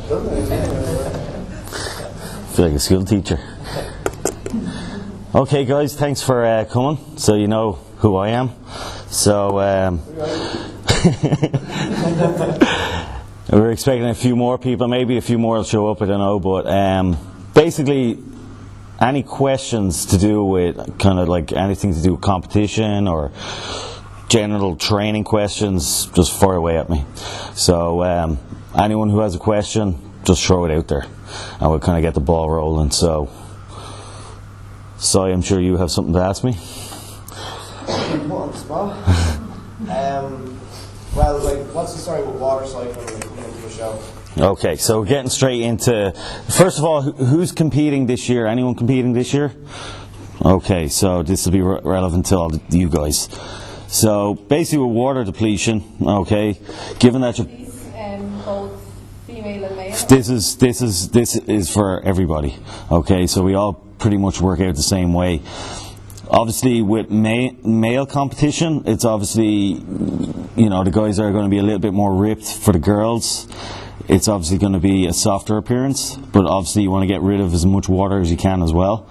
feel like a school teacher. Okay guys, thanks for coming, so you know who I am. So we're expecting a few more people, maybe a few more will show up, I don't know, but basically any questions to do with kind of like anything to do with competition or general training questions, just fire away at me. So anyone who has a question, just throw it out there and we'll kind of get the ball rolling. So I'm sure you have something to ask me. Well, like, what's the story with water cycling and coming into the show? Okay, so getting straight into, first of all, who's competing this year? Anyone competing this year? Okay, so this will be relevant to all you guys. So basically with water depletion, okay, given that you're both female and male. This is for everybody. Okay, so we all pretty much work out the same way. Obviously, with male competition, it's obviously, you know, the guys are going to be a little bit more ripped. For the girls, it's obviously going to be a softer appearance, but obviously you want to get rid of as much water as you can as well.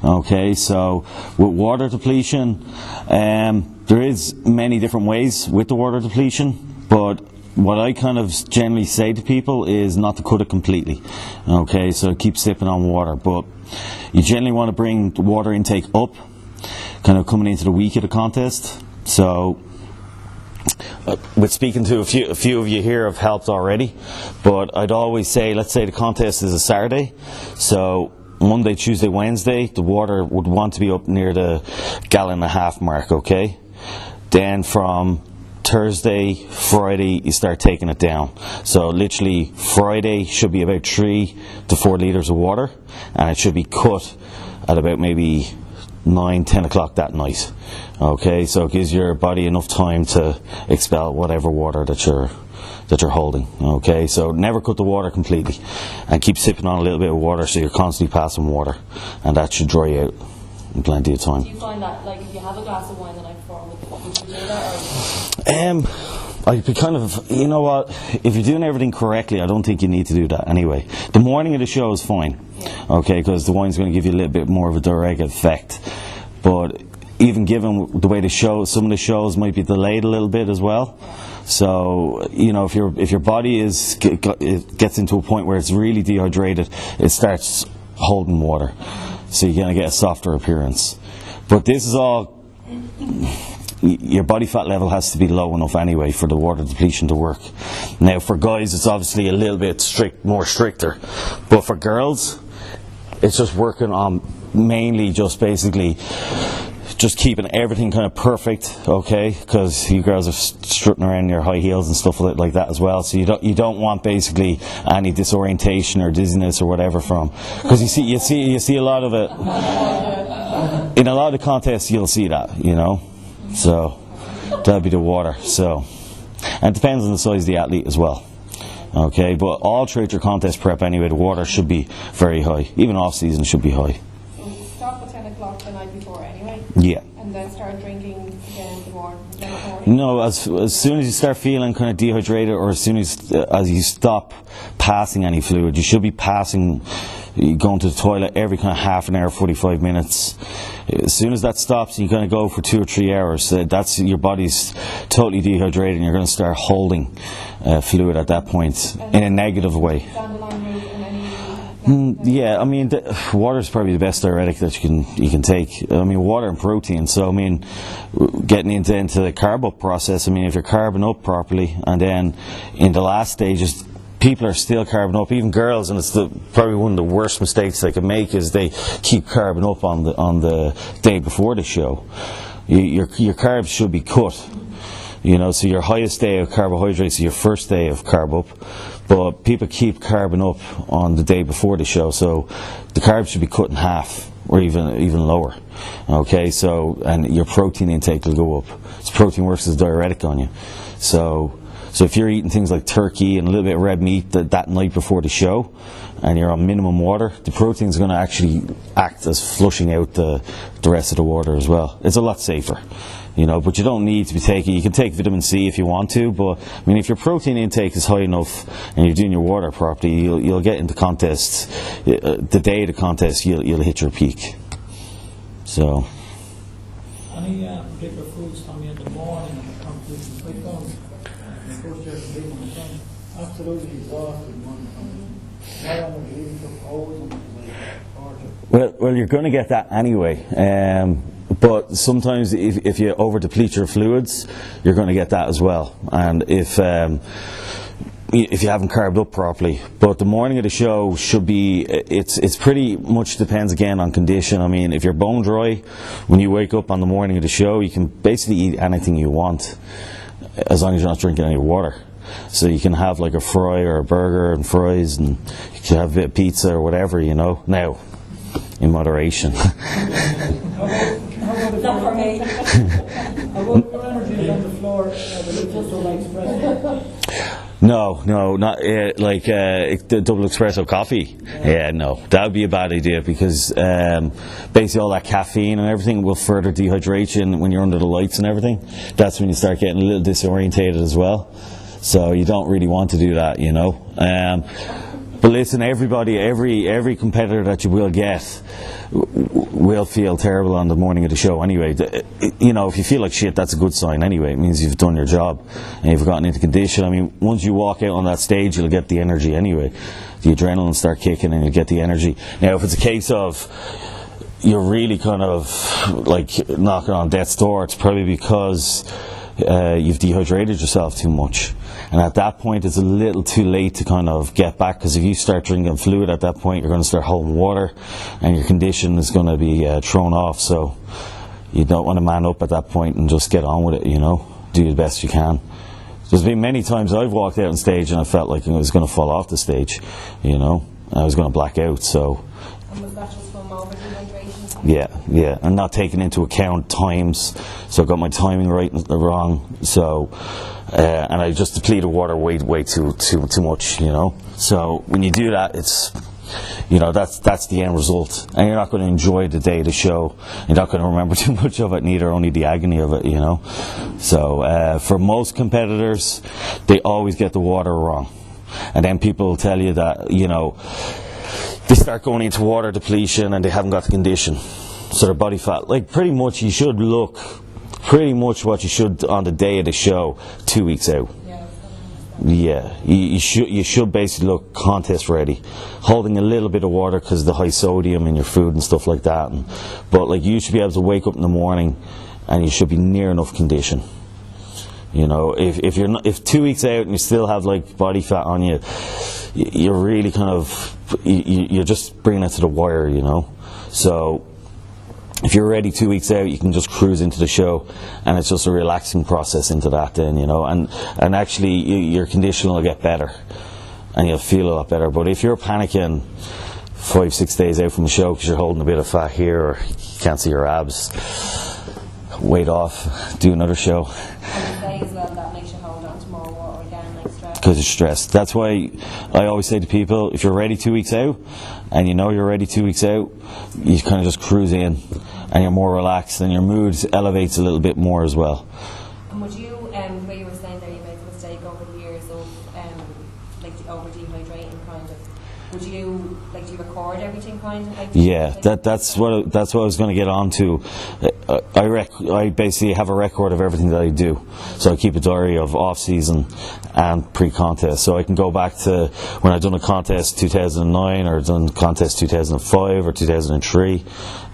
Okay, so with water depletion, there is many different ways with the water depletion, but what I kind of generally say to people is not to cut it completely. Okay, so keep sipping on water, but you generally want to bring the water intake up, kind of coming into the week of the contest. So with speaking to a few of you here have helped already, but I'd always say, let's say the contest is a Saturday, so Monday, Tuesday, Wednesday, the water would want to be up near the 1.5 gallon mark, okay? Then from Thursday, Friday, you start taking it down. So literally Friday should be about 3 to 4 litres of water, and it should be cut at about maybe 9-10 o'clock that night. Okay, so it gives your body enough time to expel whatever water that you're holding. Okay, so never cut the water completely, and keep sipping on a little bit of water so you're constantly passing water, and that should dry you out in plenty of time. Do you find that, like, if you have a glass of wine the night before, would you do that? I'd be kind of, you know what, if you're doing everything correctly, I don't think you need to do that anyway. The morning of the show is fine, okay, because the wine's going to give you a little bit more of a direct effect. But even given the way the show, some of the shows might be delayed a little bit as well. So, you know, if your body gets into a point where it's really dehydrated, it starts holding water. So you're going to get a softer appearance. But this is all, your body fat level has to be low enough anyway for the water depletion to work. Now for guys it's obviously a little bit more stricter, but for girls it's just working on mainly just basically just keeping everything kind of perfect, okay, because you girls are strutting around in your high heels and stuff like that as well, so you don't want basically any disorientation or dizziness or whatever from, because you see a lot of it in a lot of the contests, you'll see that, you know. So that'll be the water. So, and it depends on the size of the athlete as well. Okay, but all throughout your contest prep anyway, the water should be very high. Even off season should be high. So stop at 10 o'clock the night before anyway? Yeah. And then start drinking again in the morning? No, as soon as you start feeling kind of dehydrated, or as soon as you stop passing any fluid, you should be passing, going to the toilet every kind of half an hour, 45 minutes. As soon as that stops, you're going to go for 2 or 3 hours. That's your body's totally dehydrated, and you're going to start holding fluid at that point in a negative way. Yeah, I mean, water is probably the best diuretic that you can take. I mean, water and protein. So I mean, getting into the carb up process. I mean, if you're carbing up properly, and then in the last stages, people are still carbing up, even girls, and it's probably one of the worst mistakes they can make is they keep carbing up on the day before the show. Your carbs should be cut. You know, so your highest day of carbohydrates is your first day of carb up, but people keep carbing up on the day before the show, so the carbs should be cut in half or even lower. Okay, so, and your protein intake will go up. So protein works as a diuretic on you. So if you're eating things like turkey and a little bit of red meat that night before the show, and you're on minimum water, the protein is going to actually act as flushing out the rest of the water as well. It's a lot safer. You know, but you don't need to be taking. You can take vitamin C if you want to, but I mean, if your protein intake is high enough and you're doing your water properly, you'll get into contests. The day of the contest, you'll hit your peak. So. Any particular foods Tommy in the morning and the competition? I found the first year of leaving my son absolutely exhausted one competition. I don't know if you even took holes and Well, you're going to get that anyway. But sometimes if you over deplete your fluids, you're going to get that as well. And if you haven't carved up properly, but the morning of the show should be, it's pretty much depends again on condition. I mean, if you're bone dry, when you wake up on the morning of the show, you can basically eat anything you want, as long as you're not drinking any water. So you can have like a fry or a burger and fries, and you can have a bit of pizza or whatever, you know. Now, in moderation. Not for me. How about your energy on the floor? No, not like the double espresso coffee. Yeah, no, that would be a bad idea, because basically all that caffeine and everything will further dehydration when you're under the lights and everything. That's when you start getting a little disorientated as well. So you don't really want to do that, you know. But listen, everybody, every competitor that you will get will feel terrible on the morning of the show anyway. You know, if you feel like shit, that's a good sign anyway. It means you've done your job and you've gotten into condition. I mean, once you walk out on that stage, you'll get the energy anyway. The adrenaline start kicking and you'll get the energy. Now, if it's a case of you're really kind of like knocking on death's door, it's probably because you've dehydrated yourself too much. And at that point, it's a little too late to kind of get back, because if you start drinking fluid at that point, you're going to start holding water, and your condition is going to be thrown off. So you don't want to man up at that point and just get on with it, you know. Do the best you can. There's been many times I've walked out on stage and I felt like I was going to fall off the stage, you know. I was going to black out, so. And was that just from over dehydration? Yeah, and not taking into account times, so I got my timing right and wrong, so, and I just depleted water way too much, you know. So when you do that, it's, you know, that's the end result, and you're not going to enjoy the day of the show. You're not going to remember too much of it, neither only the agony of it, you know. So for most competitors, they always get the water wrong, and then people will tell you that, you know, they start going into water depletion and they haven't got the condition, so their body fat, like pretty much you should look pretty much what you should on the day of the show 2 weeks out. Yeah, you should basically look contest ready, holding a little bit of water because of the high sodium in your food and stuff like that. But like, you should be able to wake up in the morning and you should be near enough condition. You know, if you're not, if 2 weeks out and you still have like body fat on you, you're really kind of, you're just bringing it to the wire, you know. So if you're ready 2 weeks out, you can just cruise into the show, and it's just a relaxing process into that then, you know, and actually your condition will get better and you'll feel a lot better. But if you're panicking 5-6 days out from the show because you're holding a bit of fat here or you can't see your abs, wait off, do another show. And the day as well, that makes you hold on to more water again, like stress. Because you're stressed. That's why I always say to people, if you're ready 2 weeks out, and you know you're ready 2 weeks out, you kind of just cruise in, and you're more relaxed, and your mood elevates a little bit more as well. And would you, where you were saying there, you made the mistake over the years of like over dehydrating kind of. Would you, like, do you record everything kind of? Like, Yeah, that's what I was going to get on to. I basically have a record of everything that I do. So I keep a diary of off-season and pre-contest. So I can go back to when I've done a contest 2009 or done a contest 2005 or 2003.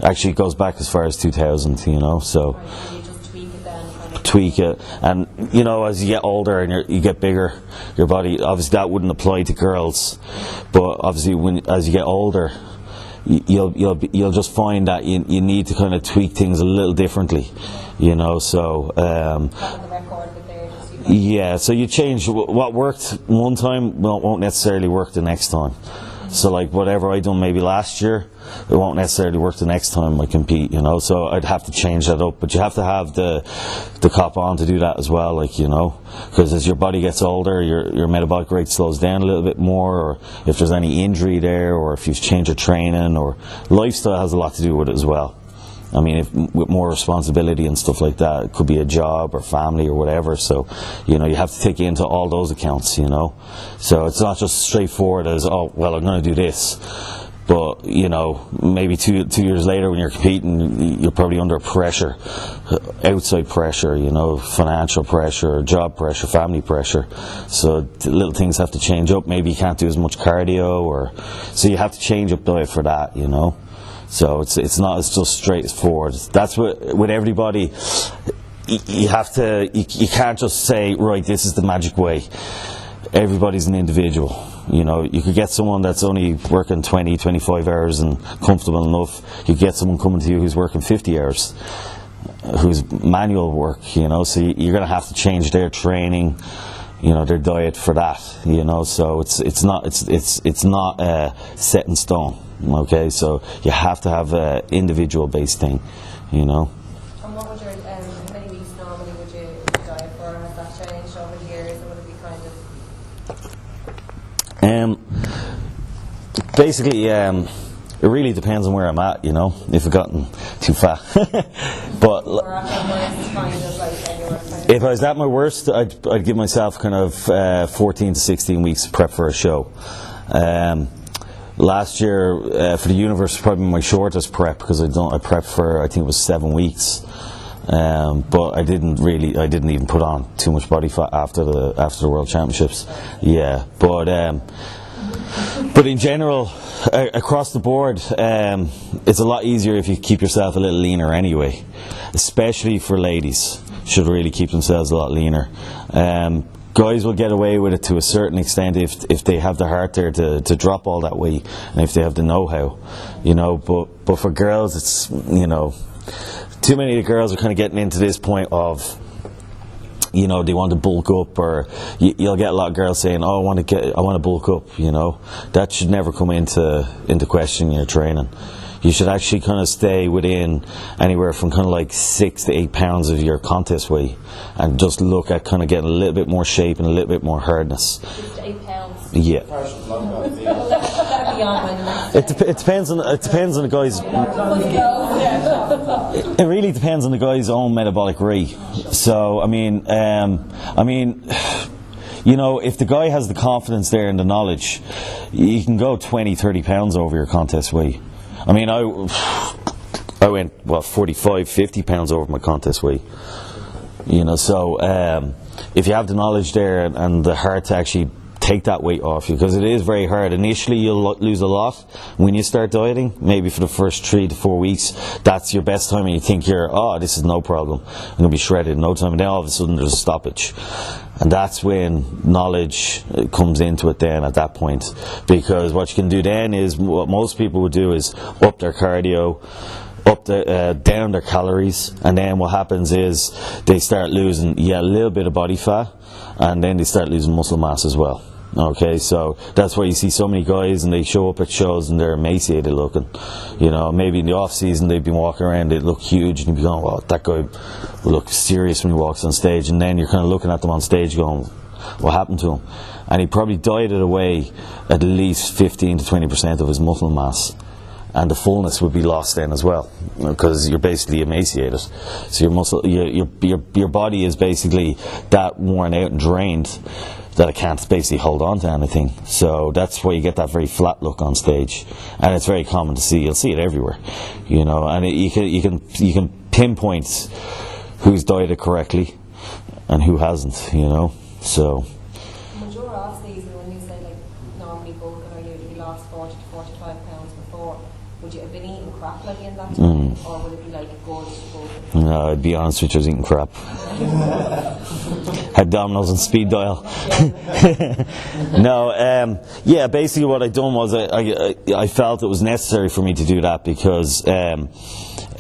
Actually, it goes back as far as 2000, you know. So right, you just tweak it then, kind of. tweak it, and you know, as you get older and you get bigger, your body, obviously that wouldn't apply to girls, but obviously as you get older, you'll just find that you need to kind of tweak things a little differently, you know. So Having the record that there, just yeah, so you change what worked one time won't necessarily work the next time. So like whatever I done maybe last year, it won't necessarily work the next time I compete, you know. So I'd have to change that up, but you have to have the cop on to do that as well, like, you know, because as your body gets older, your metabolic rate slows down a little bit more, or if there's any injury there, or if you've changed your training, or lifestyle has a lot to do with it as well. I mean, with more responsibility and stuff like that, it could be a job or family or whatever. So, you have to take into all those accounts. So it's not just straightforward as, oh, well, I'm going to do this. But, maybe two years later when you're competing, you're probably under pressure, outside pressure, financial pressure, job pressure, family pressure. So little things have to change up. Maybe you can't do as much cardio, so you have to change up diet for that, So it's not as just straightforward. That's what, with everybody, you can't just say, right, this is the magic way. Everybody's an individual. You could get someone that's only working 20, 25 hours and comfortable enough. You could get someone coming to you who's working 50 hours, who's manual work, so you're going to have to change their training, their diet for that, so it's not set in stone, okay, so you have to have an individual based thing, And what would your, how many weeks normally would you diet for? Has that changed over the years, or would it be kind of... Basically, it really depends on where I'm at, if I've gotten too fat. But Or at your worst, kind of like anywhere kind of... if I was at my worst, I'd give myself kind of 14 to 16 weeks prep for a show. Last year, for the Universe, was probably my shortest prep, because I prepped for, I think it was 7 weeks. But I didn't even put on too much body fat after the World Championships. Yeah, but in general, across the board, it's a lot easier if you keep yourself a little leaner anyway. Especially for ladies, should really keep themselves a lot leaner. Guys will get away with it to a certain extent if they have the heart there to drop all that weight, and if they have the know-how, But for girls, it's too many of the girls are kind of getting into this point of, they want to bulk up, or you'll get a lot of girls saying, oh, I want to bulk up, That should never come into question in your training. You should actually kind of stay within anywhere from kind of like 6 to 8 pounds of your contest weight, and just look at kind of getting a little bit more shape and a little bit more hardness. 6 to 8 pounds. Yeah. That'd be on my next It depends on the guy's. It really depends on the guy's own metabolic rate. So if the guy has the confidence there and the knowledge, you can go 20, 30 pounds over your contest weight. I went 45, 50 pounds over my contest weight. So if you have the knowledge there and the heart to actually take that weight off you, because it is very hard. Initially you'll lose a lot when you start dieting, maybe for the first 3 to 4 weeks. That's your best time, and you think this is no problem, I'm going to be shredded in no time, and then all of a sudden there's a stoppage, and that's when knowledge comes into it then at that point, because what you can do then is, what most people would do is up their cardio, down their calories, and then what happens is they start losing a little bit of body fat, and then they start losing muscle mass as well. Okay, so that's why you see so many guys and they show up at shows and they're emaciated looking. Maybe in the off season they've been walking around, they look huge, and you'd be going, well, that guy will look serious when he walks on stage, and then you're kind of looking at them on stage going, what happened to him? And he probably dieted away at least 15 to 20% of his muscle mass, and the fullness would be lost then as well, because you're basically emaciated. So your body is basically that worn out and drained that it can't basically hold on to anything. So that's why you get that very flat look on stage, and it's very common to see. You'll see it everywhere, and you can pinpoint who's dieted correctly and who hasn't, So. Would your off season, when you say like normally bulking, or you lost 40 to 45 pounds before, would you have been eating crap like in that time, or would it be like good bulking? No, I'd be honest with you, I was eating crap. Had Domino's and speed dial. No, basically what I'd done was I felt it was necessary for me to do that because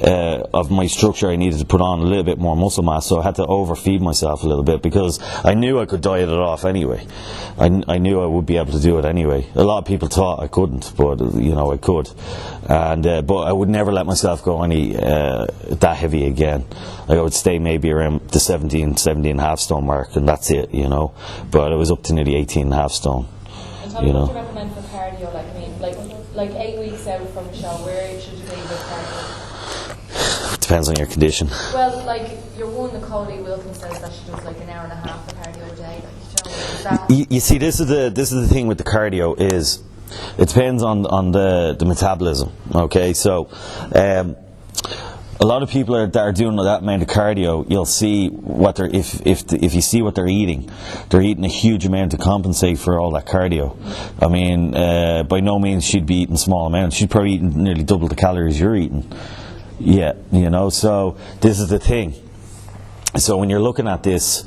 of my structure. I needed to put on a little bit more muscle mass, so I had to overfeed myself a little bit, because I knew I could diet it off anyway. I knew I would be able to do it anyway. A lot of people thought I couldn't, but I could. And but I would never let myself go any that heavy again. Like I would stay maybe around the 17 and a half stone mark, and that's it, But I was up to nearly 18 and a half stone. And tell me, what do you recommend for cardio? Like 8 weeks out from the show, where should you be with cardio? depends on your condition. Well, like your one, Nicole Wilkins says that she does like an hour and a half of cardio a day. Is that... You see, this is the thing with the cardio is it depends on the metabolism. Okay, so a lot of people that are doing that amount of cardio, you'll see what they're if you see what they're eating a huge amount to compensate for all that cardio. I mean, by no means she'd be eating small amounts. She'd probably eating nearly double the calories you're eating. Yeah, you know. So this is the thing. So when you're looking at this,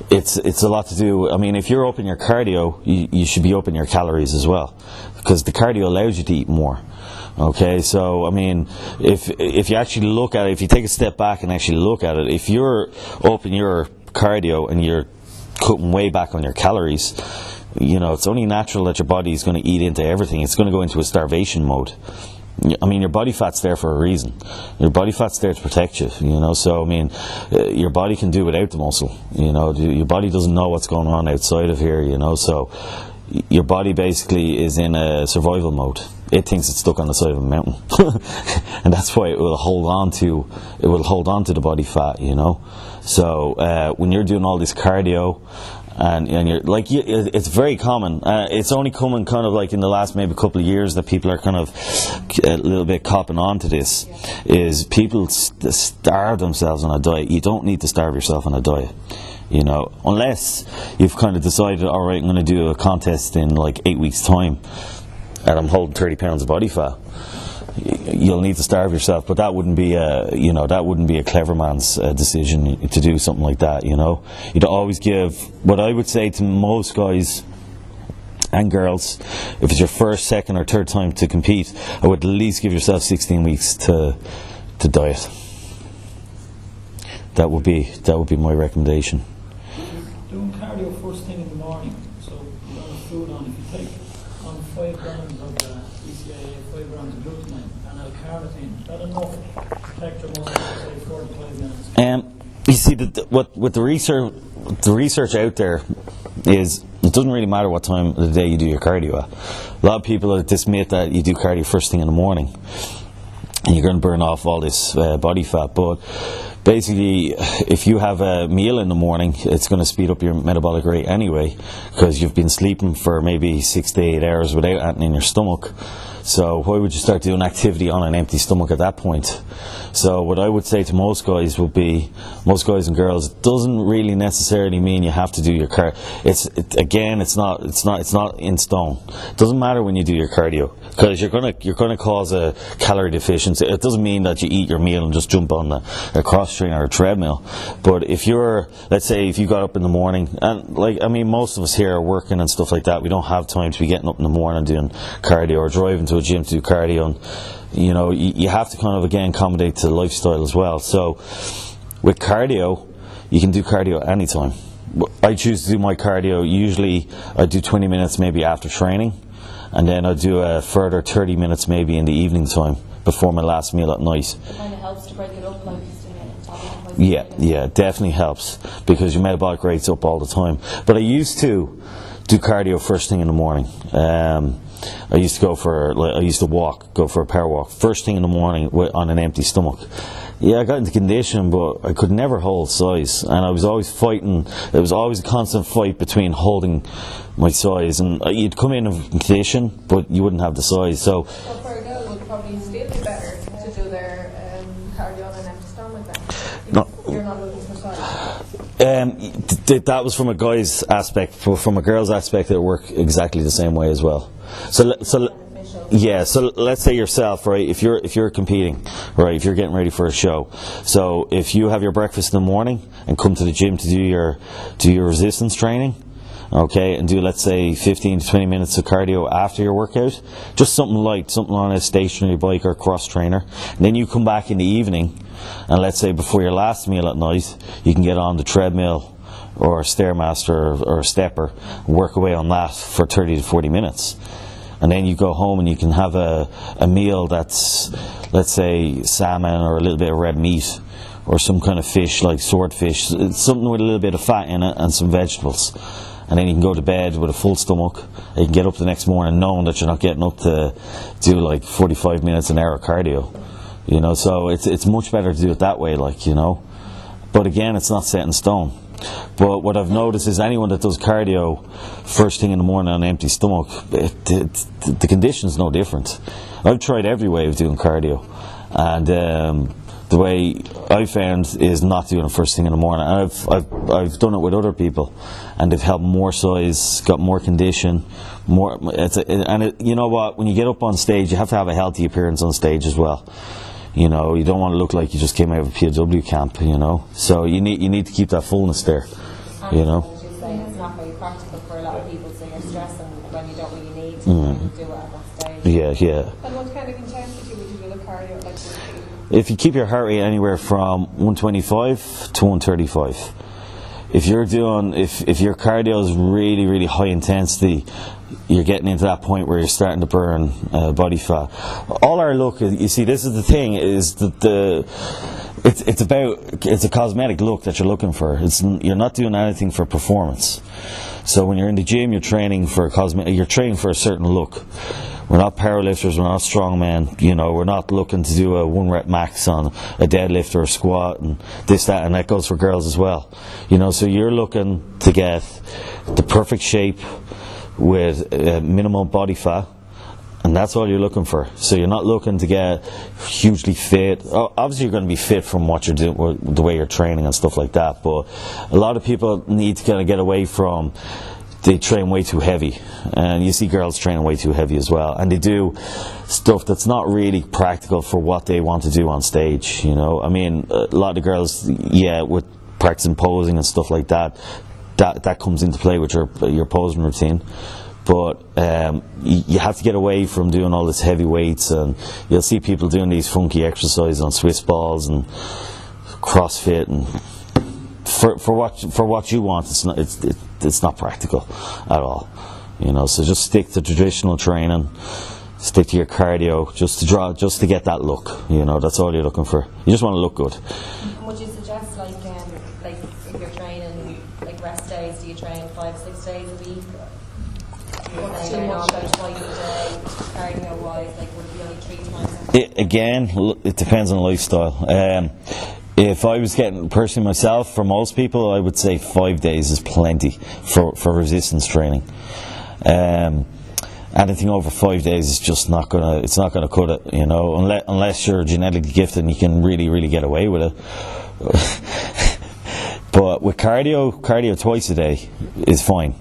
it's a lot to do. I mean, if you're upping your cardio, you should be upping your calories as well, because the cardio allows you to eat more. Okay, so I mean, if you actually look at it, if you take a step back and actually look at it, if you're upping your cardio and you're cutting way back on your calories, you know, it's only natural that your body is going to eat into everything. It's going to go into a starvation mode. I mean, your body fat's there for a reason. Your body fat's there to protect you, you know. So I mean, your body can do without the muscle. You know, your body doesn't know what's going on outside of here, you know. So your body basically is in a survival mode. It thinks it's stuck on the side of a mountain, and that's why it will hold on to the body fat, you know. So when you're doing all this cardio, and you're like, it's very common. It's only coming kind of like in the last maybe couple of years that people are kind of a little bit copping on to this. Is people starve themselves on a diet. You don't need to starve yourself on a diet. You know, unless you've kind of decided, all right, I'm going to do a contest in like 8 weeks' time, and I'm holding 30 pounds of body fat. You'll need to starve yourself, but that wouldn't be a clever man's decision to do something like that. You know, you'd always give. What I would say to most guys and girls, if it's your first, second, or third time to compete, I would at least give yourself 16 weeks to diet. That would be my recommendation. Doing cardio first thing in the morning, so you don't have food on. If you take on 5 grams of BCAA, 5 grams of glutamine, and L-carnitine, that enough to protect your muscles for say 45 minutes? You see, what the research out there is, it doesn't really matter what time of the day you do your cardio at. A lot of people admit that you do cardio first thing in the morning, and you're going to burn off all this body fat, but basically, if you have a meal in the morning, it's going to speed up your metabolic rate anyway, because you've been sleeping for maybe 6 to 8 hours without anything in your stomach. So why would you start doing activity on an empty stomach at that point? So what I would say to most guys and girls, it doesn't really necessarily mean you have to do your cardio. It's not in stone. It doesn't matter when you do your cardio, because you're gonna cause a calorie deficiency. It doesn't mean that you eat your meal and just jump on a cross trainer or a treadmill. But if let's say if you got up in the morning, and like, I mean, most of us here are working and stuff like that, we don't have time to be getting up in the morning doing cardio or driving to a gym to do cardio, and you know, you have to kind of again accommodate to the lifestyle as well. So with cardio, you can do cardio anytime. I choose to do my cardio, usually I do 20 minutes maybe after training, and then I do a further 30 minutes maybe in the evening time before my last meal at night. It kind of helps to break it up, like Yeah, it definitely helps, because your metabolic rate's up all the time. But I used to do cardio first thing in the morning. I used to go for a power walk first thing in the morning on an empty stomach. Yeah, I got into condition, but I could never hold size, and I was always fighting. There was always a constant fight between holding my size, and you'd come in condition, but you wouldn't have the size. So for a girl, would probably still be better to do their cardio on an empty stomach then. No. You're not looking for size. That was from a guy's aspect. From a girl's aspect, it worked exactly the same way as well. So let's say yourself, right? If you're competing, right? If you're getting ready for a show, so if you have your breakfast in the morning and come to the gym to do your resistance training, okay, and do, let's say, 15 to 20 minutes of cardio after your workout, just something light, something on a stationary bike or cross trainer, and then you come back in the evening, and let's say before your last meal at night, you can get on the treadmill or a Stairmaster or a stepper, work away on that for 30 to 40 minutes. And then you go home and you can have a meal that's, let's say, salmon or a little bit of red meat, or some kind of fish like swordfish, something with a little bit of fat in it and some vegetables. And then you can go to bed with a full stomach. You can get up the next morning knowing that you're not getting up to do like 45 minutes, an hour of cardio. You know, so it's much better to do it that way, like, you know. But again, it's not set in stone. But what I've noticed is anyone that does cardio first thing in the morning on an empty stomach, the condition's no different. I've tried every way of doing cardio, and the way I found is not doing it first thing in the morning. And I've done it with other people, and they've helped more size, got more condition, more. You know what? When you get up on stage, you have to have a healthy appearance on stage as well. You know, you don't want to look like you just came out of a POW camp. You know, so you need to keep that fullness there. You know. As you say, it's not very practical for a lot of people, so you're stressing when you don't really need to do it at that stage. Yeah. And what kind of intensity would you do the cardio? Like, If you keep your heart rate anywhere from 125 to 135, if your cardio is really, really high intensity, you're getting into that point where you're starting to burn body fat. All our look, you see, this is the thing, is that it's a cosmetic look that you're looking for. You're not doing anything for performance. So when you're in the gym, you're training for a certain look. We're not powerlifters, we're not strongmen, you know, we're not looking to do a 1 rep max on a deadlift or a squat and this, that, and that goes for girls as well. You know, so you're looking to get the perfect shape with minimal body fat, and that's all you're looking for. So you're not looking to get hugely fit. Obviously you're going to be fit from what you're doing, the way you're training and stuff like that, but a lot of people need to kind of get away from, they train way too heavy, and you see girls training way too heavy as well, and they do stuff that's not really practical for what they want to do on stage. You know, I mean, a lot of girls, with practicing posing and stuff like that comes into play with your posing routine. But you have to get away from doing all this heavy weights, and you'll see people doing these funky exercises on Swiss balls and CrossFit, and for what you want, it's not practical at all. You know, so just stick to traditional training, stick to your cardio, just to get that look. You know, that's all you're looking for. You just want to look good. And would you suggest, like if you're training, like rest days, do you train 5-6 days a week? What's too much? About twice a day, cardio wise, like would it be only 3 times? Again, it depends on lifestyle. If I was getting, personally myself, for most people, I would say 5 days is plenty for resistance training. Anything over 5 days is just not gonna cut it, you know, unless you're genetically gifted and you can really, really get away with it. But with cardio twice a day is fine.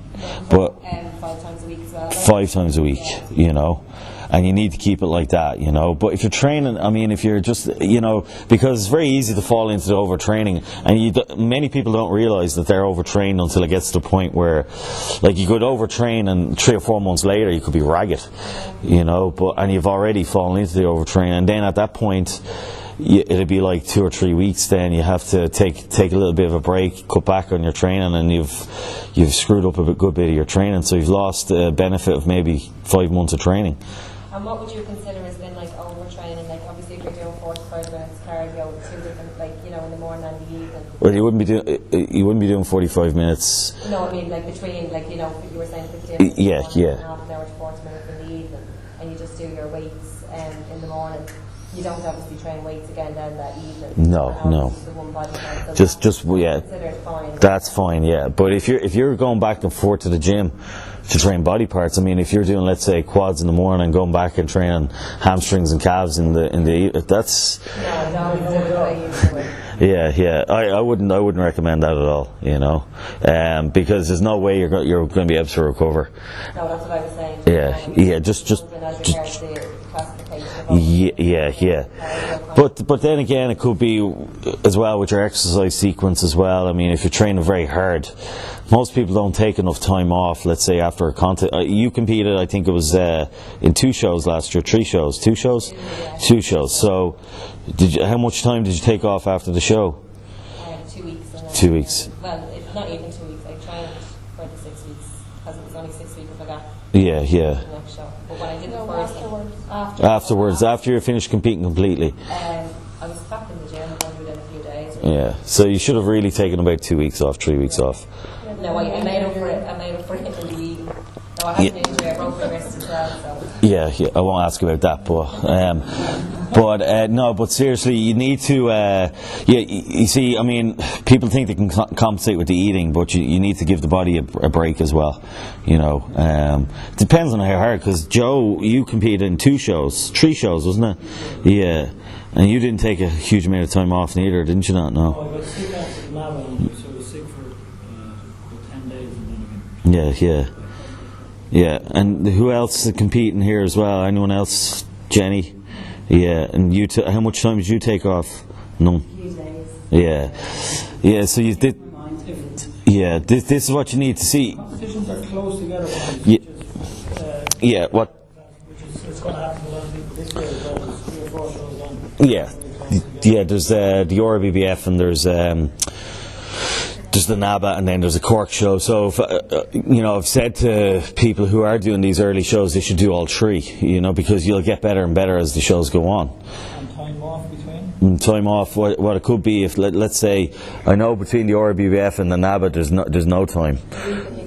But 5 times a week as well. 5 times a week, you know. And you need to keep it like that, you know. But if you're training, I mean, if you're just, you know, because it's very easy to fall into the overtraining, and many people don't realise that they're overtrained until it gets to the point where, like, you could overtrain and 3 or 4 months later you could be ragged, you know. And you've already fallen into the overtraining, and then at that point, it'd be like 2 or 3 weeks. Then you have to take a little bit of a break, cut back on your training, and you've screwed up a good bit of your training. So you've lost the benefit of maybe 5 months of training. And what would you consider has been like overtraining? Like obviously if you're doing 45 minutes cardio, 2 different, like, you know, in the morning and the evening. Well, you wouldn't be doing 45 minutes. No, I mean like between, like, you know, you were saying 15 minutes in the morning, half an hour to 40 minutes in the evening, and you just do your weights in the morning. You don't obviously train weights again then that evening. No. The one body part, So yeah. Considered fine. That's fine, yeah. But if you're going back and forth to the gym to train body parts, I mean, if you're doing, let's say, quads in the morning and going back and training hamstrings and calves in the that's. Yeah. I wouldn't recommend that at all, you know, because there's no way you're going to be able to recover. No, that's what I was saying. Yeah. Yeah. But then again, it could be as well with your exercise sequence as well. I mean, if you're training very hard, most people don't take enough time off. Let's say after a contest, you competed. I think it was in 2 shows last year, 3 shows, 2 shows, 2 shows. So, how much time did you take off after the show? 2 weeks. 2 weeks. Well, not even 2 weeks. I trained for the 6 weeks because it was only 6 weeks I got. Yeah. The next show. But when I did the first afterwards, after you finished competing completely. I was back in the gym within a few days. Yeah. So you should have really taken about 2 weeks off, 3 weeks off. No, I made up for it. I made up for it in the week. No, I had an injury. I broke my wrist as well. Yeah, I won't ask about that, but no, but seriously, you need to, you see, I mean, people think they can compensate with the eating, but you need to give the body a break as well, you know. Depends on how hard, because Joe, you competed in 3 shows, wasn't it? Yeah, and you didn't take a huge amount of time off neither, didn't you not? No. I got sick after the lab, so I was sick for about 10 days and then again. Yeah. Yeah, and who else is competing here as well? Anyone else? Jenny? Yeah, and you? How much time did you take off? None. Few days. Yeah. So you did. Yeah, this is what you need to see. Competitions are close together. Yeah. What? Which is it's going to happen to a lot of people this year as well. There's 3 or 4 shows on. Yeah. There's the RBBF and there's the NABA, and then there's a Cork show. So, if, I've said to people who are doing these early shows, they should do all 3, because you'll get better and better as the shows go on. And time off between? Time off, what it could be, if let's say, I know between the RBBF and the NABA, there's no time.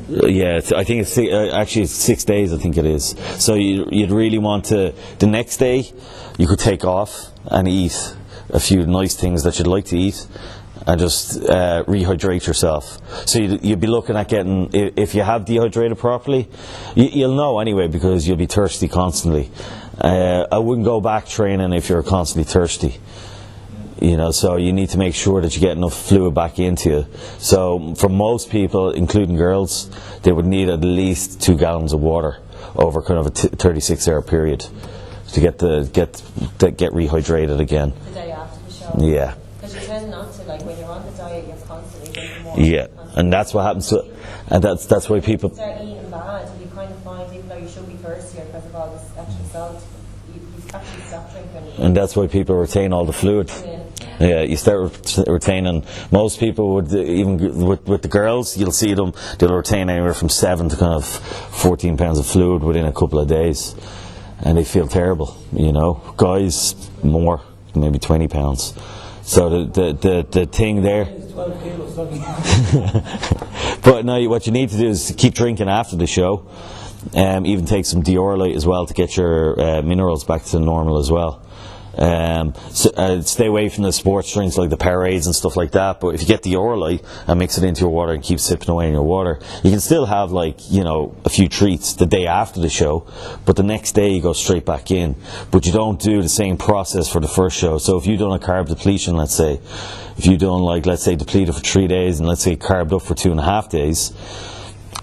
Yeah, I think it's actually 6 days, I think it is. So you'd really want to, the next day, you could take off and eat a few nice things that you'd like to eat, and just rehydrate yourself. So you'd be looking at getting, if you have dehydrated properly, you'll know anyway, because you'll be thirsty constantly. I wouldn't go back training if you're constantly thirsty. So you need to make sure that you get enough fluid back into you. So for most people, including girls, they would need at least 2 gallons of water over kind of a 36-hour period to get rehydrated again. The day after the show. Yeah. Because you tend not to, when you're on the diet, you're constantly drinking water. Yeah, and that's what happens to, and that's why people start eating bad, and you kind of find, even though you should be thirstier because of all this extra salt, you actually stop drinking. And that's why people retain all the fluid. Yeah, you start retaining. Most people would, even with the girls, you'll see them, they'll retain anywhere from 7 to kind of 14 pounds of fluid within a couple of days, and they feel terrible. Guys more, maybe 20 pounds. So the thing there. But no, what you need to do is keep drinking after the show. Even take some Diorolite as well to get your minerals back to normal as well. Stay away from the sports drinks like the Powerades and stuff like that. But if you get the Diorolite and mix it into your water and keep sipping away in your water, you can still have a few treats the day after the show, but the next day you go straight back in. But you don't do the same process for the first show. So if you've done a carb depletion, let's say, if you've done let's say depleted for 3 days and let's say carved up for 2.5 days,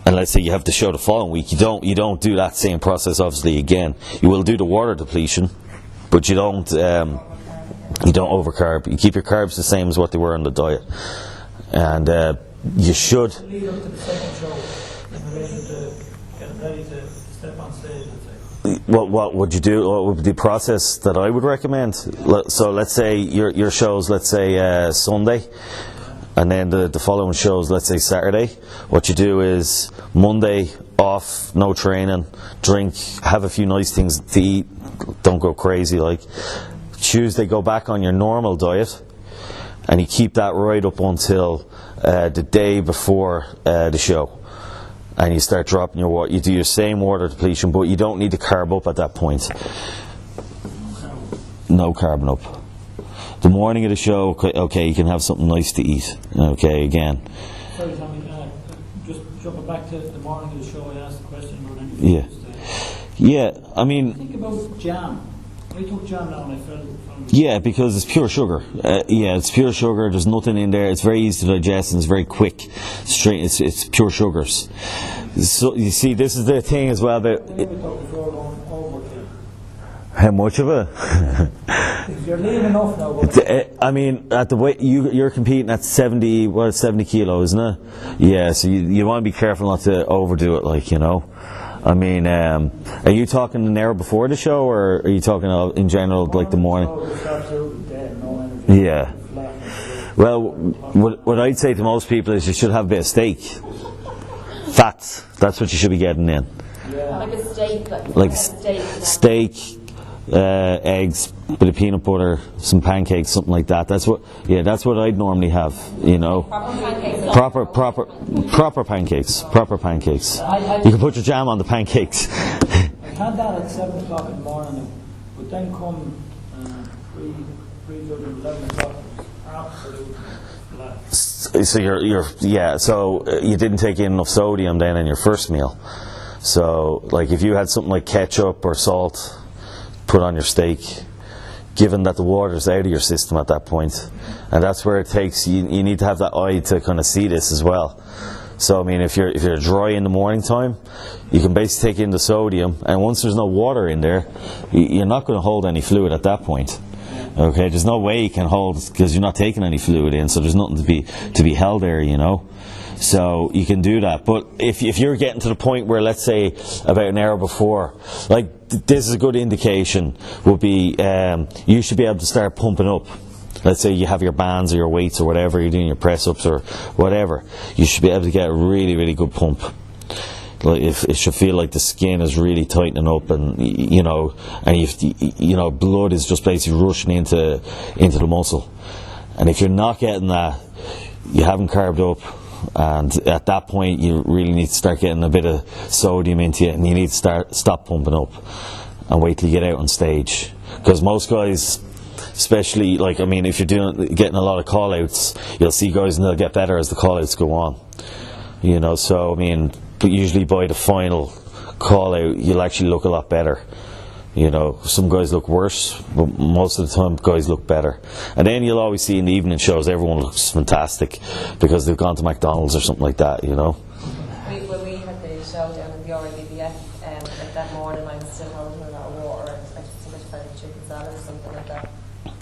and let's say you have the show the following week, you don't do that same process obviously again. You will do the water depletion, but you don't overcarb. You keep your carbs the same as what they were on the diet, and you should. Lead up to the second show in relation to getting ready to step on stage. What would you do? What would be the process that I would recommend? So let's say your shows, let's say Sunday, and then the following shows, let's say Saturday. What you do is Monday off, no training, drink, have a few nice things to eat, don't go crazy. Tuesday, go back on your normal diet, and you keep that right up until the day before the show, and you start dropping your water. You do your same water depletion, but you don't need to carb up at that point. No carbon up. The morning of the show, okay, you can have something nice to eat. Okay, again. Sorry, Tommy, just jumping back to the morning of the show, I asked a question about any Yeah. Yeah, I mean. Think about jam. I took jam now and I felt from. Yeah, because it's pure sugar. It's pure sugar. There's nothing in there. It's very easy to digest and it's very quick. Straight. It's pure sugars. So you see, this is the thing as well about. How much of it? You're lean enough now. I mean, at the weight you're competing at 70 kilos, isn't it? Yeah. So you want to be careful not to overdo it, I mean, are you talking an hour before the show, or are you talking in general, the morning? Yeah. Well, what I'd say to most people is you should have a bit of steak. Fats. That's what you should be getting in. Like a steak. Like steak, eggs, bit of peanut butter, some pancakes, something like that. That's what I'd normally have. Proper pancakes. You can put your jam on the pancakes. had that at 7 o'clock in the morning, but then come 3:30, 11 o'clock, it was absolutely flat. So so you didn't take in enough sodium then in your first meal. So like if you had something like ketchup or salt put on your steak, given that the water's out of your system at that point, and that's where it takes, you need to have that eye to kind of see this as well. So I mean, if you're dry in the morning time, you can basically take in the sodium, and once there's no water in there, you're not going to hold any fluid at that point. Okay, there's no way you can hold, because you're not taking any fluid in, so there's nothing to be held there, you know. So you can do that. But if you're getting to the point where, let's say, about an hour before, like this is a good indication, would be you should be able to start pumping up. Let's say you have your bands or your weights or whatever, you're doing your press-ups or whatever, you should be able to get a really, really good pump. Like if it should feel like the skin is really tightening up, and you know, and blood is just basically rushing into the muscle. And if you're not getting that, you haven't carved up, and at that point you really need to start getting a bit of sodium into you, and you need to stop pumping up and wait till you get out on stage. Because most guys, especially like, I mean, if you're getting a lot of call outs, you'll see guys and they'll get better as the call outs go on, you know. So I mean, but usually by the final call out you'll actually look a lot better, you know. Some guys look worse, but most of the time guys look better. And then you'll always see in the evening shows everyone looks fantastic because they've gone to McDonald's or something like that, you know. When we had the show down in the RBBF, like that morning I was still holding a lot of water. I just so much kind of chicken salad or something like that.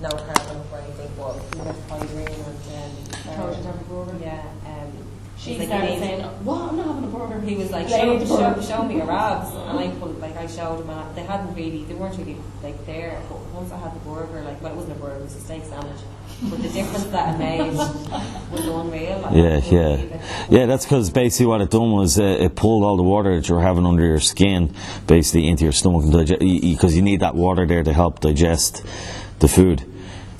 No carbon or anything, but we had Irene and yeah. She started saying, "What? I'm not having a burger." He was like, "Show me your abs," and I showed him, and they weren't really like there. But once I had the burger, like, well, it wasn't a burger, it was a steak sandwich. But the difference that it made was unreal. Yeah. That's because basically what it done was it pulled all the water that you were having under your skin basically into your stomach, because you need that water there to help digest the food.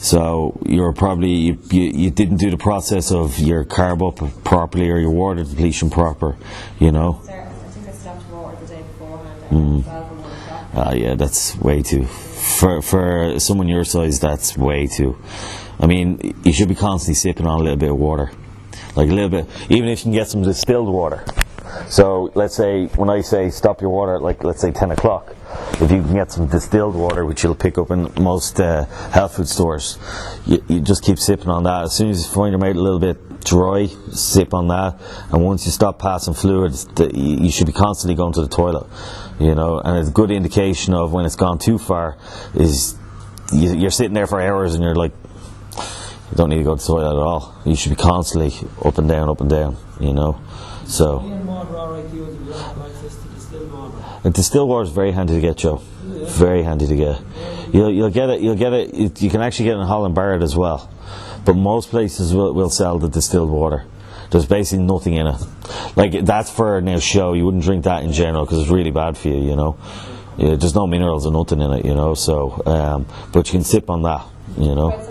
So you're probably you didn't do the process of your carb up properly or your water depletion proper, you know. I think I stopped water the day beforehand. Yeah, that's way too. For someone your size, that's way too. I mean, you should be constantly sipping on a little bit of water, like a little bit, even if you can get some distilled water. So let's say when I say stop your water at, like, let's say 10 o'clock, if you can get some distilled water, which you'll pick up in most health food stores, you just keep sipping on that. As soon as you find your mouth a little bit dry, sip on that, and once you stop passing fluids, you should be constantly going to the toilet, you know. And a good indication of when it's gone too far is you're sitting there for hours and you're like, you don't need to go to the toilet at all. You should be constantly up and down, you know. So and distilled water is very handy to get, Joe. Very handy to get. You'll get it. You can actually get it in Holland Barrett as well, but most places will sell the distilled water. There's basically nothing in it. Like, that's for now show. You wouldn't drink that in general because it's really bad for you, you know. There's no minerals or nothing in it, you know. So, but you can sip on that, you know. If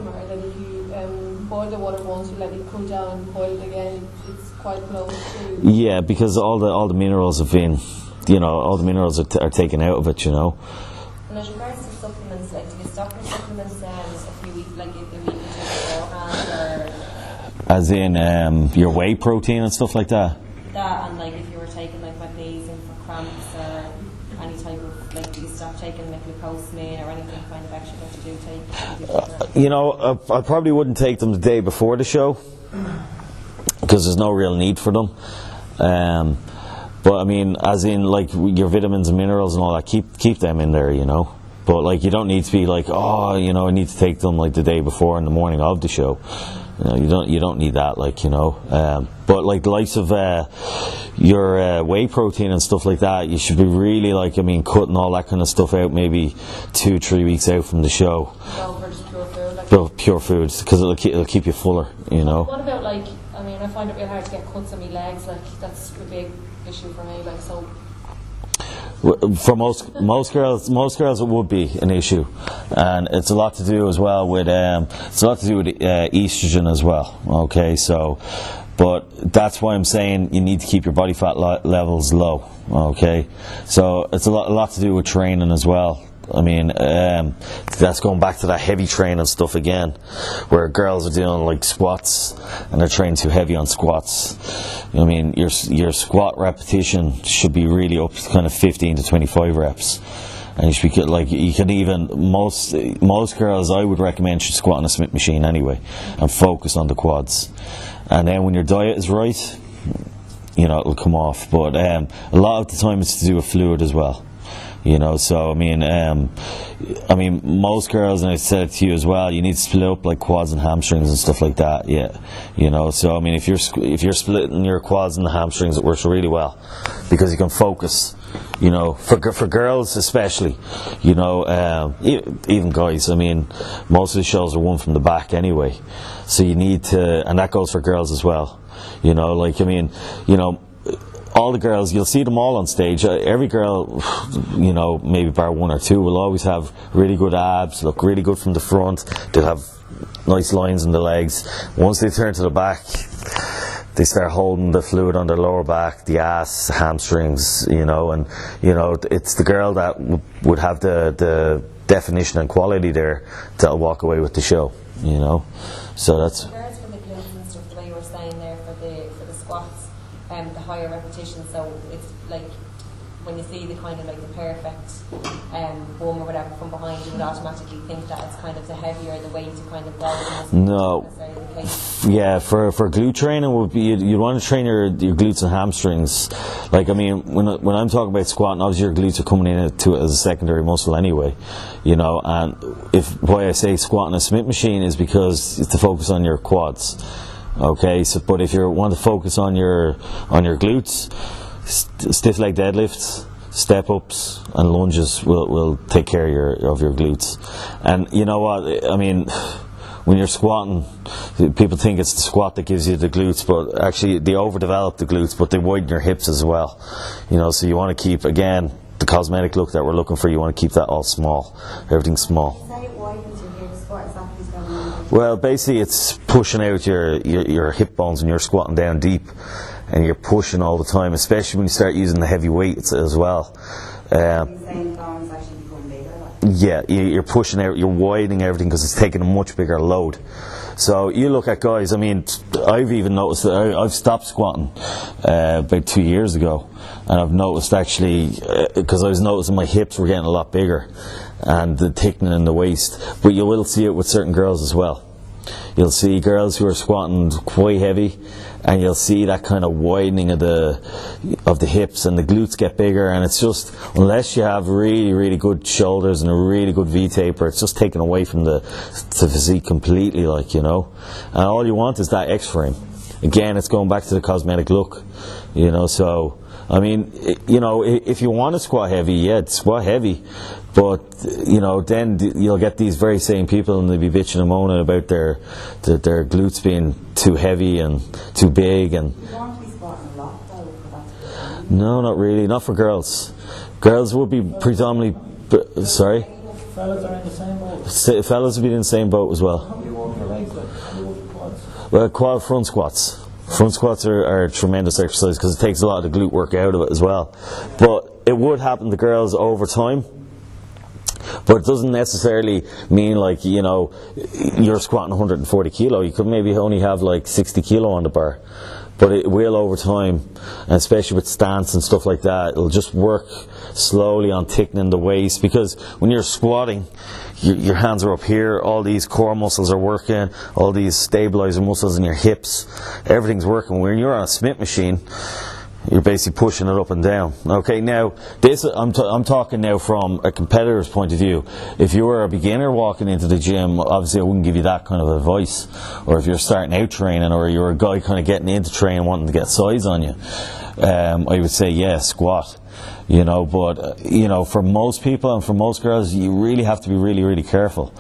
you boil the water once, you let it cool down and boil it again, it's quite close to... Yeah, because all the minerals have been, you know, all the minerals are taken out of it, you know. And as regards to supplements, like, do you stop your supplements a few weeks, like if the week or two beforehand, or... As in your whey protein and stuff like that? That, and like if you were taking like magnesium for cramps or any type of, like, do you stop taking like glucosamine or anything kind of extra that you do take? You know, I probably wouldn't take them the day before the show because there's no real need for them. But I mean, as in like your vitamins and minerals and all that, keep them in there, you know. But like, you don't need to be like, oh, you know, I need to take them like the day before in the morning of the show. You know, you don't need that, like, you know. But like the likes of your whey protein and stuff like that, you should be really, like, I mean, cutting all that kind of stuff out maybe 2-3 weeks out from the show. Well, for just pure food, like... Pure foods, because it'll keep you fuller, you know. What about, like, I mean, I find it really hard to get cuts on my legs, like, that's a big issue for me, like, so... For most girls it would be an issue, and it's a lot to do as well with estrogen as well. Okay, so But that's why I'm saying you need to keep your body fat levels low. Okay, so it's a lot to do with training as well. I mean, that's going back to that heavy training stuff again, where girls are doing like squats and they're training too heavy on squats. I mean, your squat repetition should be really up to kind of 15 to 25 reps. And you should be, like, you can even, most girls I would recommend should squat on a Smith machine anyway and focus on the quads. And then when your diet is right, you know, it'll come off. But a lot of the time it's to do with fluid as well. You know, so I mean, most girls, and I said it to you as well, you need to split up like quads and hamstrings and stuff like that. Yeah, you know, so I mean, if you're splitting your quads and the hamstrings, it works really well because you can focus. You know, for girls especially, you know, even guys. I mean, most of the shows are won from the back anyway, so you need to, and that goes for girls as well. You know, like I mean, you know. All the girls, you'll see them all on stage. Every girl, you know, maybe bar one or two, will always have really good abs, look really good from the front. They'll have nice lines in the legs. Once they turn to the back, they start holding the fluid on their lower back, the ass, hamstrings, you know, and, you know, it's the girl that would have the definition and quality there that'll walk away with the show, you know. So that's... Regards for the glutes and stuff, the way you were saying there for the squats, the higher repetition, so it's like when you see the kind of like the perfect one or whatever from behind, you would automatically think that it's kind of the heavier the weight to kind of go. No. Yeah, for glute training would be you'd want to train your glutes and hamstrings. Like I mean, when I'm talking about squatting, obviously your glutes are coming into it as a secondary muscle anyway, you know. And why I say squatting a Smith machine is because it's to focus on your quads. Okay, so but if you want to focus on your glutes, stiff leg deadlifts, step ups, and lunges will take care of your glutes. And you know what? I mean, when you're squatting, people think it's the squat that gives you the glutes, but actually they overdevelop the glutes, but they widen your hips as well. You know, so you want to keep, again, the cosmetic look that we're looking for. You want to keep that all small, everything small. Well, basically it's pushing out your hip bones when you're squatting down deep, and you're pushing all the time, especially when you start using the heavy weights as well. Yeah, you're pushing out, you're widening everything because it's taking a much bigger load. So you look at guys, I mean, I've even noticed that I've stopped squatting about 2 years ago, and I've noticed actually, because I was noticing my hips were getting a lot bigger and the thickening in the waist, but you will see it with certain girls as well. You'll see girls who are squatting quite heavy, and you'll see that kind of widening of the hips, and the glutes get bigger, and it's just, unless you have really, really good shoulders and a really good V-taper, it's just taken away from the physique completely, like, you know. And all you want is that X-frame. Again, it's going back to the cosmetic look, you know. So I mean, you know, if you want to squat heavy, yeah, squat heavy. But, you know, then you'll get these very same people and they'll be bitching and moaning about their glutes being too heavy and too big. And you want to be squatting a lot, though, for that? No, not really. Not for girls. Girls would be predominantly... Sorry? Fellas are in the same boat. Fellas would be in the same boat as well. How do you work your legs, like? How do you work your quads? Well, front squats. Front squats are a tremendous exercise because it takes a lot of the glute work out of it as well. But it would happen to girls over time. But it doesn't necessarily mean, like, you know, you're squatting 140 kilo. You could maybe only have like 60 kilo on the bar. But it will over time, and especially with stance and stuff like that, it'll just work slowly on thickening the waist. Because when you're squatting, your hands are up here, all these core muscles are working, all these stabilizer muscles in your hips, everything's working. When you're on a Smith machine, you're basically pushing it up and down. Okay, now this I'm talking now from a competitor's point of view. If you were a beginner walking into the gym, obviously I wouldn't give you that kind of advice. Or if you're starting out training, or you're a guy kind of getting into training, wanting to get size on you, I would say yeah, squat. You know, but you know, for most people and for most girls, you really have to be really, really careful.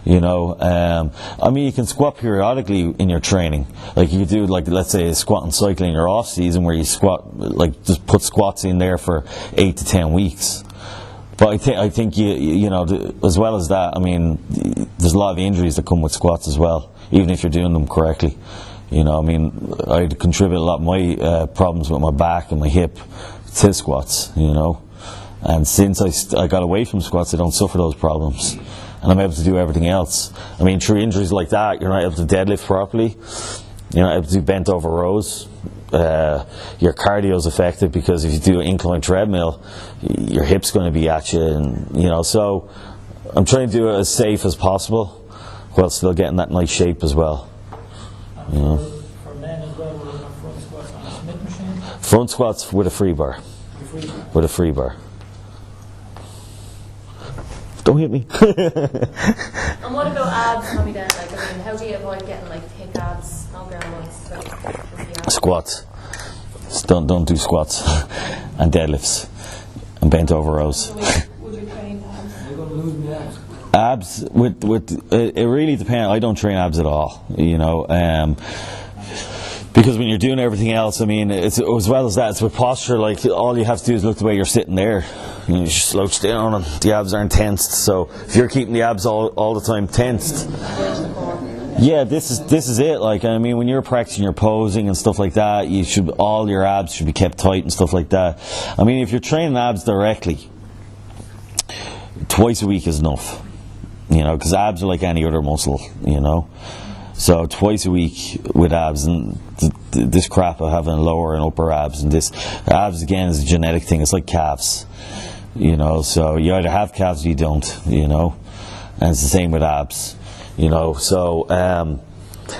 You know, I mean, you can squat periodically in your training. Like you could do, like, let's say, a squat and cycle in your off season, where you squat, like, just put squats in there for 8 to 10 weeks. But I think you know, as well as that, I mean, there's a lot of injuries that come with squats as well, even if you're doing them correctly. You know, I mean, I'd contribute a lot of my problems with my back and my hip to squats, you know. And since I got away from squats, I don't suffer those problems. And I'm able to do everything else. I mean, through injuries like that, you're not able to deadlift properly. You're not able to do bent over rows. Your cardio's affected because if you do an incline treadmill, your hip's going to be at you, and you know. So I'm trying to do it as safe as possible, while still getting that nice shape as well. You know. For men as well, we're doing front squats on a Smith machine. Front squats with a free bar. With a free bar. Don't hit me. And what about abs, Tommy, then? Like, I mean, how do you avoid getting, like, thick abs, not ground ones? Like, Squats. Just don't do squats and deadlifts and bent over rows. Would you train abs? You're going to lose me abs. Abs, it really depends. I don't train abs at all, you know. Because when you're doing everything else, I mean, it's as well as that, it's with posture. Like, all you have to do is look the way you're sitting there. You just slouch down and the abs aren't tensed. So if you're keeping the abs all the time tensed, yeah, this is it. Like, I mean, when you're practicing your posing and stuff like that, all your abs should be kept tight and stuff like that. I mean, if you're training abs directly, twice a week is enough. You know, because abs are like any other muscle, you know. So twice a week with abs, and this crap of having lower and upper abs, and this abs again is a genetic thing. It's like calves, you know. So you either have calves or you don't, you know. And it's the same with abs, you know. So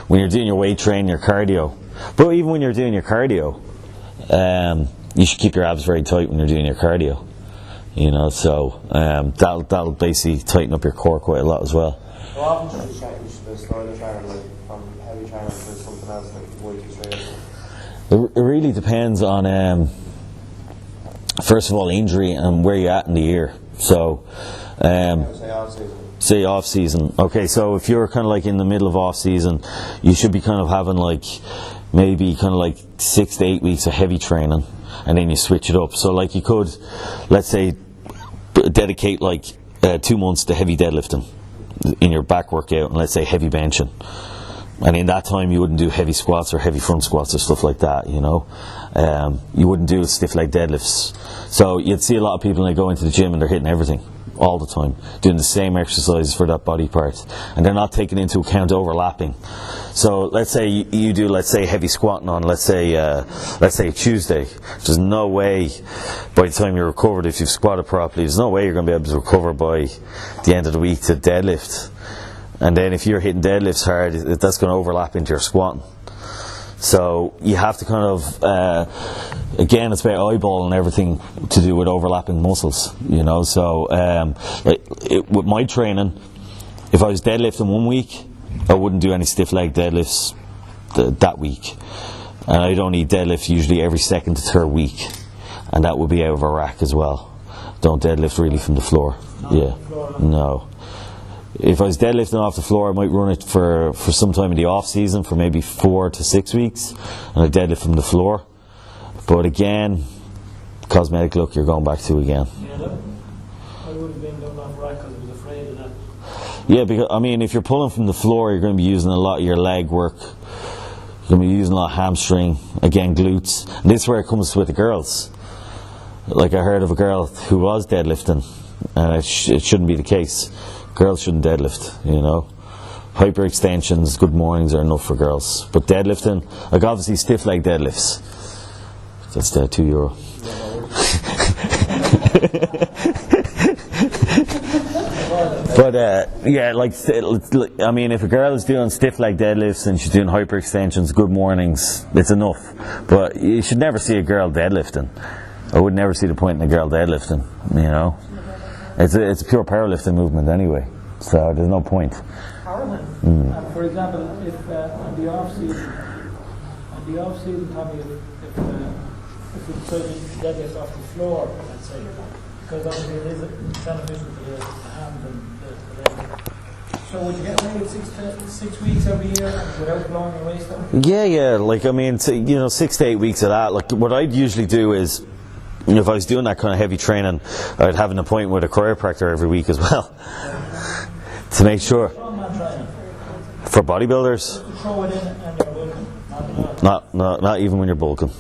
when you're doing your weight training, your cardio, but even when you're doing your cardio, you should keep your abs very tight when you're doing your cardio, you know. So that'll basically tighten up your core quite a lot as well. How often should you change the style of training, like from heavy training to something else like weight training? It really depends on, first of all, injury and where you're at in the year. So, say off season. Okay, so if you're kind of like in the middle of off season, you should be kind of having like maybe kind of like 6 to 8 weeks of heavy training, and then you switch it up. So like you could, let's say, dedicate like 2 months to heavy deadlifting in your back workout, and let's say heavy benching, and in that time you wouldn't do heavy squats or heavy front squats or stuff like that, you know. You wouldn't do stiff leg deadlifts. So you'd see a lot of people when they go into the gym and they're hitting everything all the time, doing the same exercises for that body part, and they're not taking into account overlapping. So let's say you do, let's say, heavy squatting on, let's say Tuesday. There's no way by the time you're recovered, if you've squatted properly, there's no way you're going to be able to recover by the end of the week to deadlift. And then if you're hitting deadlifts hard, that's going to overlap into your squatting. So you have to kind of, again, it's about eyeballing everything to do with overlapping muscles, you know. So with my training, if I was deadlifting 1 week, I wouldn't do any stiff leg deadlifts that week. And I'd only deadlift usually every second to third week, and that would be out of a rack as well. Don't deadlift really from the floor. Yeah, no. If I was deadlifting off the floor, I might run it for some time in the off season for maybe 4 to 6 weeks, and I deadlift from the floor. But again, cosmetic look you're going back to again. Yeah, I would have been done off rack because I was afraid of that. Yeah, because I mean, if you're pulling from the floor, you're going to be using a lot of your leg work. You're going to be using a lot of hamstring, again glutes. And this is where it comes with the girls. Like I heard of a girl who was deadlifting, and it shouldn't be the case. Girls shouldn't deadlift, you know. Hyperextensions, good mornings are enough for girls. But deadlifting, like obviously stiff leg deadlifts, that's €2. But yeah, like I mean, if a girl is doing stiff leg deadlifts and she's doing hyperextensions, good mornings, it's enough. But you should never see a girl deadlifting. I would never see the point in a girl deadlifting, you know. It's a pure powerlifting movement anyway, so there's no point. For example, if on the off season, Tommy, if we decide to deadlift off the floor, let's say, because obviously it is beneficial for the hand and the leg. So would you get away with 6 weeks every year without blowing your waist out? Yeah, like I mean, 6 to 8 weeks of that. Like what I'd usually do is, if I was doing that kind of heavy training, I'd have an appointment with a chiropractor every week as well to make sure. For bodybuilders. Throw it in and you're welcome. Not even when you're bulking.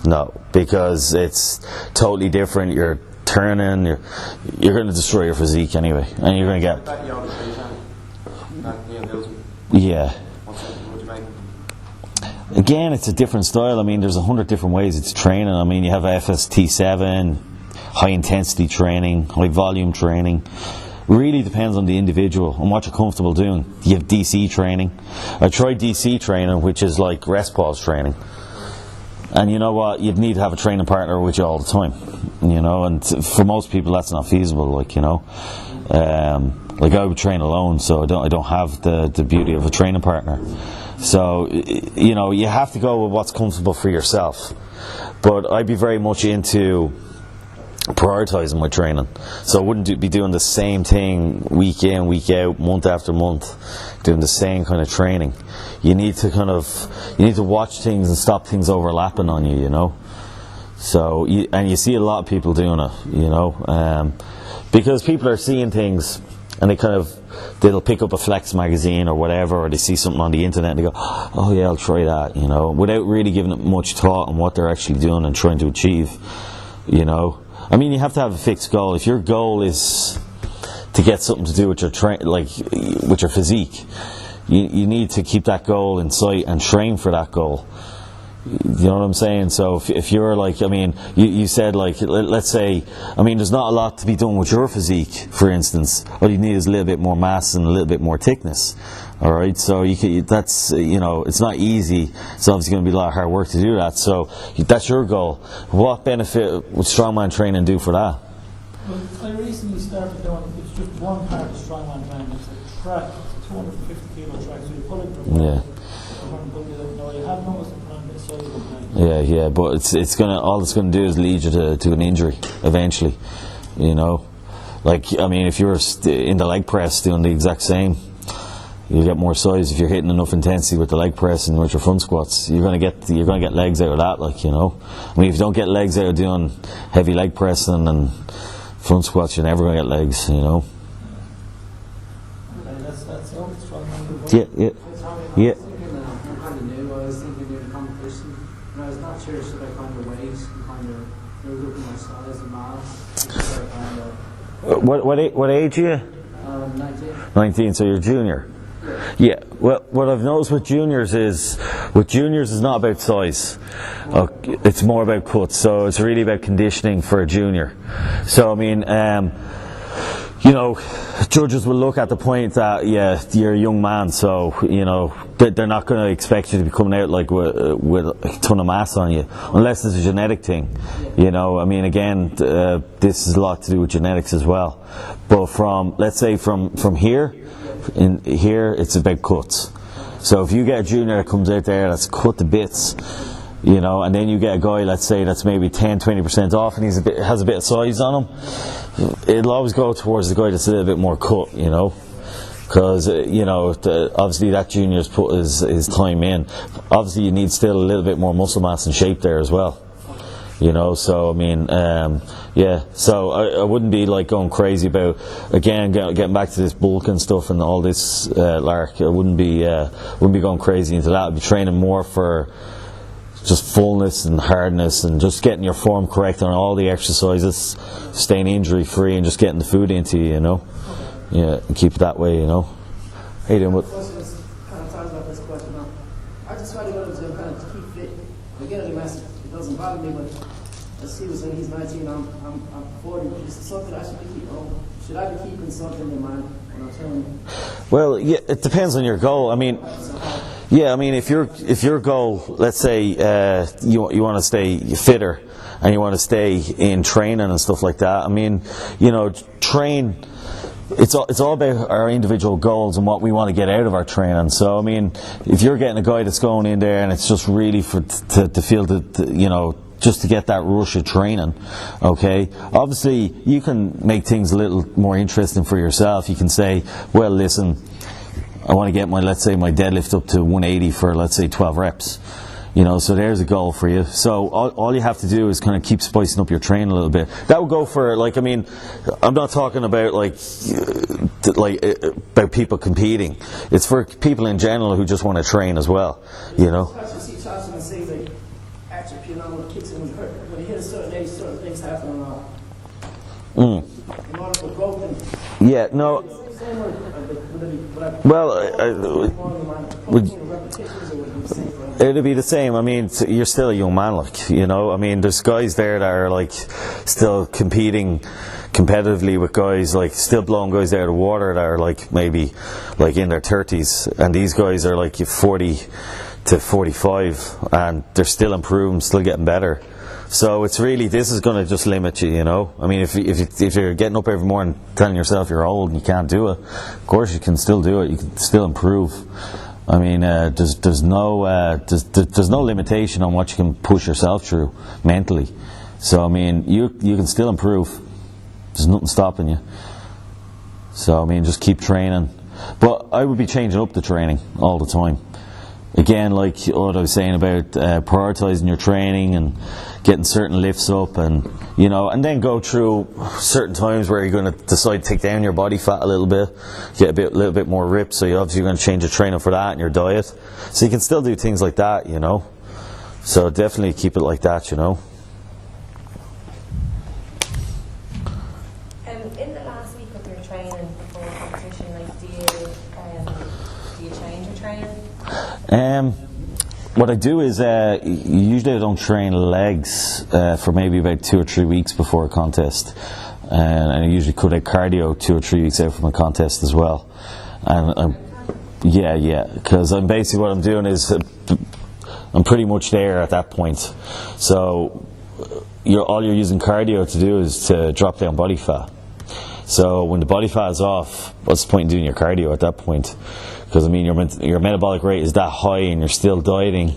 No, because it's totally different. You're turning. You're going to destroy your physique anyway, and you're going to get. Yeah. Again, it's a different style. I mean, there's 100 different ways it's training. I mean, you have FST7, high intensity training, high volume training. Really depends on the individual and what you're comfortable doing. You have DC training. I tried DC training, which is like rest pause training. And you know what? You'd need to have a training partner with you all the time. You know, and for most people that's not feasible. Like, you know, like I would train alone, so I don't have the beauty of a training partner. So, you know, you have to go with what's comfortable for yourself. But I'd be very much into prioritising my training. So I wouldn't be doing the same thing week in, week out, month after month, doing the same kind of training. You need to watch things and stop things overlapping on you, you know. So, and you see a lot of people doing it, you know, because people are seeing things and they'll pick up a Flex magazine or whatever, or they see something on the internet and they go, oh yeah, I'll try that, you know, without really giving it much thought on what they're actually doing and trying to achieve, you know. I mean, you have to have a fixed goal. If your goal is to get something to do with your with your physique, you need to keep that goal in sight and train for that goal. You know what I'm saying? So if you're like, I mean, you said like, let's say, I mean, there's not a lot to be done with your physique, for instance. All you need is a little bit more mass and a little bit more thickness. All right, so that's, you know, it's not easy. It's obviously going to be a lot of hard work to do that. So that's your goal. What benefit would strongman training do for that? Well, I recently started doing, it's just one part of strongman training. It's a track, it's a 250 kilo track, so you pull it for yeah. Yeah, but it's gonna, all it's gonna do is lead you to an injury eventually, you know. Like, I mean, if you're in the leg press doing the exact same, you'll get more size if you're hitting enough intensity with the leg press and with your front squats. You're gonna get legs out of that, like, you know. I mean, if you don't get legs out of doing heavy leg pressing and front squats, you're never gonna get legs, you know. Okay, that's all. Yeah. Sure, should I kind of weight and kind of look at my size and mass? What age are you? 19. 19, so you're junior. Yeah. Well, what I've noticed with juniors is not about size. It's more about cuts. So it's really about conditioning for a junior. So I mean, you know, judges will look at the point that, yeah, you're a young man, so, you know, they're not going to expect you to be coming out like with a ton of mass on you, unless it's a genetic thing. You know, I mean, again, this is a lot to do with genetics as well. But let's say from here, in here, it's about cuts. So if you get a junior that comes out there that's cut to bits, you know, and then you get a guy, let's say, that's maybe 10-20% off and has a bit of size on him, it'll always go towards the guy that's a little bit more cut, you know, because, you know, obviously that junior's put his time in. Obviously you need still a little bit more muscle mass and shape there as well, you know. So I mean, yeah, so I wouldn't be like going crazy about, again, getting back to this bulk and stuff and all this lark. I wouldn't be going crazy into that. I'd be training more for just fullness and hardness and just getting your form correct on all the exercises, staying injury free and just getting the food into you, you know. Yeah, and keep it that way, you know. How you doing? Kind of talks about this question now. I just try to go to the gym kind of to keep fit. Again, it doesn't bother me, but let's see, so he's 19, I'm 40. Is it something I should be keeping? Should I be keeping something in mind when I'm training? Well, yeah, it depends on your goal. I mean, yeah, I mean, if your goal, let's say, you want to stay fitter and you want to stay in training and stuff like that. I mean, you know, train. It's all about our individual goals and what we want to get out of our training. So I mean, if you're getting a guy that's going in there and it's just really to feel you know, just to get that rush of training, okay, obviously you can make things a little more interesting for yourself. You can say, well, listen, I want to get let's say my deadlift up to 180 for, let's say, 12 reps. You know, so there's a goal for you. So all you have to do is kind of keep spicing up your training a little bit. That would go for, like, I mean, I'm not talking about about people competing. It's for people in general who just want to train as well. You know. You see Charles and say like atrophy and all the kicks and when you hit a certain age, certain things happen and all. In order for growth. Yeah. No. Well, it'd be the same. I mean, you're still a young man, like, you know. I mean, there's guys there that are like still competing competitively with guys, like still blowing guys out of the water that are like maybe like in their 30s, and these guys are like 40 to 45, and they're still improving, still getting better. So it's really, this is going to just limit you, you know. I mean, if you're getting up every morning telling yourself you're old and you can't do it, of course you can still do it. You can still improve. I mean, there's no limitation on what you can push yourself through mentally. So I mean, you can still improve. There's nothing stopping you. So I mean, just keep training. But I would be changing up the training all the time. Again, like what I was saying about prioritizing your training and getting certain lifts up, and you know, and then go through certain times where you're going to decide to take down your body fat a little bit, get a little bit more ripped. So you're obviously going to change your training for that and your diet. So you can still do things like that, you know. So definitely keep it like that, you know. In the last week of your training before a competition, like, do you change your training? What I do is usually I don't train legs for maybe about 2 or 3 weeks before a contest, and I usually cut out cardio 2 or 3 weeks out from a contest as well. And because I'm basically, what I'm doing is I'm pretty much there at that point. So all you're using cardio to do is to drop down body fat. So when the body fat is off, what's the point in doing your cardio at that point? Because I mean, your metabolic rate is that high and you're still dieting.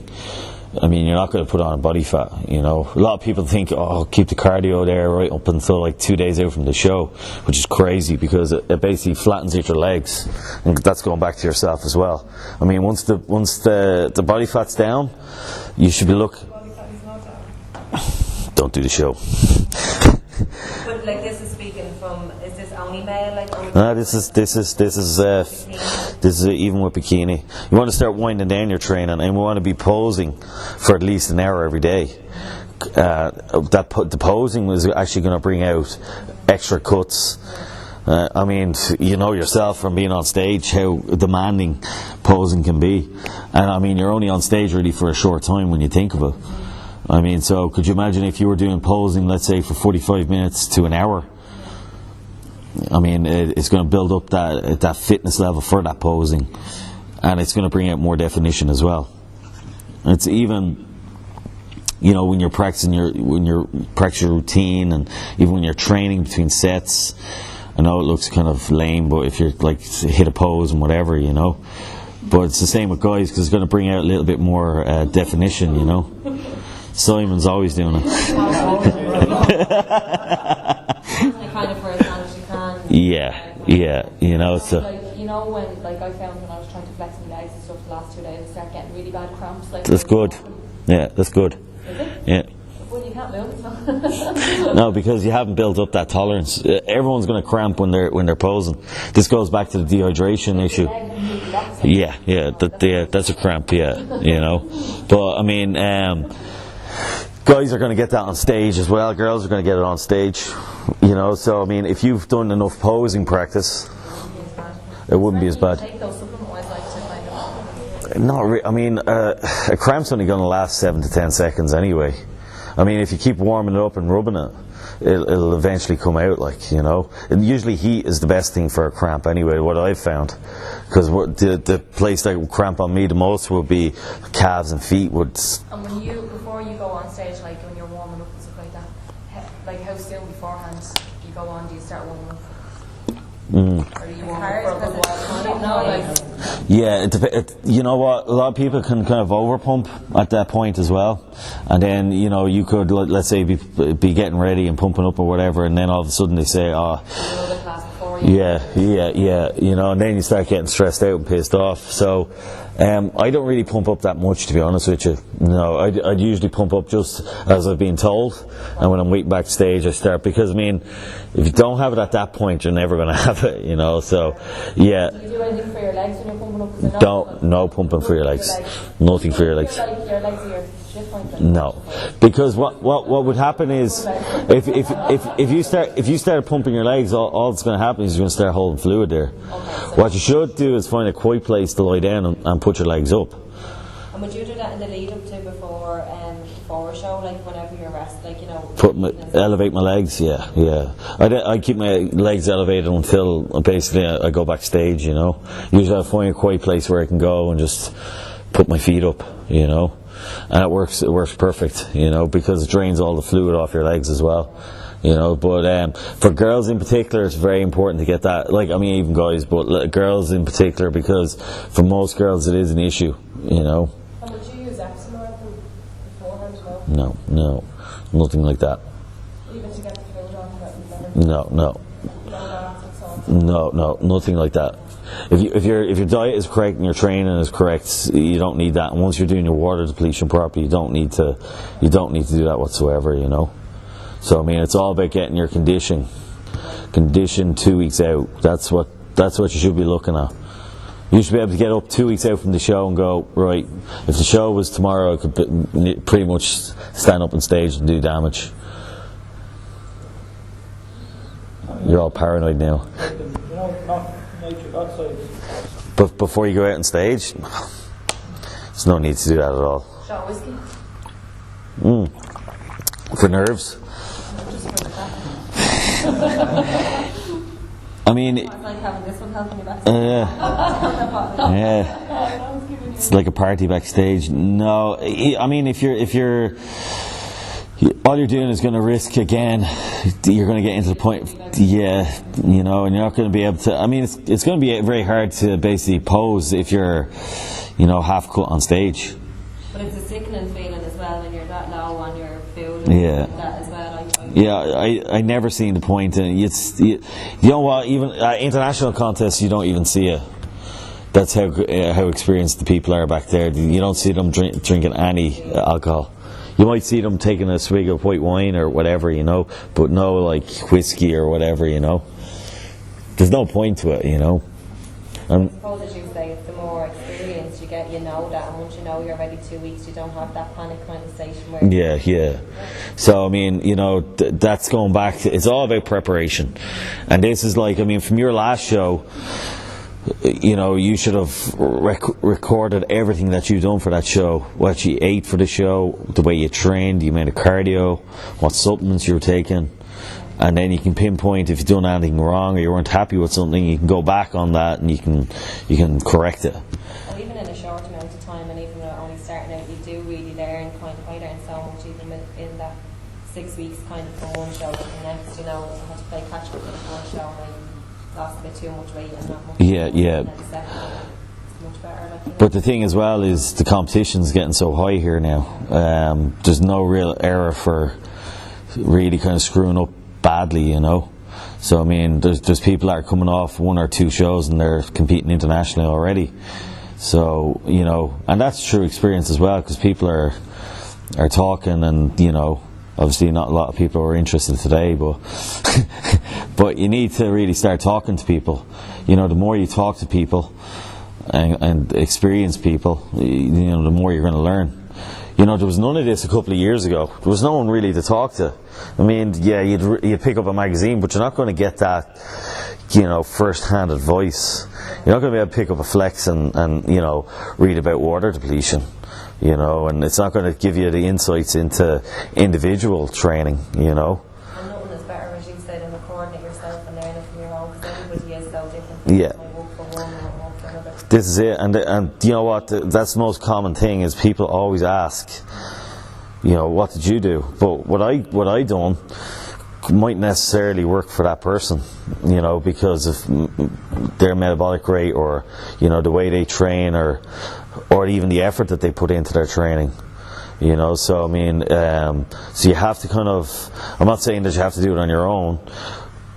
I mean, you're not going to put on body fat, you know. A lot of people think, oh, keep the cardio there right up until like 2 days out from the show, which is crazy, because it basically flattens out your legs, and that's going back to yourself as well. I mean, once the body fat's down, you should be don't do the show. But like, this is speaking from, is this only male? Like, only No, this is even with bikini. You want to start winding down your training, and we want to be posing for at least an hour every day. The posing was actually going to bring out extra cuts. I mean, you know yourself from being on stage how demanding posing can be, and I mean, you're only on stage really for a short time when you think of it. I mean, so could you imagine if you were doing posing, let's say, for 45 minutes to an hour? I mean, it's going to build up that fitness level for that posing, and it's going to bring out more definition as well. It's even, you know, when you're practicing your routine, and even when you're training between sets. I know it looks kind of lame, but if you're like hit a pose and whatever, you know. But it's the same with guys, because it's going to bring out a little bit more definition, you know. Simon's always doing it. kind of for as long as you can. Yeah, you know, so. Like, you know, when, like, I found when I was trying to flex my legs and stuff the last 2 days, I started getting really bad cramps. Like, That's good. Yeah, that's good. Is it? Yeah. Well, you can't move, so. No, because you haven't built up that tolerance. Everyone's going to cramp when they're posing. This goes back to the dehydration issue. Yeah, that's a cramp. Yeah, you know. But I mean, guys are going to get that on stage as well. Girls are going to get it on stage. You know, so I mean, if you've done enough posing practice, it wouldn't be as bad. Take those supplement-wise, like, to kind of... Not really. I mean, a cramp's only going to last 7 to 10 seconds anyway. I mean, if you keep warming it up and rubbing it, it'll eventually come out, like, you know. And usually heat is the best thing for a cramp anyway, what I've found. Because the place that would cramp on me the most would be calves and feet. And before you go on stage, like when you're warming up and stuff like that, like how soon beforehand do you go on, do you start warming up? Or do you warm up for a good while? No, like... Yeah, you know what, a lot of people can kind of overpump at that point as well, and then, you know, you could, let's say, be getting ready and pumping up or whatever, and then all of a sudden they say, oh, before you. Yeah. You know, and then you start getting stressed out and pissed off. So, I don't really pump up that much, to be honest with you. No, I'd usually pump up just as I've been told, and when I'm waiting backstage, I start, because I mean, if you don't have it at that point, you're never going to have it, you know. So, yeah. Do you do anything for your legs when you're pumping up? 'Cause they're not- No pumping for your legs. Nothing for your legs. Your legs are your shift point then? No, because what would happen is, if you start pumping your legs, all that's going to happen is you're going to start holding fluid there. Okay, What you should do is find a quiet place to lie down and put your legs up. and would you do that in the lead up to before a show, like whenever you're resting, like, you know? Elevate my legs, yeah. I keep my legs elevated until basically I go backstage, you know. Usually I find a quiet place where I can go and just put my feet up, you know. And it works perfect, you know, because it drains all the fluid off your legs as well, you know. But for girls in particular, it's very important to get that, like, I mean, even guys, but girls in particular, because for most girls it is an issue, you know. And would you use eczema beforehand as well? No, nothing like that. Even to get the fluid off that No, nothing like that. If your diet is correct and your training is correct, you don't need that. And once you're doing your water depletion properly, you don't need to do that whatsoever, you know. So I mean, it's all about getting your condition 2 weeks out. That's what you should be looking at. You should be able to get up 2 weeks out from the show and go, right, if the show was tomorrow, I could pretty much stand up on stage and do damage. You're all paranoid now. You know, not nature outside. But before you go out on stage, there's no need to do that at all. Shot whiskey? For nerves. I mean, It's like having this one helping you back. yeah. It's like a party backstage. No, I mean, if you're all you're doing is going to risk again. You're going to get into the point, you know, and you're not going to be able to. I mean, it's going to be very hard to basically pose if you're, you know, half cut on stage. But it's a sickening feeling as well when you're that low on your food. Yeah. And that as well. I never seen the point, and you know what? Even international contests, you don't even see it. That's how experienced the people are back there. You don't see them drinking any alcohol. You might see them taking a swig of white wine or whatever, you know, but no, like, whiskey or whatever, you know. There's no point to it, you know. I suppose, as you say, the more experience you get, you know that, and once you know you're ready 2 weeks, you don't have that panic kind of station where... Yeah. So, I mean, you know, that's going back to, it's all about preparation. And this is like, I mean, from your last show, you know, you should have recorded everything that you've done for that show, what you ate for the show, the way you trained, the amount of cardio, what supplements you were taking, and then you can pinpoint if you've done anything wrong or you weren't happy with something. You can go back on that and you can correct it. Well, even in a short amount of time, and even though only starting out, you do really learn. I learned so much even in that 6 weeks, kind of from one show to the next. You know, I had to play catch up for the first show and lost a bit too much weight and not much. Yeah. And then the second one, it's much better. Like, you know. But the thing as well is the competition's getting so high here now. There's no real era for really kind of screwing up badly, you know. So I mean, there's people that are coming off 1 or 2 shows and they're competing internationally already. So, you know, and that's true experience as well, because people are talking, and, you know, obviously not a lot of people are interested today, but but you need to really start talking to people. You know, the more you talk to people and experience people, you know, the more you're going to learn. You know, there was none of this a couple of years ago. There was no one really to talk to. I mean, yeah, you'd pick up a magazine, but you're not going to get that, you know, first-hand advice. You're not going to be able to pick up a flex and you know, read about water depletion, you know, and it's not going to give you the insights into individual training, you know. And nothing is better, as you said, than recording it yourself and learning from your own, because everybody is so different. Yeah. It might work for one and it won't for another. This is it, and you know what? That's the most common thing is people always ask, you know, what did you do? But what I done might necessarily work for that person, you know, because of their metabolic rate, or, you know, the way they train, or even the effort that they put into their training, you know. So I mean, so you have to kind of, I'm not saying that you have to do it on your own,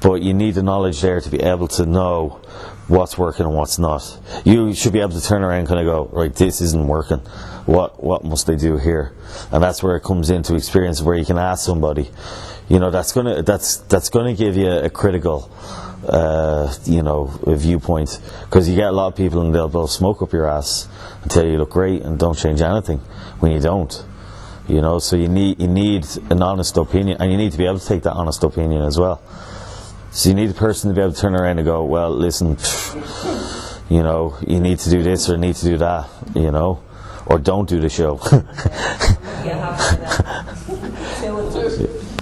but you need the knowledge there to be able to know what's working and what's not. You should be able to turn around and kind of go, right, this isn't working. What must I do here? And that's where it comes into experience, where you can ask somebody. You know, that's gonna give you a critical, you know, a viewpoint, because you get a lot of people and they'll smoke up your ass and tell you look great and don't change anything when you don't. You know, so you need an honest opinion, and you need to be able to take that honest opinion as well. So you need a person to be able to turn around and go, well, listen, you know, you need to do this or need to do that, you know, or don't do the show.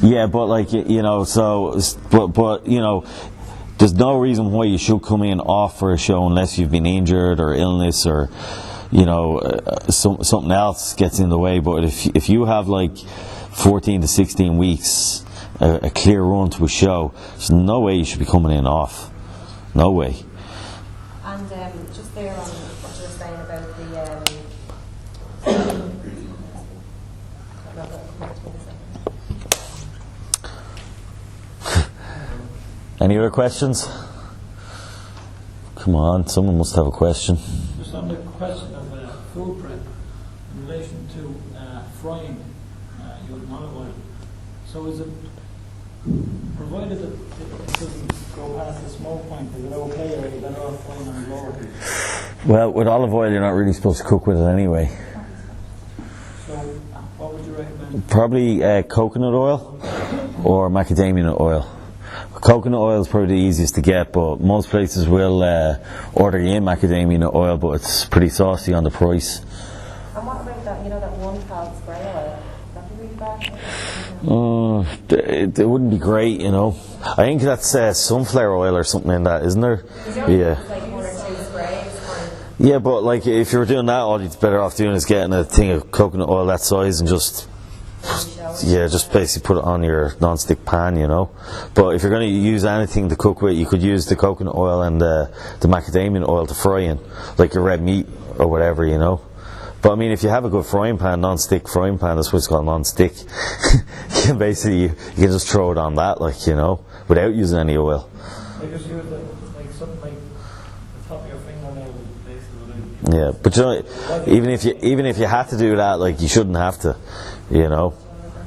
Yeah, but like, you know, so, but you know, there's no reason why you should come in off for a show unless you've been injured or illness or, you know, something else gets in the way. But if you have like 14 to 16 weeks, a clear run to a show, there's no way you should be coming in off. No way. And just there on what you were saying about Any other questions? Come on, someone must have a question. Just on the question of food prep in relation to frying using olive oil. So is it, provided that it doesn't go past the smoke point, is it okay, or are you better off frying on lower heat? Well, with olive oil, you're not really supposed to cook with it anyway. So what would you recommend? Probably coconut oil or macadamia oil. Coconut oil is probably the easiest to get, but most places will order you in macadamia oil, but it's pretty saucy on the price. And what about that, you know, that 1 pound spray oil? Would that be really bad? It wouldn't be great, you know. I think that's sunflower oil or something in that, isn't there? Yeah. Like 1 or 2 sprays. Yeah, but like if you were doing that, all you'd better off doing is getting a thing of coconut oil that size and just basically put it on your non-stick pan, you know. But if you're going to use anything to cook with, you could use the coconut oil and the macadamia oil to fry in, like your red meat or whatever, you know. But I mean, if you have a good frying pan, non-stick frying pan, that's what it's called, non-stick. You can basically, you can just throw it on that, like, you know, without using any oil. I just use like something like the top of your fingernail, basically. Yeah, but you know, even if you had to do that, like, you shouldn't have to, you know.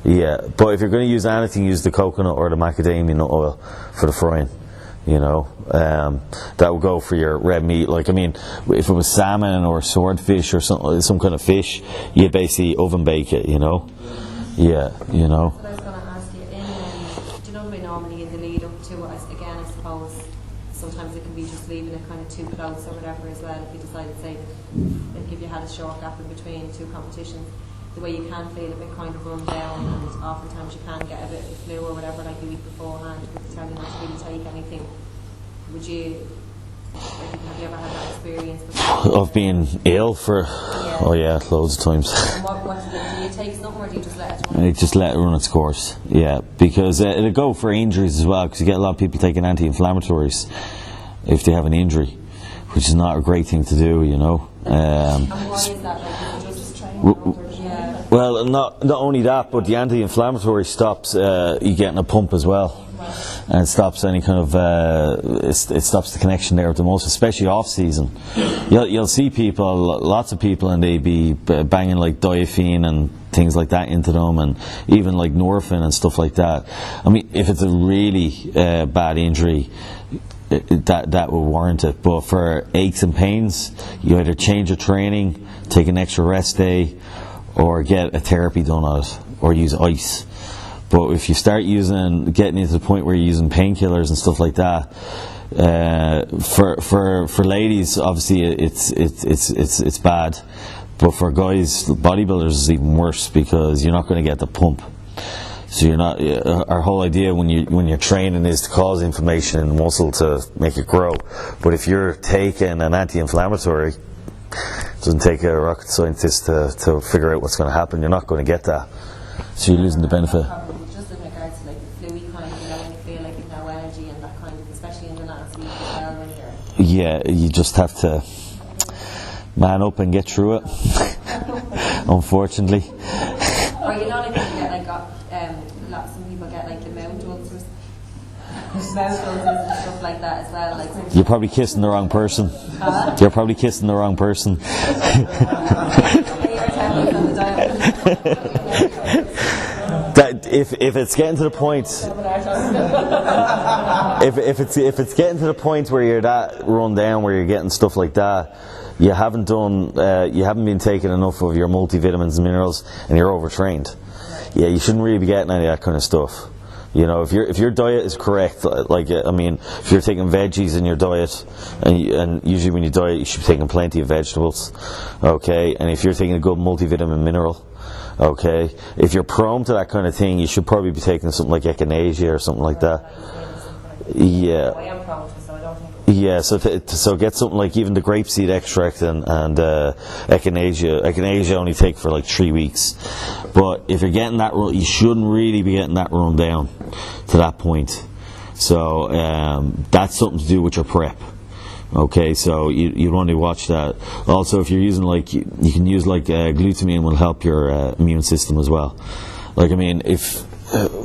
Yeah, but if you're going to use anything, use the coconut or the macadamia oil for the frying, you know. That would go for your red meat. Like, I mean, if it was salmon or swordfish or some kind of fish, you basically oven bake it, you know. Yeah, you know. But I was going to ask you, do you know the way normally in the lead up to it, again, I suppose sometimes it can be just leaving it kind of too close or whatever as well, if you decided, say, like if you had a short gap in between 2 competitions, the way you can feel a bit kind of run down, and oftentimes you can get a bit of flu or whatever, like the week beforehand, with the tell you not to really take anything. Would you, like, have you ever had that experience before? Of being ill for, Yeah. Oh yeah, loads of times. And what do you take something, or do you just let it run? I just let it run its course, yeah, because it'll go for injuries as well, because you get a lot of people taking anti-inflammatories if they have an injury, which is not a great thing to do, you know. And why is that? Like, is it just yeah. Well, not only that, but the anti-inflammatory stops you getting a pump as well, and it stops any kind of it stops the connection there with the most, especially off season. You'll see people, lots of people, and they be banging like diaphene and things like that into them, and even like Norfin and stuff like that. I mean, if it's a really bad injury, that will warrant it. But for aches and pains, you either change your training, take an extra rest day, or get a therapy done on it, or use ice. But if you start getting into the point where you're using painkillers and stuff like that, for ladies, obviously it's bad. But for guys, bodybuilders is even worse, because you're not going to get the pump. So you're not. Our whole idea when you're training is to cause inflammation in the muscle to make it grow. But if you're taking an anti-inflammatory, it doesn't take a rocket scientist to figure out what's going to happen. You're not going to get that. So you're losing the benefit. Just in regards to like the fluey kind of, you know, when you feel like you've no energy and that kind of, especially in the last week as well, when you're... Yeah, you just have to man up and get through it. Unfortunately. Or you know, like you get like some people get like the mouth ulcers. mouthfuls and stuff like that as well. Like You're probably kissing the wrong person. You're probably kissing the wrong person. That if it's getting to the point, if it's getting to the point where you're that run down, where you're getting stuff like that, you haven't been taking enough of your multivitamins and minerals, and you're overtrained. Yeah, you shouldn't really be getting any of that kind of stuff. You know, if your diet is correct, like I mean, if you're taking veggies in your diet, and usually when you diet, you should be taking plenty of vegetables, okay. And if you're taking a good multivitamin mineral, okay. If you're prone to that kind of thing, you should probably be taking something like echinacea or something like that. Yeah. I am prone to, so I don't think. Yeah, so get something like even the grapeseed extract and echinacea. Echinacea only take for like 3 weeks, but if you're getting that, you shouldn't really be getting that run down to that point. So that's something to do with your prep. Okay, so you want to watch that. Also, if you're using you can use glutamine will help your immune system as well. Like I mean,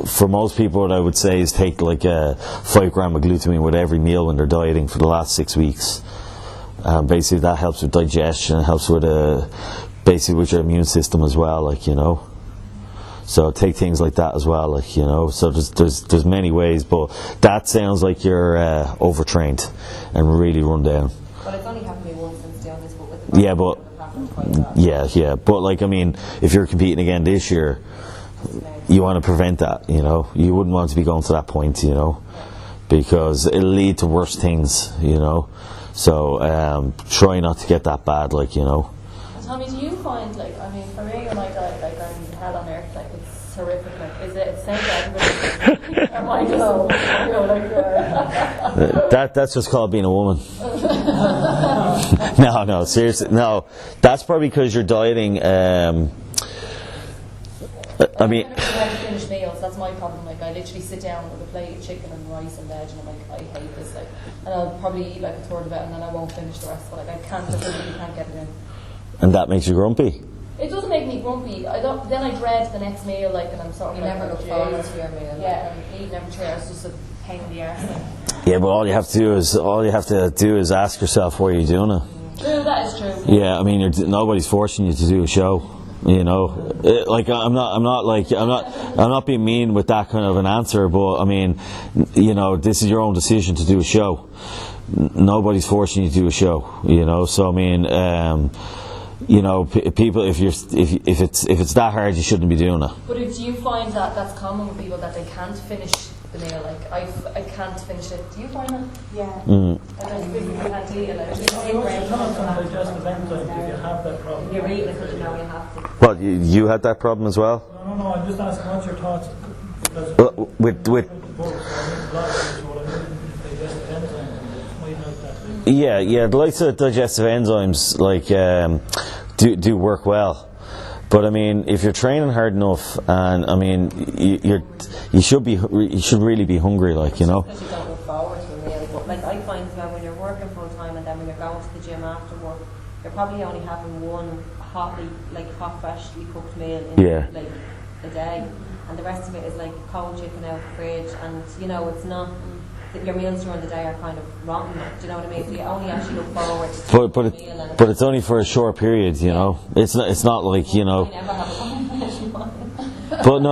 for most people, what I would say is take 5 grams of glutamine with every meal when they're dieting for the last 6 weeks. Basically, that helps with digestion. It helps with basically with your immune system as well. So take things like that as well. So there's many ways, but that sounds like you're overtrained and really run down. But it's only happened to me once since doing this. But with the but I mean, if you're competing again this year, you want to prevent that, You wouldn't want to be going to that point, because it'll lead to worse things, So try not to get that bad, Tommy, do you find, I mean, for me, when I diet, I'm hell on earth, it's horrific. Is it the same for everybody? Am I just, That's just called being a woman. No, seriously, no. That's probably because you're dieting. I mean, finish meals. That's my problem. I literally sit down with a plate of chicken and rice and veg, and I'm I hate this. And I'll probably eat a third of it, and then I won't finish the rest. But I physically can't get it in. And that makes you grumpy. It doesn't make me grumpy. Then I dread the next meal, and I'm sort of. You never look forward to your meal. Yeah, and eating every chair is just a pain in the arse. Yeah, but all you have to do is ask yourself why you're doing it. True, that is true. Yeah, I mean, nobody's forcing you to do a show. I'm not being mean with that kind of an answer, but I mean, this is your own decision to do a show. Nobody's forcing you to do a show, So I mean, people, if it's that hard, you shouldn't be doing it. But do you find that that's common with people that they can't finish the meal? I can't finish it. Do you find that? Yeah. And then you can't eat it. Digestive enzymes, if you have that problem. You're eating because you have to. What, you had that problem as well? No, I'm just asking what's your thoughts? Because Yeah, the likes of digestive enzymes do work well, but I mean, if you're training hard enough, and I mean, you should really be hungry, Because you don't look forward to a meal, but I find as well when you're working full time and then when you're going to the gym after work, you're probably only having one hot, freshly cooked meal in a day, and the rest of it is cold chicken out of the fridge, and it's not. Your meals during the day are kind of rotten. Do you know what I mean? So you only actually look forward to the meal. But it's only for a short period, It's not like I never have a combination one. But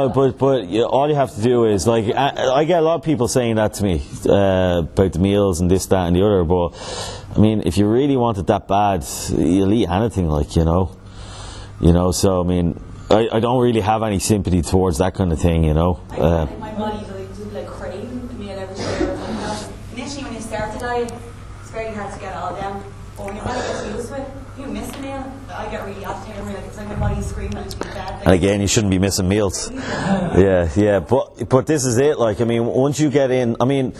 all you have to do is I get a lot of people saying that to me about the meals and this, that, and the other. But I mean, if you really want it that bad, you'll eat anything, So I mean, I don't really have any sympathy towards that kind of thing, I find my body do craving the meal every day. Initially, when you start the diet, it's very hard to get it all down. But when your body gets used to it, you miss a meal. I get really agitated. It's like my body's screaming at me bad. And again, you shouldn't be missing meals. Yeah. But this is it. I mean, once you get in, I mean,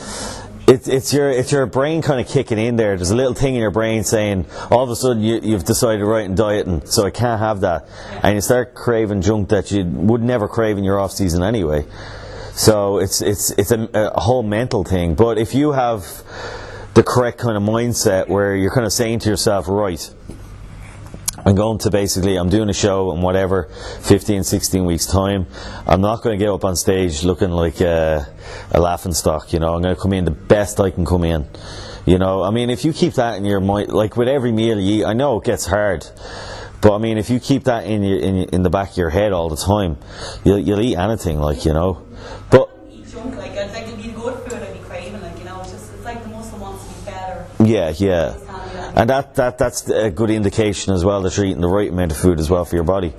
it's your brain kind of kicking in there. There's a little thing in your brain saying, all of a sudden you've decided right in dieting, so I can't have that, and you start craving junk that you would never crave in your off season anyway. So it's a whole mental thing. But if you have the correct kind of mindset where you're kind of saying to yourself, right, I'm doing a show in whatever, 15, 16 weeks time. I'm not going to get up on stage looking like a laughing stock, you know. I'm going to come in the best I can come in, you know. I mean, if you keep that in your mind, like with every meal you eat, I know it gets hard, but I mean, if you keep that in the back of your head all the time, you'll eat anything, like, you know. But Eat junk, like, it's like it'd be good food I'd be craving, like, you know, it's like the muscle wants to be fed or... yeah. And that's a good indication as well that you're eating the right amount of food as well for your body,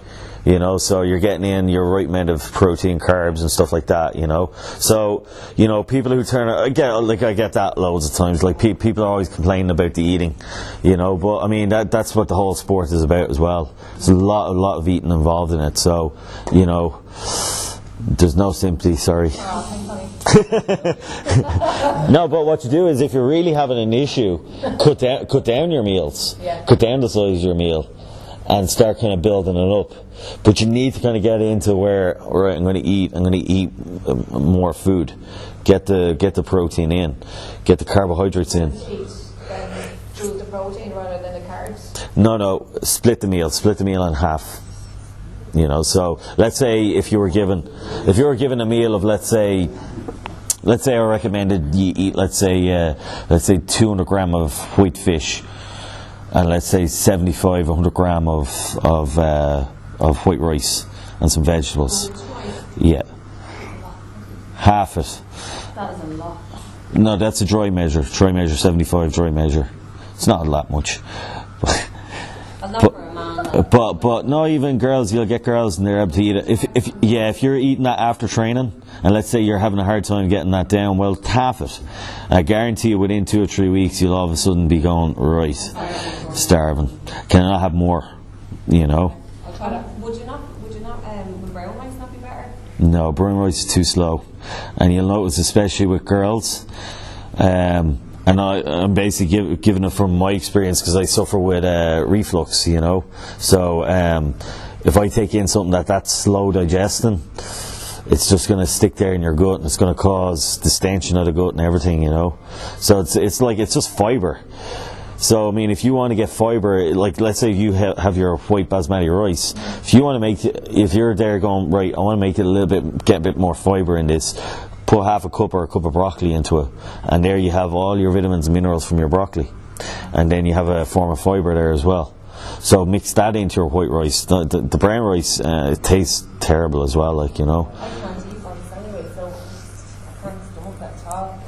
you know. So you're getting in your right amount of protein, carbs, and stuff like that, you know. So, you know, people who I get that loads of times. Like people are always complaining about the eating, you know. But I mean, that's what the whole sport is about as well. There's a lot of eating involved in it. So, you know, there's no sympathy. Sorry. No, but what you do is if you're really having an issue, cut down your meals, cut down the size of your meal, and start kind of building it up. But you need to kind of get into where, all right, I'm going to eat more food, get the protein in, get the carbohydrates in. Choose the protein rather than the carbs. No, split the meal in half. You know, so let's say if you were given a meal of let's say I recommended you eat let's say 200 gram of white fish, and let's say 100 gram of white rice and some vegetables. Yeah, half it. That is a lot. No, that's a dry measure. 75 dry measure. It's not that much. But no, even girls, you'll get girls and they're able to eat it. If you're eating that after training, and let's say you're having a hard time getting that down, well, half it. I guarantee you within 2 or 3 weeks you'll all of a sudden be going, right, starving. Can I not have more? You know? Would brown rice not be better? No, brown rice is too slow. And you'll notice, especially with girls, and I'm basically giving it from my experience because I suffer with reflux, you know. So if I take in something that's slow digesting, it's just going to stick there in your gut and it's going to cause distension of the gut and everything, you know. So it's just fibre. So I mean, if you want to get fibre, like let's say you have your white basmati rice, if you're there going, right, I want to make it get a bit more fibre in this, put half a cup or a cup of broccoli into it, and there you have all your vitamins and minerals from your broccoli, and then you have a form of fibre there as well. So mix that into your white rice. The brown rice it tastes terrible as well, like, you know. I can't eat rice anyway, so I can't stomach at all.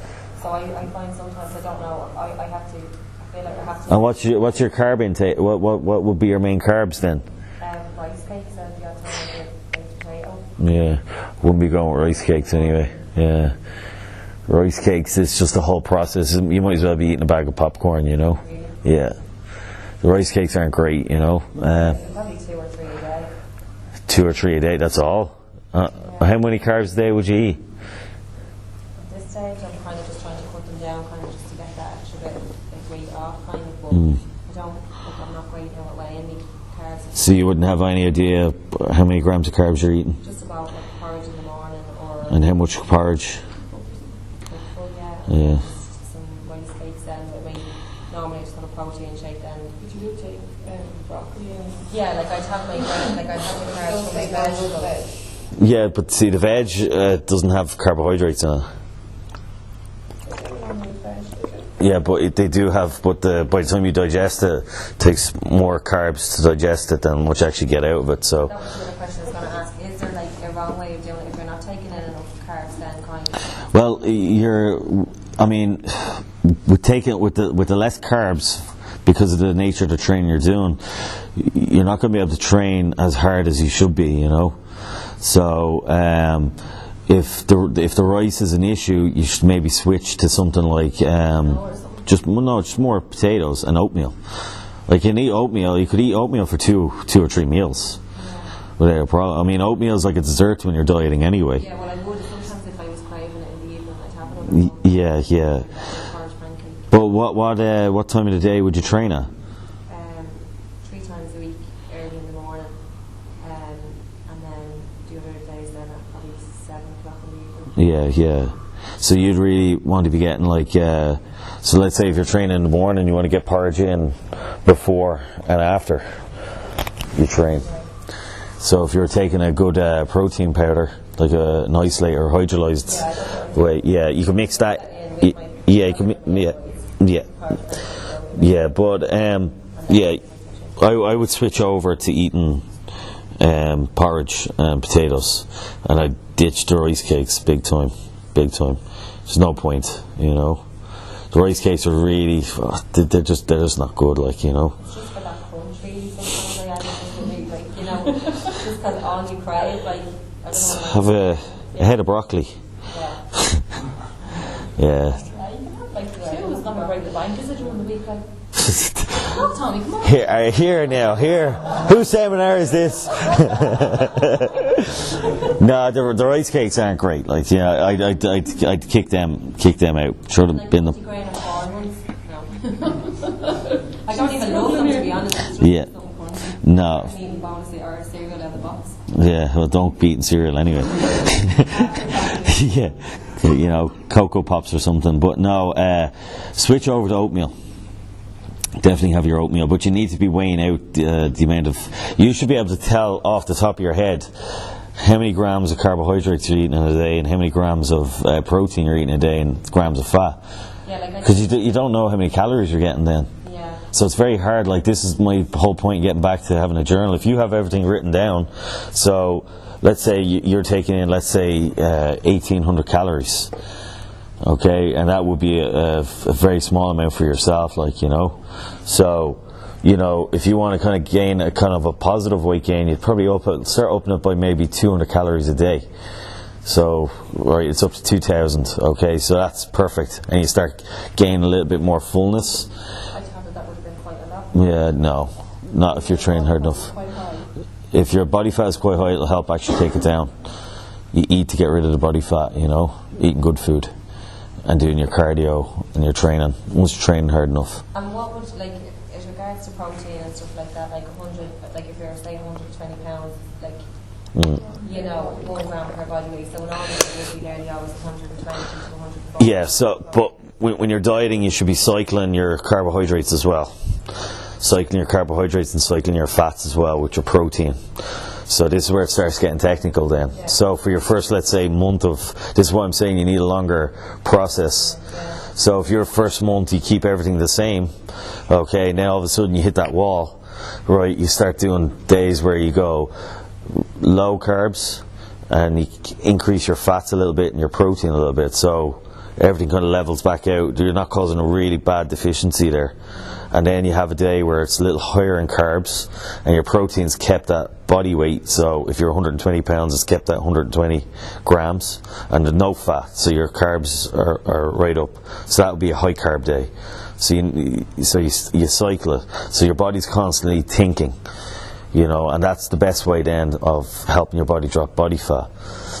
So I find sometimes I don't know. I feel like I have to. And what's your carb intake? What would be your main carbs then? Rice cakes and the alternative baked potato. Yeah, wouldn't be going with rice cakes anyway. Yeah, rice cakes is just the whole process. You might as well be eating a bag of popcorn, you know. Really? Yeah, the rice cakes aren't great, you know. Probably 2 or 3 a day. 2 or 3 a day, that's all. How many carbs a day would you eat? At this stage, I'm kind of just trying to cut them down, kind of just to get that extra bit of weight off, kind of. But I'm not great now at weighing the carbs. So you wouldn't have any idea how many grams of carbs you're eating? Just about like porridge in the morning or. And how much porridge? Yeah. Yeah. Some rice cakes then. I mean, normally I just have a protein shake then. But you do take broccoli and... Yeah, like I'd have my carbs from my vegetables. Yeah, but see, the veg doesn't have carbohydrates in it. Yeah, but they do have. But by the time you digest it, it takes more carbs to digest it than what you actually get out of it. So. That was the other question I was going to ask. Is there like a wrong way of doing it if you're not taking in enough carbs? Then kind of. Well, with the less carbs, because of the nature of the training you're doing, you're not going to be able to train as hard as you should be, you know. So if the rice is an issue, you should maybe switch to something like just more potatoes and oatmeal. Like you could eat oatmeal for two or 3 meals without a problem. I mean, oatmeal is like a dessert when you're dieting anyway. Yeah, well, I would sometimes if I was craving it in the evening, I'd have it. Yeah. But what time of the day would you train at? 3 times a week, early in the morning, and then the other days then at probably 7 o'clock in the evening. Yeah. So you'd really want to be getting like, so let's say if you're training in the morning, you want to get porridge in before and after. you train. So if you're taking a good protein powder, like an isolate or hydrolyzed way, yeah, you can mix that. Yeah, you can. Yeah. But yeah, I would switch over to eating porridge and potatoes, and I ditch the rice cakes big time. There's no point, you know. The rice cakes are really, they're just not good, like, you know. It's just for that crunch, really. Sometimes I add it to like, you know, just because all you crave, like, I don't know. Have a head of broccoli. Yeah. Yeah. Like, two was not going to break the bank, is it, during the week? Like, come on, Tommy, come on. Here now. Whose seminar is this? No, the rice cakes aren't great. Like, yeah, I'd kick them out. Should have been them. 50 grain of corn ones? No. I don't even love them, to be honest. It's just Yeah. something fun. No. I'm eating bonus or cereal out of the box. Yeah. Well, don't be eating cereal anyway. Yeah. You know, Cocoa Pops or something. But no, switch over to oatmeal. Definitely have your oatmeal, but you need to be weighing out the amount of. You should be able to tell off the top of your head how many grams of carbohydrates you're eating in a day and how many grams of protein you're eating a day and grams of fat. Yeah, like Because you don't know how many calories you're getting then. Yeah. So it's very hard. Like, this is my whole point, getting back to having a journal. If you have everything written down, so let's say you're taking in, let's say, 1,800 calories. Okay, and that would be a very small amount for yourself, like, you know. So, you know, if you want to kind of gain a kind of a positive weight gain, you'd probably start opening up by maybe 200 calories a day. So, right, it's up to 2,000. Okay, so that's perfect, and you start gaining a little bit more fullness. I thought that would have been quite a lot. Yeah, no, not if you're training hard enough. Quite high. If your body fat is quite high, it'll help actually take it down. You eat to get rid of the body fat, you know, eating good food and doing your cardio and your training once you're training hard enough. And what would, like, as regards to protein and stuff like that, like 100, like if you're saying 120 pounds, like, you know, 1 gram per body weight, so normally it would be nearly always 120 to 140. Yeah, so, but when you're dieting, you should be cycling your carbohydrates as well. Cycling your carbohydrates and cycling your fats as well with your protein. So this is where it starts getting technical then. Yeah. So for your first, let's say, month of, this is why I'm saying you need a longer process. Yeah. So if your first month you keep everything the same, okay, now all of a sudden you hit that wall, right, you start doing days where you go low carbs and you increase your fats a little bit and your protein a little bit, so everything kind of levels back out. You're not causing a really bad deficiency there. And then you have a day where it's a little higher in carbs and your protein's kept at body weight. So if you're 120 pounds, it's kept at 120 grams and there's no fat, so your carbs are right up. So that would be a high carb day. So you cycle it. So your body's constantly thinking, you know, and that's the best way then of helping your body drop body fat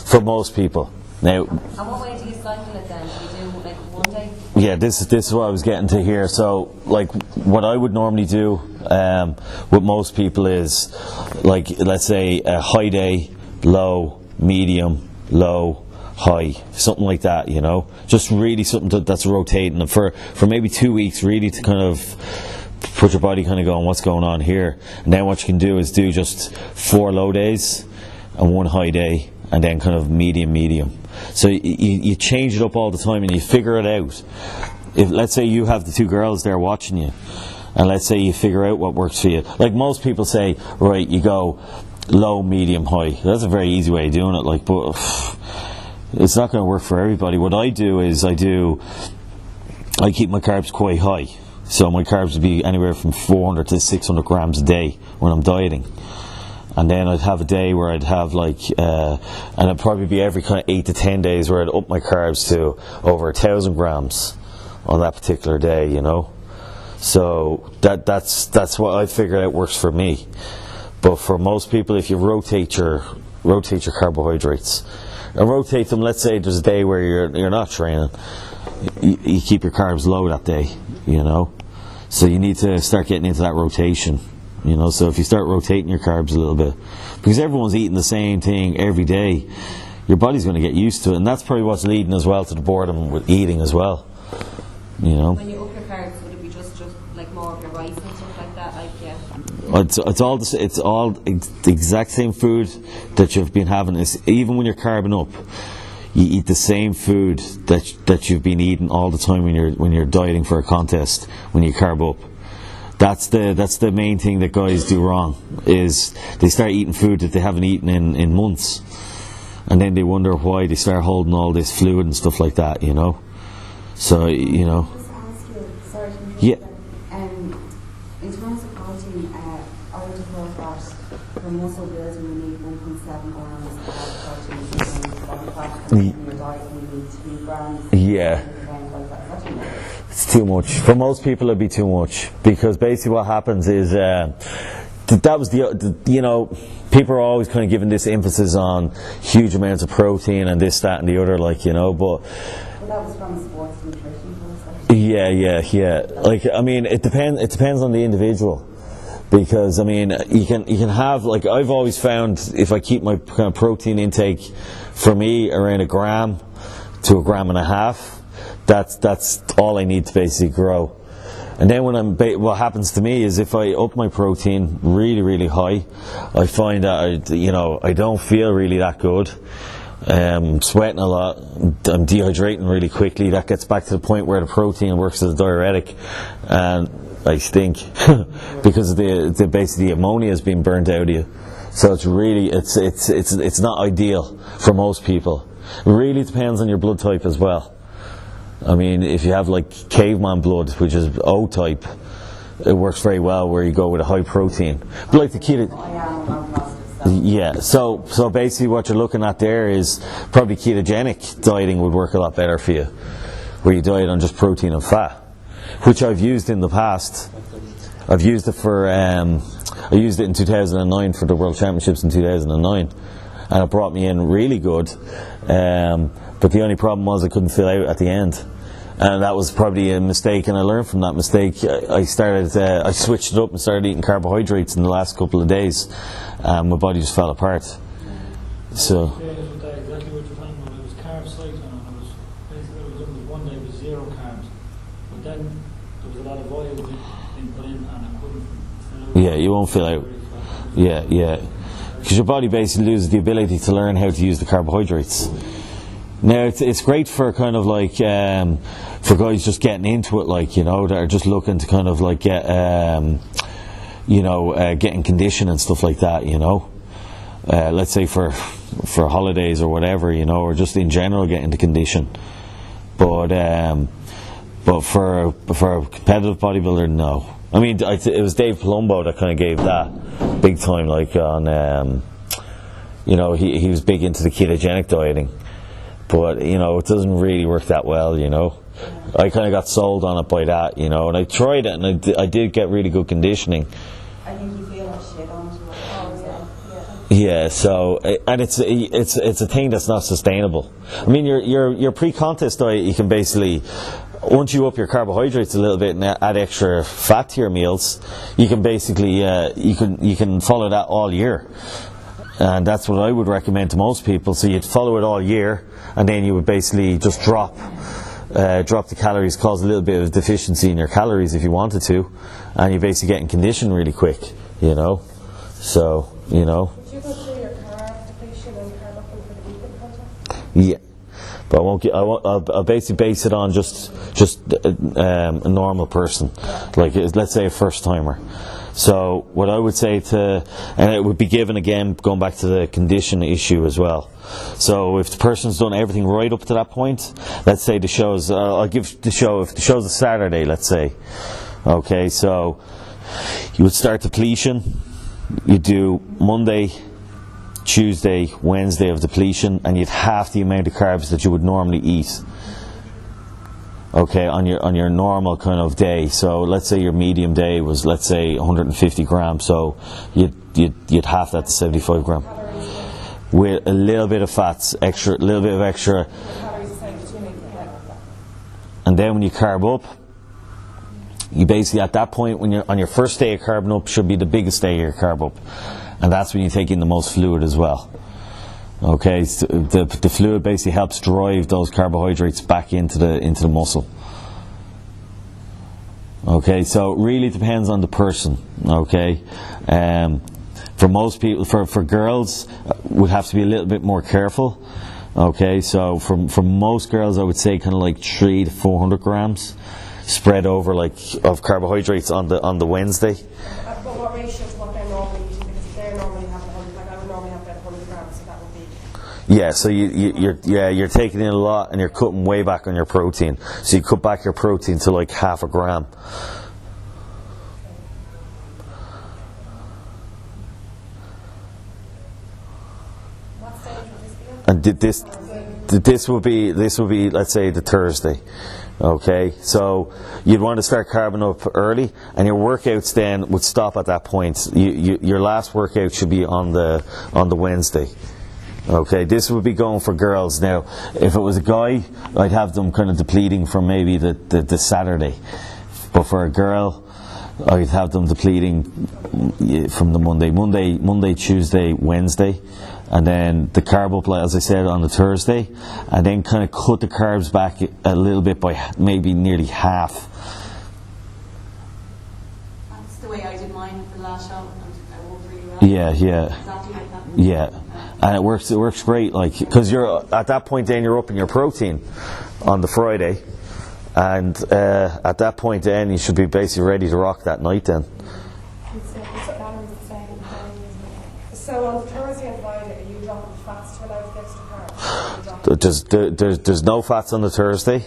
for most people. Now, and what way do you cycle it then? Do you do like one day? Yeah, this is what I was getting to here. So, like, what I would normally do with most people is, like, let's say a high day, low, medium, low, high, something like that, you know. Just really something that's rotating for maybe 2 weeks, really to kind of put your body kind of going, what's going on here? And then what you can do is do just 4 low days and 1 high day, and then kind of medium. So you change it up all the time and you figure it out. If, let's say you have the 2 girls there watching you, and let's say you figure out what works for you. Like most people say, right, you go low, medium, high. That's a very easy way of doing it, like, but it's not going to work for everybody. What I do is I keep my carbs quite high. So my carbs would be anywhere from 400 to 600 grams a day when I'm dieting. And then I'd have a day where I'd have and it'd probably be every kind of 8 to 10 days where I'd up my carbs to over 1,000 grams on that particular day, you know. So that's what I figured out works for me. But for most people, if you rotate your carbohydrates and rotate them, let's say there's a day where you're not training, you keep your carbs low that day, you know. So you need to start getting into that rotation. You know, so if you start rotating your carbs a little bit, because everyone's eating the same thing every day, your body's going to get used to it, and that's probably what's leading as well to the boredom with eating as well. You know. When you up your carbs, would it be just like more more of your rice and stuff like that. Like, yeah. It's all the exact same food that you've been having. Even when you're carbing up, you eat the same food that you've been eating all the time when you're dieting for a contest. When you carb up, that's the main thing that guys do wrong, is they start eating food that they haven't eaten in months, and then they wonder why they start holding all this fluid and stuff like that. So Just ask you, sorry to interrupt. Yeah. In terms of protein, I would have heard that for muscle building you need 1.7 grams of protein in body fat, and in your diet you need 2 grams. Yeah. Is that too much? It's too much. For most people it'd be too much, because basically what happens is that was people are always kind of giving this emphasis on huge amounts of protein and this, that and the other, but Well, that was from sports nutrition course. yeah. Like, I mean, it depends on the individual, because I mean, you can have, like, I've always found, if I keep my kind of protein intake, for me, around 1 gram to 1.5 grams, that's all I need to basically grow. And then what happens to me is, if I up my protein really, really high, I find that I don't feel really that good. I'm sweating a lot. I'm dehydrating really quickly. That gets back to the point where the protein works as a diuretic, and I stink because basically the ammonia is being burnt out of you. So it's really it's not ideal for most people. It really depends on your blood type as well. I mean, if you have like caveman blood, which is O type, it works very well where you go with a high protein. But like the keto. Yeah, so basically what you're looking at there is probably ketogenic dieting would work a lot better for you, where you diet on just protein and fat, which I've used in the past. I've used it I used it in 2009 for the World Championships in 2009, and it brought me in really good, but the only problem was I couldn't fill out at the end. And that was probably a mistake, and I learned from that mistake. I switched it up and started eating carbohydrates in the last couple of days. My body just fell apart. So. Yeah, exactly what you're talking about. It was carb cycling, and there was one day with 0 carbs, but then there was a lot of oil being put in, and I couldn't. Yeah, you won't fill out. Yeah, because your body basically loses the ability to learn how to use the carbohydrates. Now it's great for kind of like for guys just getting into it, like, that are just looking to kind of like get get in condition and stuff like that. Let's say for holidays or whatever, or just in general get into condition. But for a competitive bodybuilder, no. I mean, it was Dave Palumbo that kind of gave that big time, like on he was big into the ketogenic dieting. But, it doesn't really work that well, I kind of got sold on it by that, and I tried it, and I did get really good conditioning. I think you feel like shit on it. Yeah, so, and it's a thing that's not sustainable. I mean, your pre-contest diet, you can basically, once you up your carbohydrates a little bit and add extra fat to your meals, you can basically, you can follow that all year. And that's what I would recommend to most people. So you'd follow it all year, and then you would basically just drop the calories, cause a little bit of deficiency in your calories if you wanted to, and you basically get in condition really quick, So, Would you go through your carb depletion and carb upping for the weekend contest? Yeah, but I'll basically base it on just a normal person, like let's say a first timer. So what I would say and it would be given again, going back to the condition issue as well. So if the person's done everything right up to that point, let's say the show's, I'll give the show, if the show's a Saturday, let's say, okay, so you would start depletion, you do Monday, Tuesday, Wednesday of depletion, and you'd half the amount of carbs that you would normally eat. Okay, on your normal kind of day. So let's say your medium day was, let's say, 150 grams. So you'd half that to 75 grams with a little bit of fats, a little bit of extra. And then when you carb up, you basically at that point, when you're on your first day of carbing up, should be the biggest day of your carb up, and that's when you take in the most fluid as well. Okay, so the fluid basically helps drive those carbohydrates back into the muscle. Okay, so it really depends on the person. Okay, for most people, for girls, would have to be a little bit more careful. Okay, so for most girls, I would say kind of like 300 to 400 grams spread over like of carbohydrates on the Wednesday. But what ratio to what they're normally eating? Because if they're normally having 100, like I would normally have about 100 grams, so that would be. Yeah, so you're taking in a lot and you're cutting way back on your protein. So you cut back your protein to like half a gram. What stage would this be at? And this will be let's say the Thursday. Okay, so you'd want to start carbing up early, and your workouts then would stop at that point. Your last workout should be on the Wednesday. Okay, this would be going for girls. Now, if it was a guy, I'd have them kind of depleting from maybe the Saturday, but for a girl, I'd have them depleting from the Monday, Tuesday, Wednesday, and then the carb up, as I said, on the Thursday, and then kind of cut the carbs back a little bit by maybe nearly half. That's the way I did mine for the last show, and I worked really well. Yeah. Exactly like that. Yeah, and it works great, like, because you're at that point then you're upping your protein on the Friday, and at that point then you should be basically ready to rock that night then. So on Thursday and Friday, are you dropping fats to allow the extra carbs? There's no fats on the Thursday,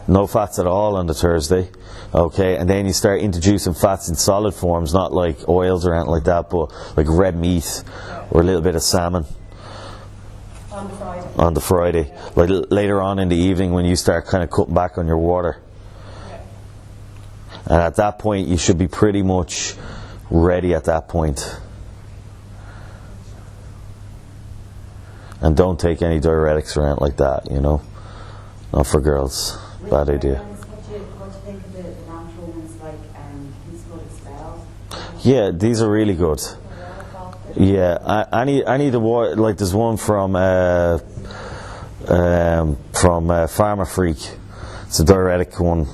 no fats at all on the Thursday. Okay, and then you start introducing fats in solid forms, not like oils or anything like that, but like red meat or a little bit of salmon on the Friday. Like later on in the evening when you start kind of cutting back on your water. And at that point you should be pretty much ready at that point. And don't take any diuretics or anything like that, you know. Not for girls. Bad idea. What do you think of the natural ones like peaceful expels? Yeah, these are really good. Yeah, any the water, like there's one from Pharma Freak. It's a diuretic one.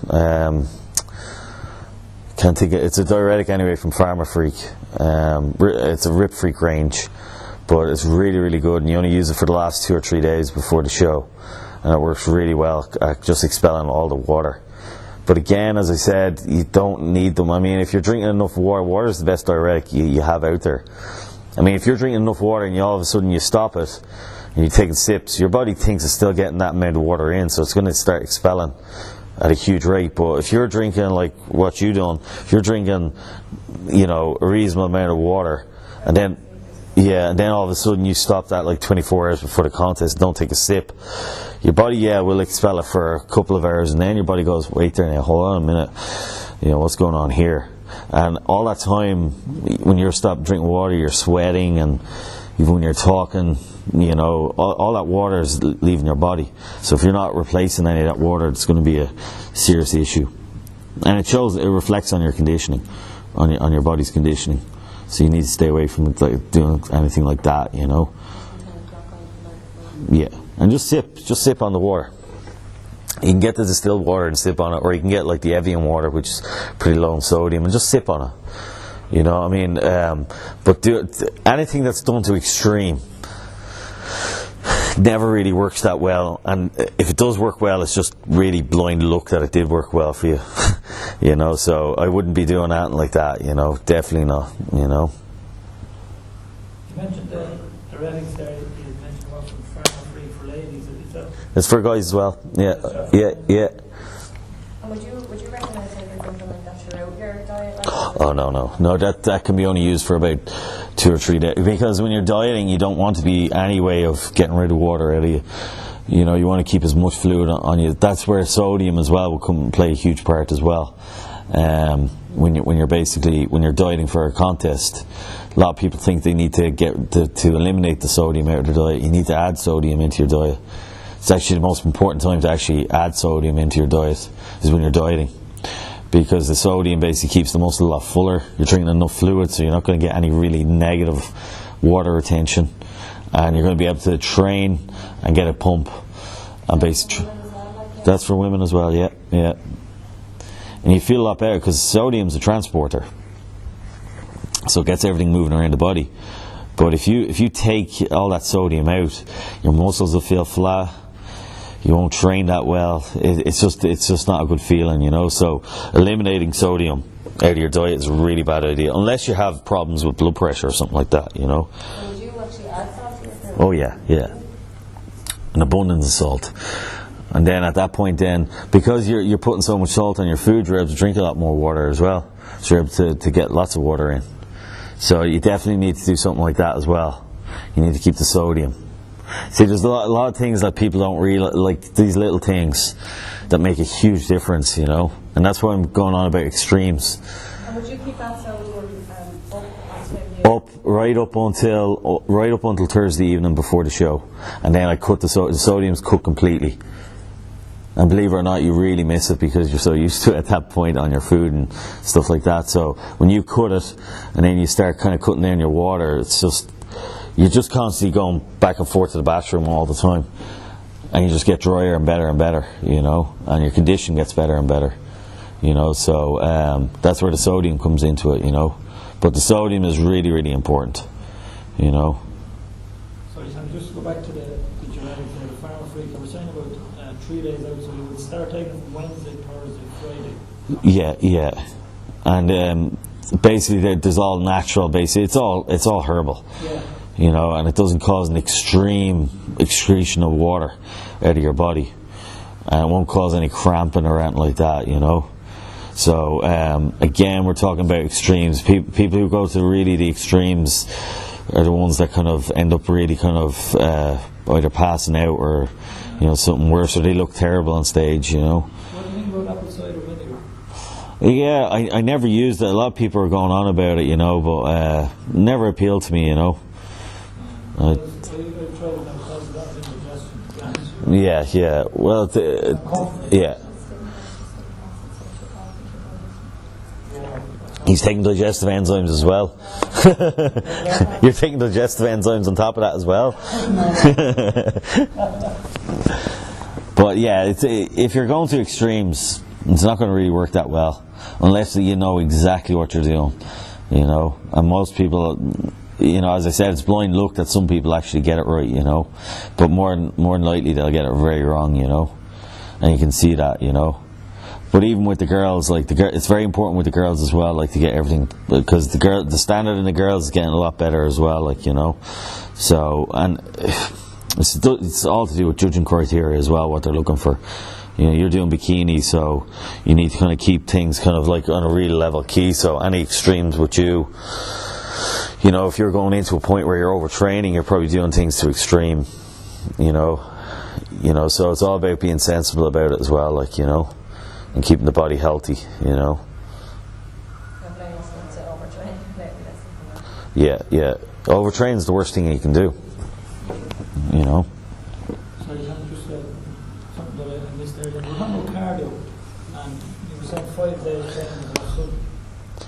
Can't think it's a diuretic anyway from Pharma Freak. It's a Rip Freak range, but it's really, really good, and you only use it for the last 2 or 3 days before the show, and it works really well at just expelling all the water. But again, as I said, you don't need them. I mean, if you're drinking enough water, water is the best diuretic you have out there. I mean, if you're drinking enough water and you all of a sudden you stop it and you're taking sips, your body thinks it's still getting that amount of water in, so it's going to start expelling at a huge rate. But if you're drinking like what you're doing, if you're drinking, you know, a reasonable amount of water, and then all of a sudden you stop that like 24 hours before the contest, don't take a sip, your body will expel it for a couple of hours, and then your body goes, wait there now, hold on a minute, you know, what's going on here? And all that time when you're stopped drinking water, you're sweating, and even when you're talking, you know, all that water is leaving your body. So if you're not replacing any of that water, it's going to be a serious issue, and it reflects on your conditioning, on your body's conditioning. So you need to stay away from doing anything like that, you know. Yeah, and just sip on the water. You can get the distilled water and sip on it, or you can get like the Evian water, which is pretty low in sodium, and just sip on it. You know, I mean, but anything that's done to extreme never really works that well, and if it does work well, it's just really blind luck that it did work well for you. You know, so I wouldn't be doing anything like that, you know, definitely not, you know. You mentioned the diuretics there, you mentioned one from Pharma Free for ladies, is that? It's for guys as well, yeah. And would you recommend taking something like that throughout your diet? Like Oh no, that can be only used for about 2 or 3 days, because when you're dieting you don't want to be any way of getting rid of water out of you. You know, you want to keep as much fluid on you. That's where sodium as well will come and play a huge part as well. When you're dieting for a contest, a lot of people think they need to to eliminate the sodium out of their diet. You need to add sodium into your diet. It's actually the most important time to actually add sodium into your diet is when you're dieting, because the sodium basically keeps the muscle a lot fuller. You're drinking enough fluid, so you're not going to get any really negative water retention, and you're going to be able to train and get a pump. And basically, that's for women as well. Yeah. and you feel a lot better because sodium's a transporter, so it gets everything moving around the body. But if you take all that sodium out, your muscles will feel flat. You won't train that well. It's just not a good feeling, you know. So eliminating sodium out of your diet is a really bad idea, unless you have problems with blood pressure or something like that, you know. So would you actually add salt to your food? Oh yeah, an abundance of salt. And then at that point, then because you're putting so much salt on your food, you're able to drink a lot more water as well. So you're able to get lots of water in. So you definitely need to do something like that as well. You need to keep the sodium. See, there's a lot of things that people don't really like, these little things that make a huge difference, you know. And that's why I'm going on about extremes. And would you keep that sodium up Right up until Thursday evening before the show, and then I cut the sodium's cut completely. And believe it or not, you really miss it because you're so used to it at that point on your food and stuff like that. So when you cut it and then you start kind of cutting down your water, you're just constantly going back and forth to the bathroom all the time. And you just get drier and better, you know, and your condition gets better and better, you know. So that's where the sodium comes into it, you know. But the sodium is really, really important, you know. Sorry, Sam, just to go back to the genetics there, the farmer freak. I was saying about 3 days out, so you would start taking from Wednesday, Thursday, Friday. Yeah. And basically, there's all natural. Basically, it's all herbal. Yeah. You know, and it doesn't cause an extreme excretion of water out of your body, and it won't cause any cramping or anything like that. You know. So again, we're talking about extremes. People who go to really the extremes are the ones that kind of end up really kind of either passing out or, you know, something worse, or they look terrible on stage, you know. What do you think about apple cider vinegar? Yeah, I never used it. A lot of people are going on about it, you know, but never appealed to me, you know. I tried it now because that's indigestion. Yeah. Well, yeah. He's taking digestive enzymes as well. You're taking digestive enzymes on top of that as well. But yeah, if you're going to extremes, it's not going to really work that well unless you know exactly what you're doing, you know. And most people, you know, as I said, it's blind luck that some people actually get it right, you know. But more than likely they'll get it very wrong, you know. And you can see that, you know. But even with the girls, like it's very important with the girls as well, like to get everything, because the standard in the girls is getting a lot better as well, like, you know. So, and it's all to do with judging criteria as well, what they're looking for. You know, you're doing bikini, so you need to kind of keep things kind of like on a real level key. So any extremes with you, you know, if you're going into a point where you're overtraining, you're probably doing things to extreme, you know. So it's all about being sensible about it as well, like, you know. And keeping the body healthy, you know. Yeah. Overtrain is the worst thing you can do, you know. Sorry, I'm just something that I missed there. We're talking about cardio, and you were saying 5 days training. So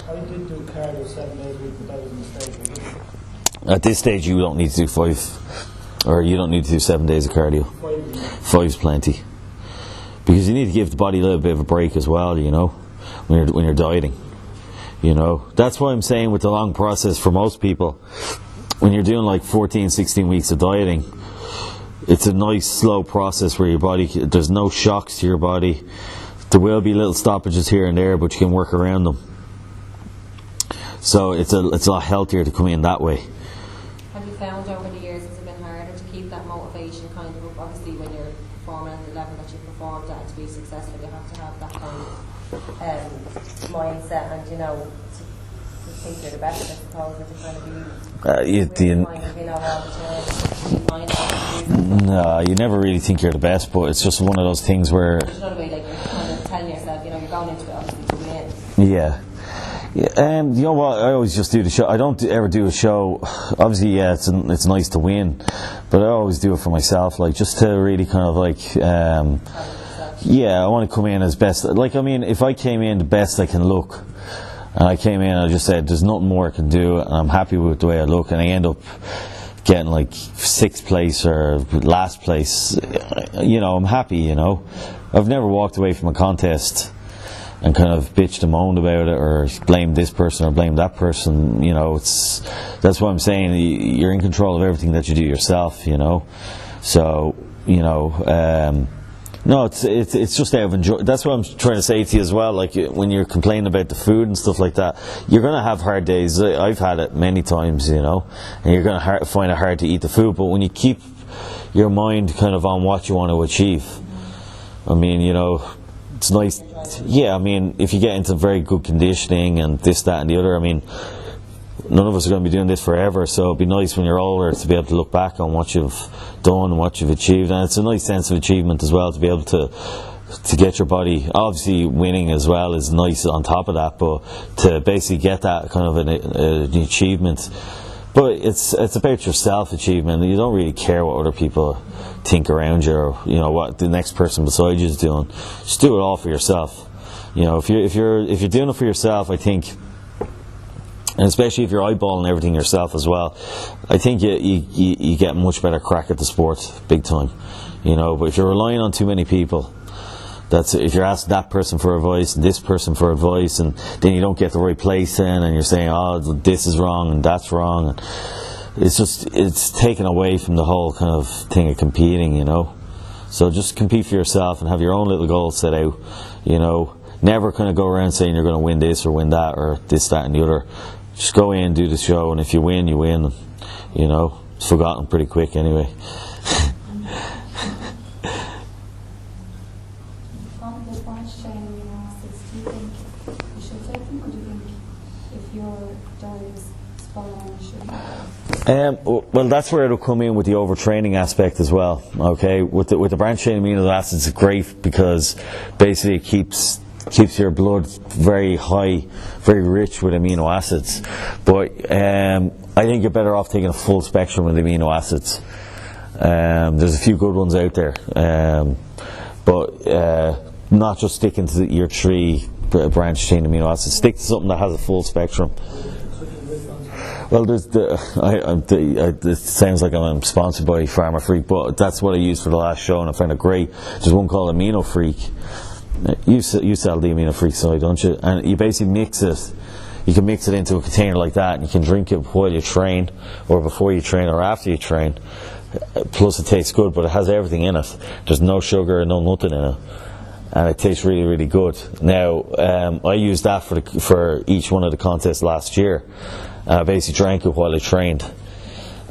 I did do cardio 7 days a week, but that was a mistake. At this stage, you don't need to do 5, or you don't need to do 7 days of cardio. 5's plenty. Because you need to give the body a little bit of a break as well, you know, when you're dieting, you know. That's why I'm saying with the long process for most people, when you're doing like 14, 16 weeks of dieting, it's a nice slow process where your body, there's no shocks to your body. There will be little stoppages here and there, but you can work around them. So it's a lot healthier to come in that way. Have you found over the years it's been harder to keep that motivation kind of up? Obviously, when you're performing at the level that you performed at, to be successful, you have to have that kind of mindset, and you know, to think you're the best, I suppose, that you're trying to be. No, you never really think you're the best, but it's just one of those things where. There's another way, like you're kind of telling yourself, you know, you're going into it obviously to win. Yeah. You know what? I always just do the show. I don't ever do a show. Obviously, yeah, it's nice to win, but I always do it for myself, like just to really kind of like, yeah, I want to come in as best. Like, I mean, if I came in the best I can look, and I came in and I just said, there's nothing more I can do, and I'm happy with the way I look, and I end up getting like 6th place or last place, you know, I'm happy, you know. I've never walked away from a contest and kind of bitched and moaned about it, or blamed this person or blamed that person. You know, that's what I'm saying. You're in control of everything that you do yourself. You know, so you know. No, it's just out of enjoy. That's what I'm trying to say to you as well. Like when you're complaining about the food and stuff like that, you're going to have hard days. I've had it many times, you know, and you're going to find it hard to eat the food. But when you keep your mind kind of on what you want to achieve, I mean, you know, it's nice. Yeah, I mean, if you get into very good conditioning and this, that, and the other, I mean, none of us are going to be doing this forever, so it'd be nice when you're older to be able to look back on what you've done and what you've achieved, and it's a nice sense of achievement as well to be able to get your body, obviously winning as well is nice on top of that, but to basically get that kind of an achievement. But it's about your self-achievement. You don't really care what other people think around you, or you know what the next person beside you is doing. Just do it all for yourself. You know, if you're doing it for yourself, I think, and especially if you're eyeballing everything yourself as well, I think you get much better crack at the sport, big time. You know, but if you're relying on too many people, if you're asking that person for advice and this person for advice, and then you don't get the right place in, and you're saying, oh, this is wrong and that's wrong, and it's taken away from the whole kind of thing of competing, you know. So just compete for yourself and have your own little goals set out, you know. Never kind of go around saying you're going to win this or win that or this, that and the other. Just go in, do the show, and if you win, you win. You know, it's forgotten pretty quick anyway. From the branch training amino acids, do you think you should take them, or do you think if your diet is spot on, you shouldn't? Well, that's where it'll come in with the overtraining aspect as well. Okay, with the branch chain amino acids, it's great because basically it keeps your blood very high, very rich with amino acids. But I think you're better off taking a full spectrum of amino acids. There's a few good ones out there, but not just sticking to your 3 branch chain amino acids. Stick to something that has a full spectrum. Well, it sounds like I'm sponsored by Pharma Freak, but that's what I used for the last show, and I found it great. There's one called Amino Freak. You sell the Amino Freak side, don't you? And you basically mix it. You can mix it into a container like that, and you can drink it while you train, or before you train, or after you train. Plus, it tastes good, but it has everything in it. There's no sugar, no nothing in it, and it tastes really, really good. Now, I used that for each one of the contests last year. I basically drank it while I trained,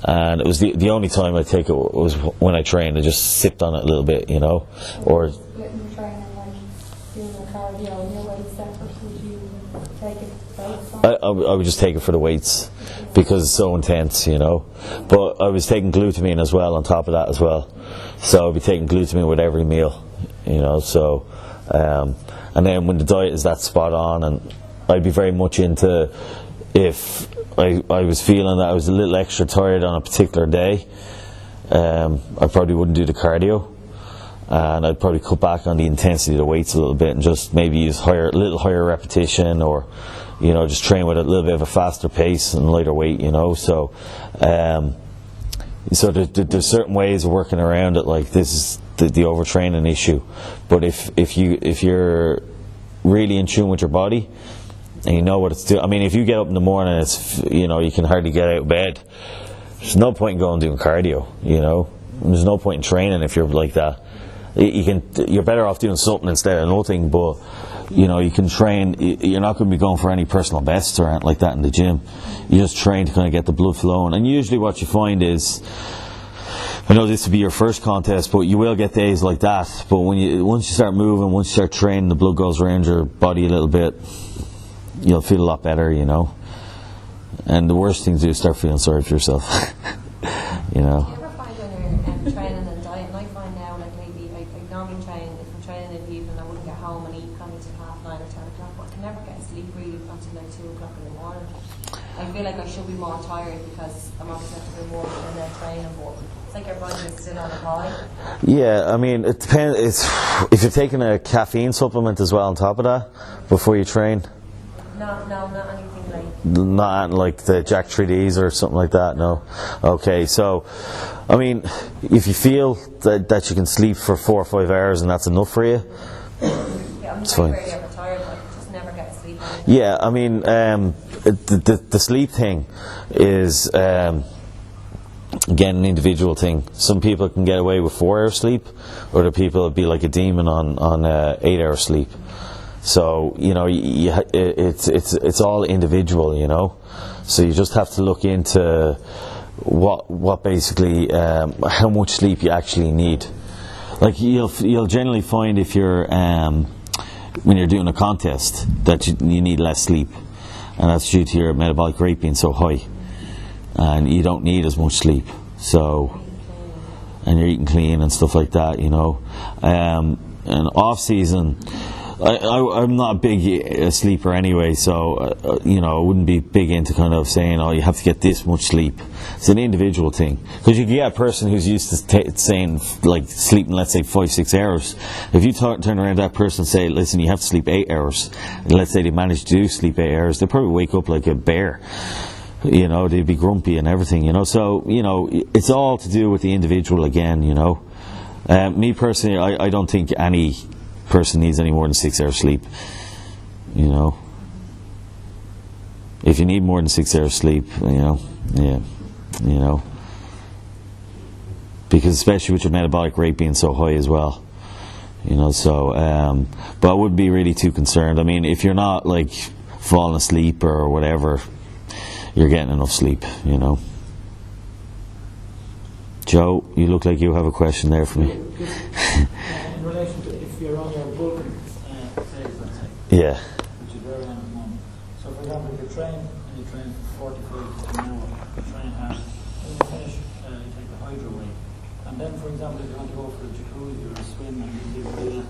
and it was the only time I take it was when I trained. I just sipped on it a little bit, you know, or. I would just take it for the weights because it's so intense, you know. But I was taking glutamine as well on top of that as well. So I'd be taking glutamine with every meal, you know. So, and then when the diet is that spot on, and I'd be very much into, if I was feeling that I was a little extra tired on a particular day, I probably wouldn't do the cardio. And I'd probably cut back on the intensity of the weights a little bit and just maybe use a little higher repetition, or you know, just train with a little bit of a faster pace and lighter weight, you know. So there's certain ways of working around it. Like this is the overtraining issue, but if you're really in tune with your body and you know what it's doing. I mean, if you get up in the morning, it's, you know, you can hardly get out of bed. There's no point in going doing cardio, you know. There's no point in training if you're like that. You're better off doing something instead of nothing, but you know, you can train. You're not going to be going for any personal bests or anything like that in the gym. You just train to kind of get the blood flowing. And usually what you find is, I know this will be your first contest, but you will get days like that. But once you start moving, once you start training, the blood goes around your body a little bit, you'll feel a lot better, you know. And the worst thing to do is start feeling sorry for yourself. You know. Do you ever find when you're training and dieting, I find now, like maybe I normally train, if I'm training in the evening, I wouldn't get home and eat coming to 9:30 or 10 o'clock, but I can never get sleep really until like 2 o'clock in the morning. I feel like I should be more tired because I'm obviously have to do more in their training, but it's like your body is still on a high. Yeah, I mean, it depends. If you're taking a caffeine supplement as well on top of that before you train. No, not anything like. Not like the Jack 3Ds or something like that, no. Okay, so, I mean, if you feel that you can sleep for 4 or 5 hours and that's enough for you, yeah, I'm it's very fine. rarely ever tired. Like, Yeah, I mean, the sleep thing is, again, an individual thing. Some people can get away with 4 hours sleep, other people would be like a demon on 8 hours sleep. So, you know, it's all individual, you know. So you just have to look into what basically, how much sleep you actually need. Like you'll generally find if you're, when you're doing a contest, that you need less sleep. And that's due to your metabolic rate being so high. And you don't need as much sleep. So, and you're eating clean and stuff like that, you know. And off season, I'm not a big sleeper anyway, so you know, I wouldn't be big into kind of saying, oh, you have to get this much sleep. It's an individual thing, because you get a person who's used to saying, like, sleeping, let's say 5-6 hours. If you turn around to that person and say, listen, you have to sleep 8 hours, and let's say they manage to do sleep 8 hours, they'll probably wake up like a bear. You know, they'd be grumpy and everything, you know. So, you know, it's all to do with the individual again, you know. Me personally, I don't think any person needs any more than 6 hours sleep, you know. If you need more than 6 hours sleep, you know, yeah, you know, because especially with your metabolic rate being so high as well, you know. So but I wouldn't be really too concerned. I mean, if you're not like falling asleep or whatever, you're getting enough sleep, you know. Joe, you look like you have a question there for me. In relation to if you're on your bulking phase, let's say, Yeah. which is very on at the moment. So, for example, if you train and you train for 45 to an hour, you train hard, when you finish, you take the hydro weight. And then, for example, if you want to go for a jacuzzi or a swim and you relax,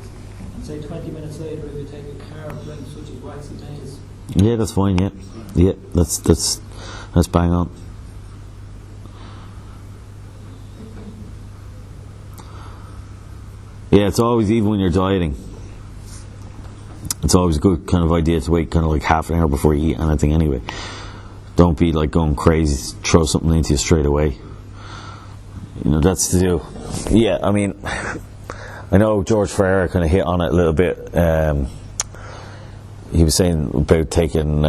and say 20 minutes later, if you take a carb drink such as waxy maize. Yeah, that's fine. Yeah, yeah, that's bang on. Yeah, it's always, even when you're dieting, it's always a good kind of idea to wait kind of like half an hour before you eat anything anyway. Don't be like going crazy, throw something into you straight away. You know, that's to do. Yeah, I mean, I know George Ferrer kind of hit on it a little bit. He was saying about taking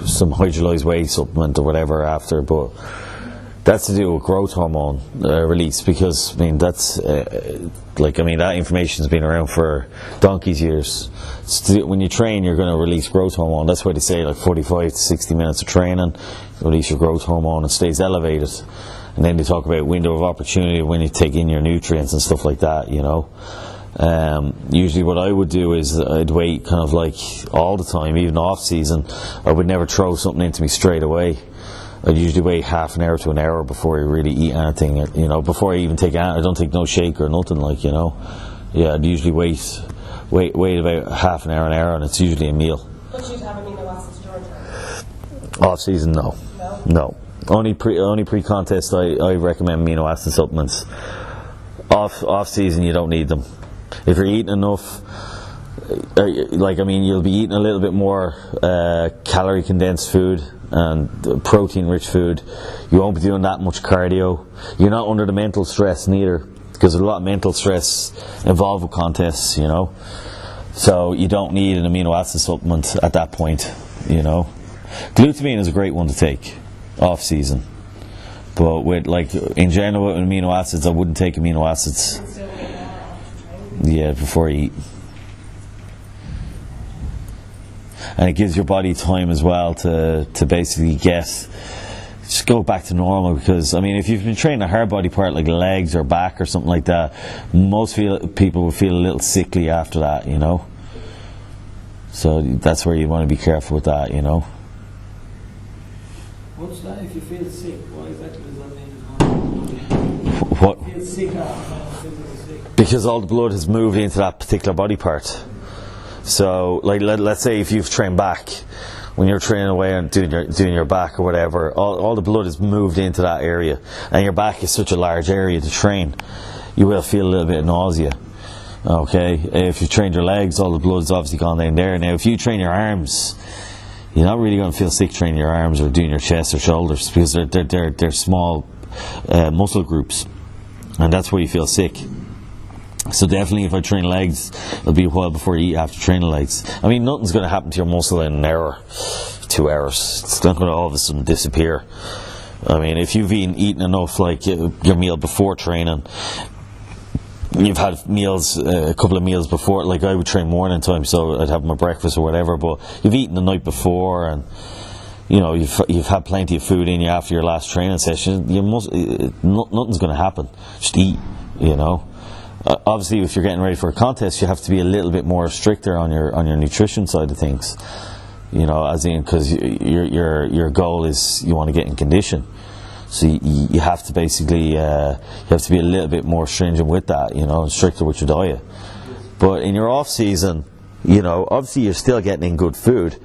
some hydrolyzed whey supplement or whatever after, but that's to do with growth hormone release, because I mean that's that information's been around for donkey's years. When you train, you're going to release growth hormone. That's why they say like 45 to 60 minutes of training, you release your growth hormone, and stays elevated. And then they talk about window of opportunity when you take in your nutrients and stuff like that, you know. Usually what I would do is I'd wait kind of like all the time, even off season. I would never throw something into me straight away. I'd usually wait half an hour to an hour before I really eat anything, you know, before I even take I don't take no shake or nothing, like, you know. Yeah, I'd usually wait about half an hour, and it's usually a meal. But you'd have amino acids during training? Off season, no. No. Only pre-contest I recommend amino acid supplements. Off season, you don't need them. If you're eating enough, you'll be eating a little bit more calorie condensed food and protein rich food. You won't be doing that much cardio. You're not under the mental stress neither, because there's a lot of mental stress involved with contests, you know. So you don't need an amino acid supplement at that point, you know. Glutamine is a great one to take off season, but with in general with amino acids, I wouldn't take amino acids. Yeah, before you eat. And it gives your body time as well to basically just go back to normal, because I mean, if you've been training a hard body part like legs or back or something like that, most people will feel a little sickly after that, you know. So that's where you want to be careful with that, you know. What's that if you feel sick? Why exactly does that mean? What? Feel sick after physically sick? Because all the blood has moved into that particular body part. So, like, let's say if you've trained back, when you're training away and doing your back or whatever, all the blood has moved into that area, and your back is such a large area to train, you will feel a little bit of nausea. Okay, if you trained your legs, all the blood's obviously gone down there. Now, if you train your arms, you're not really going to feel sick training your arms or doing your chest or shoulders, because they're small muscle groups, and that's where you feel sick. So definitely if I train legs, it'll be a while before I eat after training legs. I mean, nothing's going to happen to your muscle in an hour, 2 hours. It's not going to all of a sudden disappear. I mean, if you've eaten enough, like your meal before training, you've had meals, a couple of meals before, like I would train morning time, so I'd have my breakfast or whatever, but you've eaten the night before, and you know, you've had plenty of food in you after your last training session, nothing's going to happen. Just eat, you know. Obviously, if you're getting ready for a contest, you have to be a little bit more stricter on your nutrition side of things. You know, as in, because your goal is you want to get in condition, so you have to basically you have to be a little bit more stringent with that, you know, and stricter with your diet. But in your off season, you know, obviously you're still getting in good food,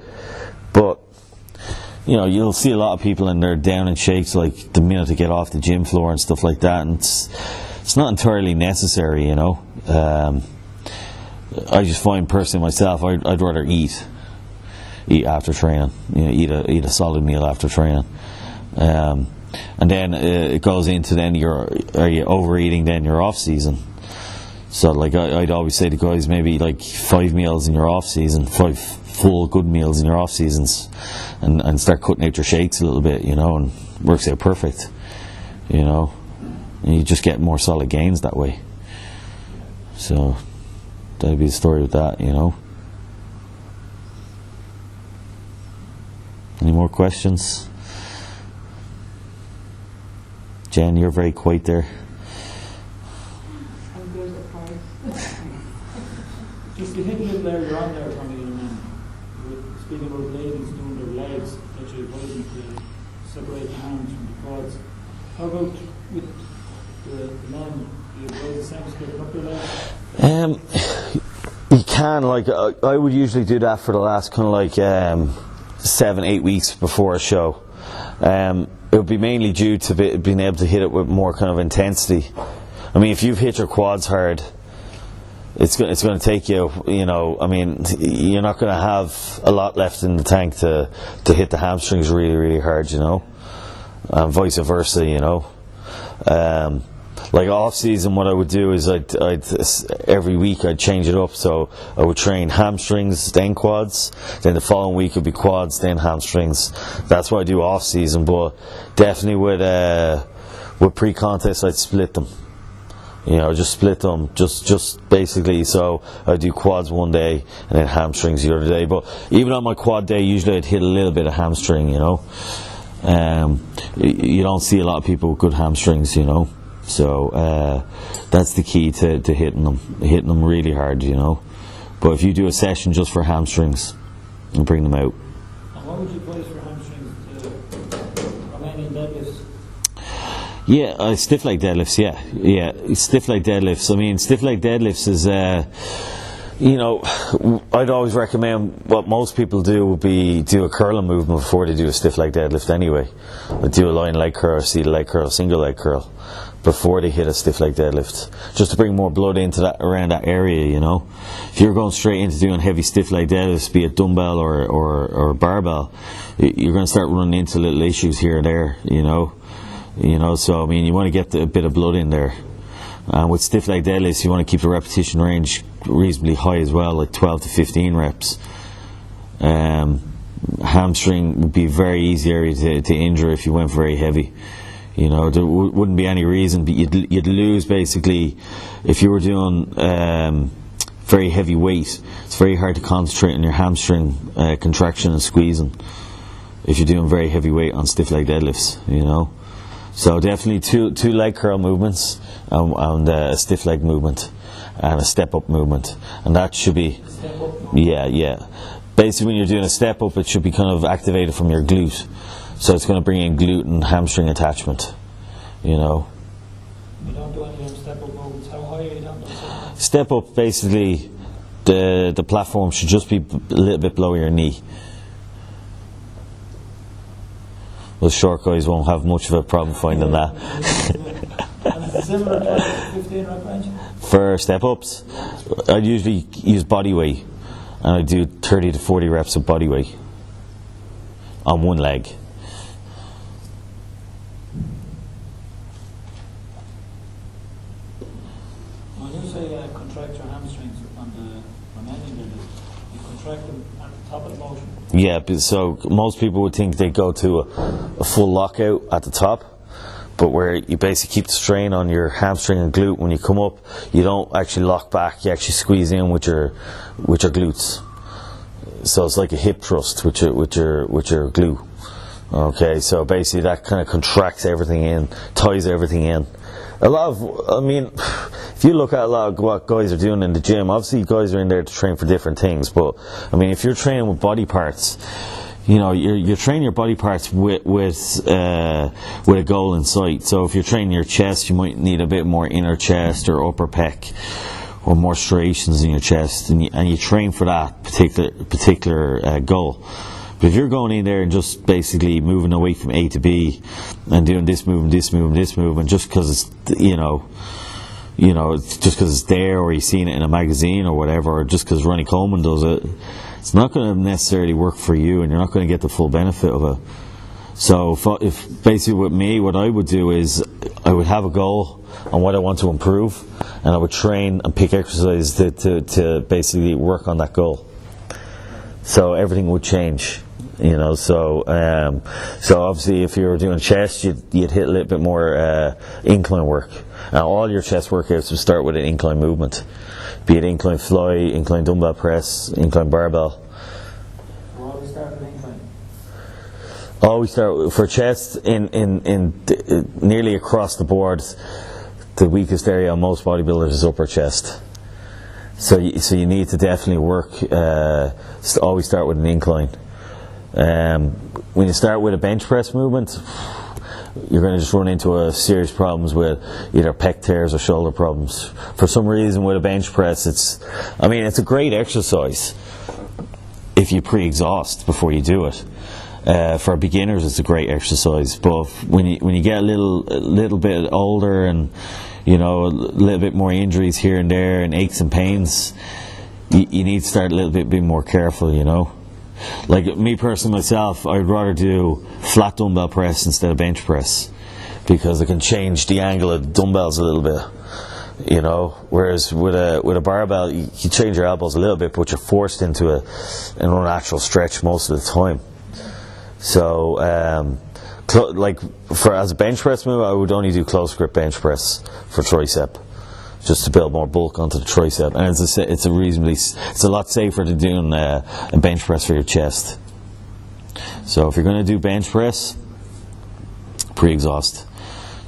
but you know, you'll see a lot of people in their down and shakes like the minute they get off the gym floor and stuff like that, and it's not entirely necessary, you know. I just find personally myself, I'd rather eat after training, you know, eat a solid meal after training, and then it goes into then are you overeating then your off season. So like I'd always say to guys, maybe like 5 meals in your off season, 5 full good meals in your off seasons, and start cutting out your shakes a little bit, you know, and works out perfect, you know. And you just get more solid gains that way. So that'd be the story with that, you know. Any more questions? Jen, you're very quiet there. I'm good at price. Just to hit a little earlier on there, Tommy, speaking about ladies doing their legs, that you're advising to separate the arms from the quads. How about with the men? Do you advise the same, splitting up their legs? You can, like, I would usually do that for the last kind of like 7-8 weeks before a show. It would be mainly due to being able to hit it with more kind of intensity. I mean, if you've hit your quads hard, it's going to take you, you know, I mean, you're not going to have a lot left in the tank to hit the hamstrings really, really hard, you know, and vice versa, you know. Like off season, what I would do is I'd every week I'd change it up. So I would train hamstrings, then quads. Then the following week would be quads, then hamstrings. That's what I do off season. But definitely with pre-contest, I'd split them. You know, just split them. Just basically. So I do quads one day and then hamstrings the other day. But even on my quad day, usually I'd hit a little bit of hamstring. You know, you don't see a lot of people with good hamstrings. You know. So that's the key to hitting them really hard, you know. But if you do a session just for hamstrings, and bring them out. And what would you advise for hamstrings? Romanian deadlifts? Yeah, stiff leg deadlifts. Yeah, stiff leg deadlifts. I mean, stiff leg deadlifts is, you know, I'd always recommend what most people do would be do a curling movement before they do a stiff leg deadlift. Anyway, I'd do a lying leg curl, seated leg curl, single leg curl before they hit a stiff leg deadlift, just to bring more blood into that, around that area, you know. If you're going straight into doing heavy stiff leg deadlifts, be it dumbbell or barbell, you're going to start running into little issues here and there, you know. So I mean, you want to get a bit of blood in there. And with stiff leg deadlifts, you want to keep the repetition range reasonably high as well, like 12 to 15 reps. Hamstring would be a very easy area to injure if you went very heavy. You know, there wouldn't be any reason, but you'd lose basically if you were doing very heavy weight. It's very hard to concentrate on your hamstring contraction and squeezing if you're doing very heavy weight on stiff leg deadlifts. You know, so definitely two leg curl movements and a stiff leg movement and a step up movement, and that should be yeah. Basically, when you're doing a step up, it should be kind of activated from your glute. So it's going to bring in glute and hamstring attachment, you know. You don't do any step up movements. How high are you down? Step up, basically, the platform should just be a little bit below your knee. Well, short guys won't have much of a problem finding that. And is it similar to 15 rep range? For step ups, I'd usually use body weight, and I do 30 to 40 reps of body weight on one leg. When you say contract them at the top of the motion. Yeah, so most people would think they go to a full lockout at the top, but where you basically keep the strain on your hamstring and glute when you come up, you don't actually lock back, you actually squeeze in with your glutes. So it's like a hip thrust with your glute. Okay, so basically that kind of contracts everything in, ties everything in. If you look at a lot of what guys are doing in the gym, obviously guys are in there to train for different things, but I mean, if you're training with body parts, you know, you're training your body parts with a goal in sight. So if you're training your chest, you might need a bit more inner chest or upper pec, or more striations in your chest, and you train for that particular goal. But if you're going in there and just basically moving away from A to B and doing this move and this move and this move, and just because it's just because it's there, or you've seen it in a magazine or whatever, or just because Ronnie Coleman does it, it's not going to necessarily work for you, and you're not going to get the full benefit of it. So if basically with me, what I would do is I would have a goal on what I want to improve, and I would train and pick exercises to basically work on that goal. So everything would change, you know. So obviously, if you were doing chest, you'd hit a little bit more incline work. Now, all your chest workouts would start with an incline movement, be it incline fly, incline dumbbell press, incline barbell. Always start with incline. Always start for chest in nearly across the board. The weakest area on most bodybuilders is upper chest. So you need to definitely work. Always start with an incline. When you start with a bench press movement, you're going to just run into serious problems with either pec tears or shoulder problems. For some reason, with a bench press, it's a great exercise if you pre-exhaust before you do it. For beginners, it's a great exercise, but when you get a little bit older and a little bit more injuries here and there and aches and pains, you need to start a little bit more careful, you know. Like me personally myself, I'd rather do flat dumbbell press instead of bench press, because it can change the angle of the dumbbells a little bit, you know. Whereas with a barbell, you change your elbows a little bit, but you're forced into an unnatural stretch most of the time. So, as a bench press move, I would only do close grip bench press for tricep, just to build more bulk onto the tricep. And it's a lot safer than doing a bench press for your chest. So if you're going to do bench press, pre-exhaust.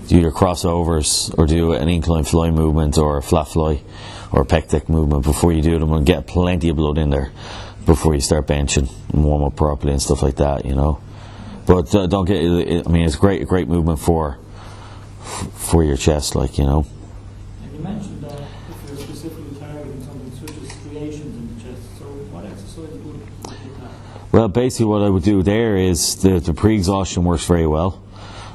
Do your crossovers, or do an incline fly movement, or a flat fly, or a pec deck movement before you do them, and get plenty of blood in there before you start benching and warm up properly and stuff like that, you know. But don't get. It's a great movement for your chest, like, you know. And you mentioned that if you're specifically targeting something such as striations in the chest, so what exercise would you have? Well, basically what I would do there is the pre-exhaustion works very well,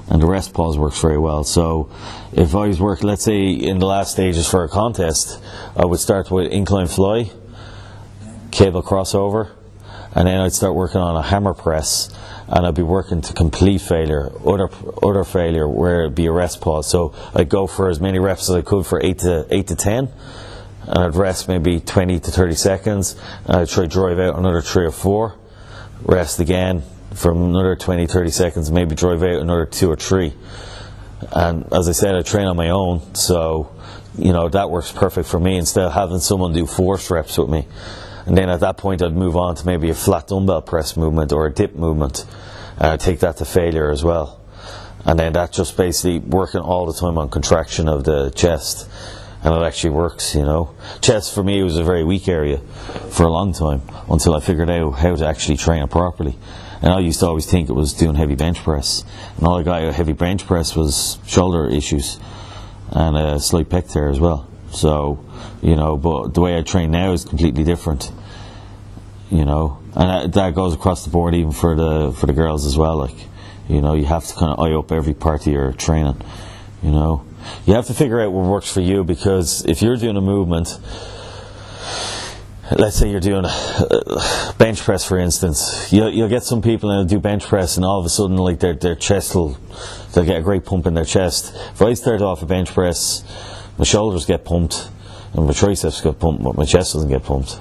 and the rest pause works very well. So if I was working, let's say in the last stages for a contest, I would start with incline fly, cable crossover, and then I'd start working on a hammer press, and I'd be working to complete failure, utter failure, where it'd be a rest pause. So I'd go for as many reps as I could for 8 to 10, and I'd rest maybe 20 to 30 seconds, and I'd try to drive out another 3 or 4, rest again for another 20, 30 seconds, maybe drive out another 2 or 3. And as I said, I train on my own, so that works perfect for me, instead of having someone do force reps with me. And then at that point I'd move on to maybe a flat dumbbell press movement or a dip movement, and I'd take that to failure as well. And then that's just basically working all the time on contraction of the chest, and it actually works, you know. Chest for me was a very weak area for a long time, until I figured out how to actually train it properly. And I used to always think it was doing heavy bench press, and all I got out of heavy bench press was shoulder issues and a slight pec tear as well. So, but the way I train now is completely different, and that goes across the board, even for the girls as well. Like, you have to kind of eye up every part of your training. You have to figure out what works for you, because if you're doing a movement, let's say you're doing a bench press, for instance, you'll get some people and they'll do bench press, and all of a sudden, like, their chest they'll get a great pump in their chest. If I start off a bench press, my shoulders get pumped and my triceps get pumped, but my chest doesn't get pumped.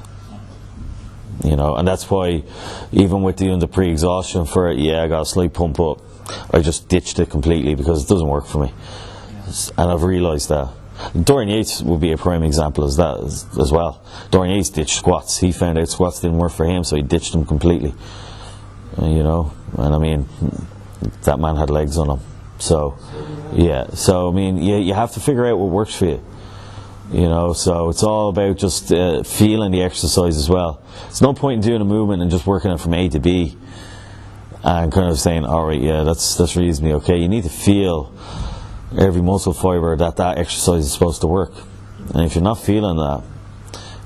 You know, and that's why even with doing the pre-exhaustion for it, I got a slight pump up. I just ditched it completely because it doesn't work for me, and I've realised that. Dorian Yates would be a prime example as that as well. Dorian Yates ditched squats. He found out squats didn't work for him, so he ditched them completely. You know, and I mean, that man had legs on him. So, so I mean, you have to figure out what works for you. You know, so it's all about just feeling the exercise as well. There's no point in doing a movement and just working it from A to B and kind of saying, all right, that's reasonably okay. You need to feel every muscle fibre that exercise is supposed to work. And if you're not feeling that,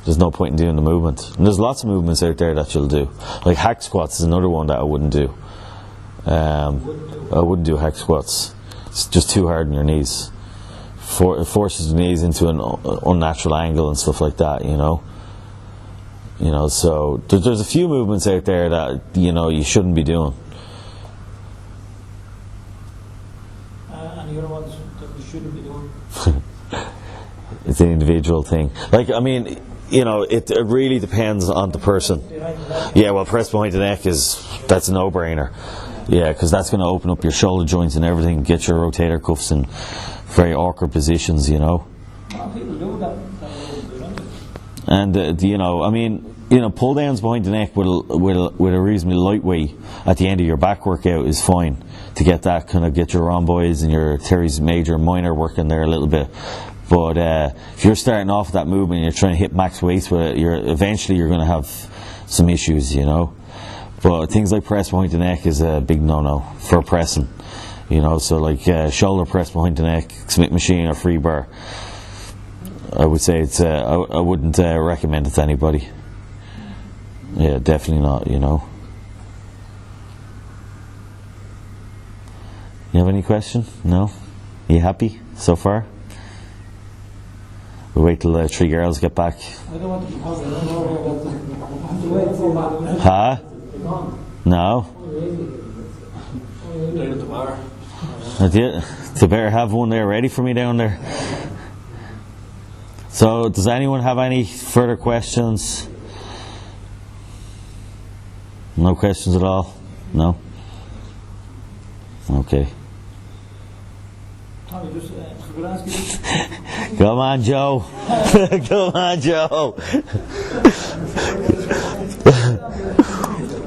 there's no point in doing the movement. And there's lots of movements out there that you'll do. Like hack squats is another one that I wouldn't do. I wouldn't do hack squats. It's just too hard on your knees. It forces the knees into an unnatural angle and stuff like that, you know. You know, so there's a few movements out there that, you know, you shouldn't be doing. And the other ones that we shouldn't be doing? It's an individual thing. Like, I mean, you know, it really depends on the person. Yeah, well, press behind the neck that's a no-brainer. Yeah, because that's going to open up your shoulder joints and everything, get your rotator cuffs in very awkward positions, you know. People do that. And you know, I mean, you know, pull downs behind the neck with a reasonably light weight at the end of your back workout is fine to get that kind of get your rhomboids and your teres major and minor working there a little bit. But if you're starting off with that movement and you're trying to hit max weights with it, eventually you're going to have some issues, you know. But things like press behind the neck is a big no-no for pressing, you know. So like shoulder press behind the neck, Smith machine or free bar, I would say it's I wouldn't recommend it to anybody. Yeah, definitely not, you know. You have any question? No? Are you happy so far? We'll wait till the three girls get back. I don't want to be positive. I have to wait for that. Huh? No? They better have one there ready for me down there. So, does anyone have any further questions? No questions at all? No? Okay. Tommy, just could I ask you? Come on, Joe. Come on, Joe.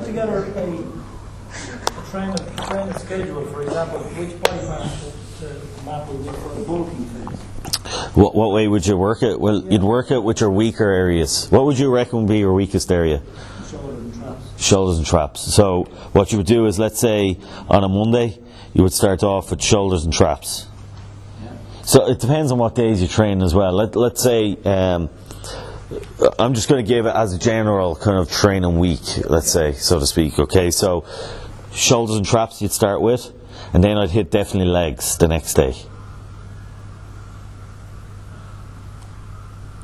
Together a training schedule, for example, which body part to map will be for the bulking phase. What way would you work it? Well, you'd work it with your weaker areas. What would you reckon would be your weakest area? Shoulders and traps. Shoulders and traps. So what you would do is, let's say on a Monday, you would start off with shoulders and traps. Yeah. So it depends on what days you train as well. Let's say, I'm just going to give it as a general kind of training week, let's say, so to speak. Okay, so shoulders and traps you'd start with, and then I'd hit definitely legs the next day.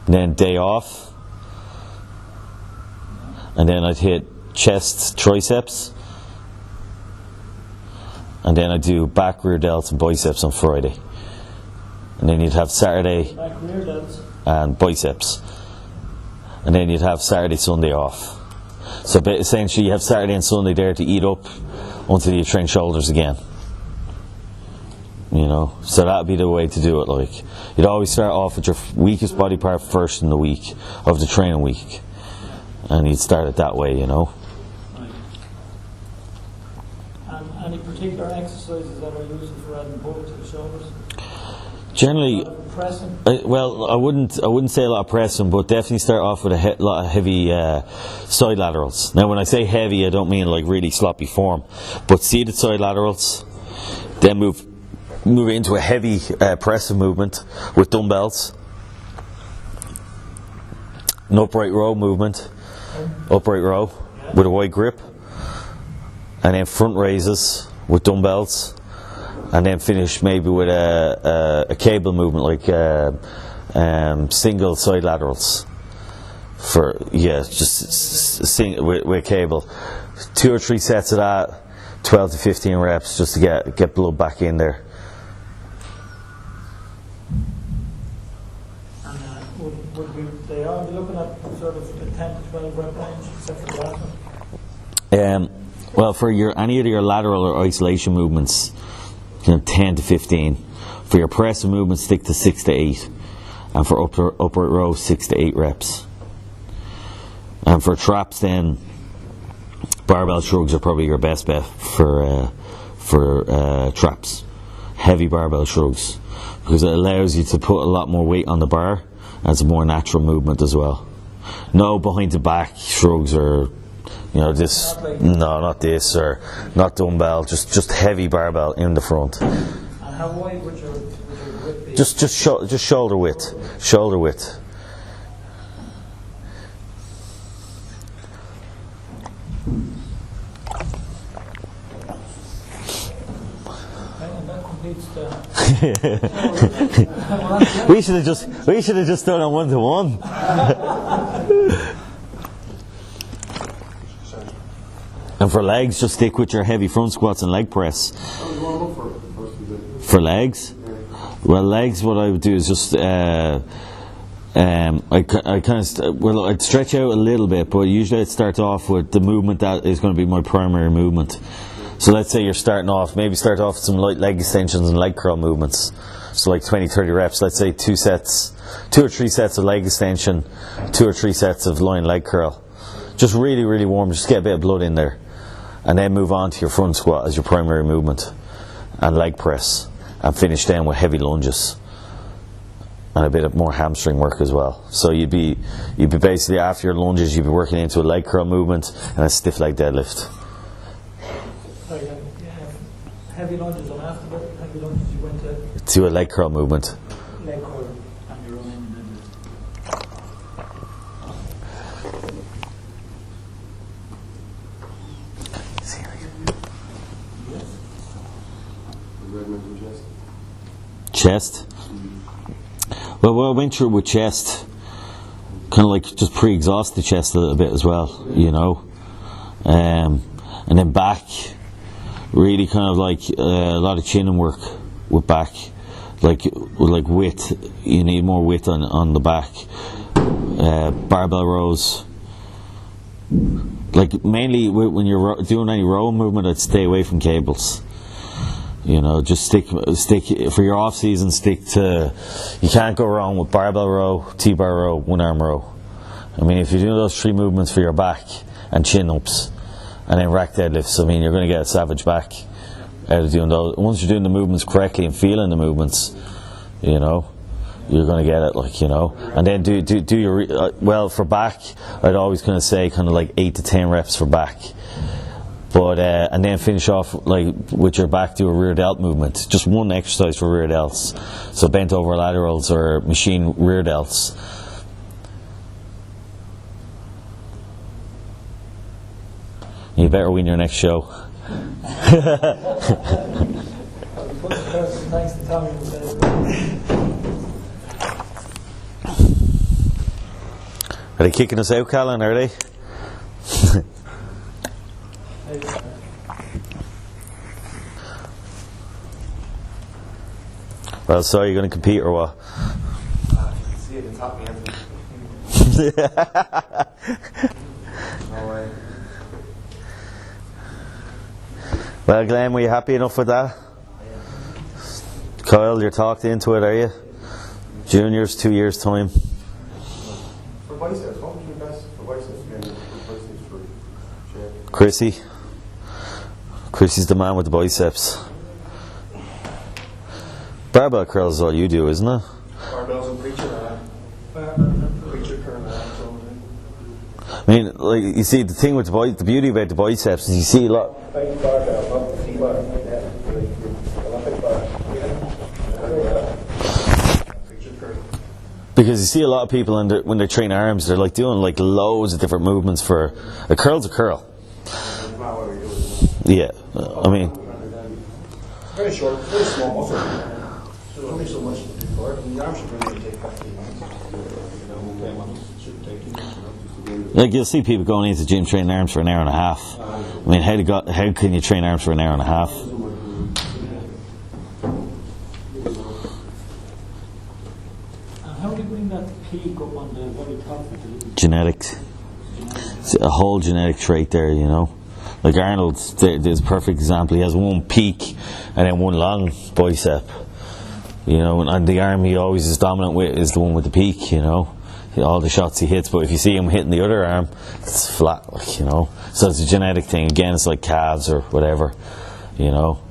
And then day off, and then I'd hit chest, triceps, and then I'd do back, rear delts and biceps on Friday. And then you'd have Saturday Back rear delts. and biceps. And then you'd have Saturday, Sunday off. So essentially you have Saturday and Sunday there to eat up until you train shoulders again. You know, so that'd be the way to do it. Like, you'd always start off with your weakest body part first in the week of the training week, and you'd start it that way, you know. Right. And any particular exercises that are used for adding bulk to the shoulders? Generally, pressing. well, I wouldn't say a lot of pressing, but definitely start off with a lot of heavy side laterals. Now, when I say heavy, I don't mean like really sloppy form, but seated side laterals. Then move into a heavy pressing movement with dumbbells. An upright row movement, upright row with a wide grip, and then front raises with dumbbells, and then finish maybe with a cable movement like single side laterals. With cable. 2 or 3 sets of that, 12 to 15 reps, just to get blood back in there. Would they all be looking at sort of the 10 to 12 rep range? Except for the last one. Well, for any of your lateral or isolation movements, 10 to 15. For your press movements, stick to 6 to 8. And for upright row, 6 to 8 reps. And for traps, then barbell shrugs are probably your best bet for traps. Heavy barbell shrugs, because it allows you to put a lot more weight on the bar, and it's a more natural movement as well. No behind the back shrugs or this, no, not this, or not dumbbell, just heavy barbell in the front. And how wide would your width be? Just shoulder width. And that completes the... we should have just done a 1-to-1. And for legs, just stick with your heavy front squats and leg press. For legs, well, legs, what I would do is just I'd stretch out a little bit, but usually I'd start off with the movement that is going to be my primary movement. So let's say you're start off with some light leg extensions and leg curl movements. So like 20-30 reps. Let's say 2 or 3 sets of leg extension, 2 or 3 sets of lying leg curl. Just really, really warm. Just get a bit of blood in there. And then move on to your front squat as your primary movement, and leg press, and finish down with heavy lunges and a bit of more hamstring work as well. So you'd be basically, after your lunges, you'd be working into a leg curl movement and a stiff leg deadlift. So you have heavy lunges, and after the heavy lunges you went to a leg curl movement. Leg curl and your own deadlift. Chest. Well, what I went through with chest, kind of like just pre-exhaust the chest a little bit as well, and then back, really kind of like a lot of chin work with back, like width. You need more width on the back. Barbell rows. Like mainly when you're doing any row movement, I'd stay away from cables. Just stick for your off season. Stick to, you can't go wrong with barbell row, T-bar row, one arm row. I mean, if you do those 3 movements for your back and chin ups, and then rack deadlifts, I mean, you're going to get a savage back out of doing those. Once you're doing the movements correctly and feeling the movements, you're going to get it, And then do your well for back. I'd always kind of say like 8 to 10 reps for back. But and then finish off with your back, do a rear delt movement. Just one exercise for rear delts. So bent over laterals or machine rear delts. You better win your next show. Thanks to Tommy. Are they kicking us out, Callan, are they? Well, so are you going to compete or what? See it, it's top me, Anthony. No way. Well, Glenn, were you happy enough with that? Kyle, you're talked into it, are you? Juniors, 2 years' time. For biceps, what would you best for biceps again? Chrissy's the man with the biceps. Barbell curls is all you do, isn't it? Barbells and preacher curl. I mean, you see, the thing with the beauty about the biceps is you see a lot. Because you see a lot of people when they train arms, they're doing loads of different movements for a curl's a curl. Yeah, I mean. Very short, very small muscle. There's only so much for it, and the arm should really take 15 minutes. You'll see people going into the gym training arms for an hour and a half. I mean, how can you train arms for an hour and a half? And how do you bring that peak up on the body top? Genetics. It's a whole genetic trait there, you know. Like Arnold, there's a perfect example. He has one peak and then one long bicep. You know, and the arm he always is dominant with is the one with the peak, you know. All the shots he hits, but if you see him hitting the other arm, it's flat, like, you know. So it's a genetic thing. Again, it's like calves or whatever, you know.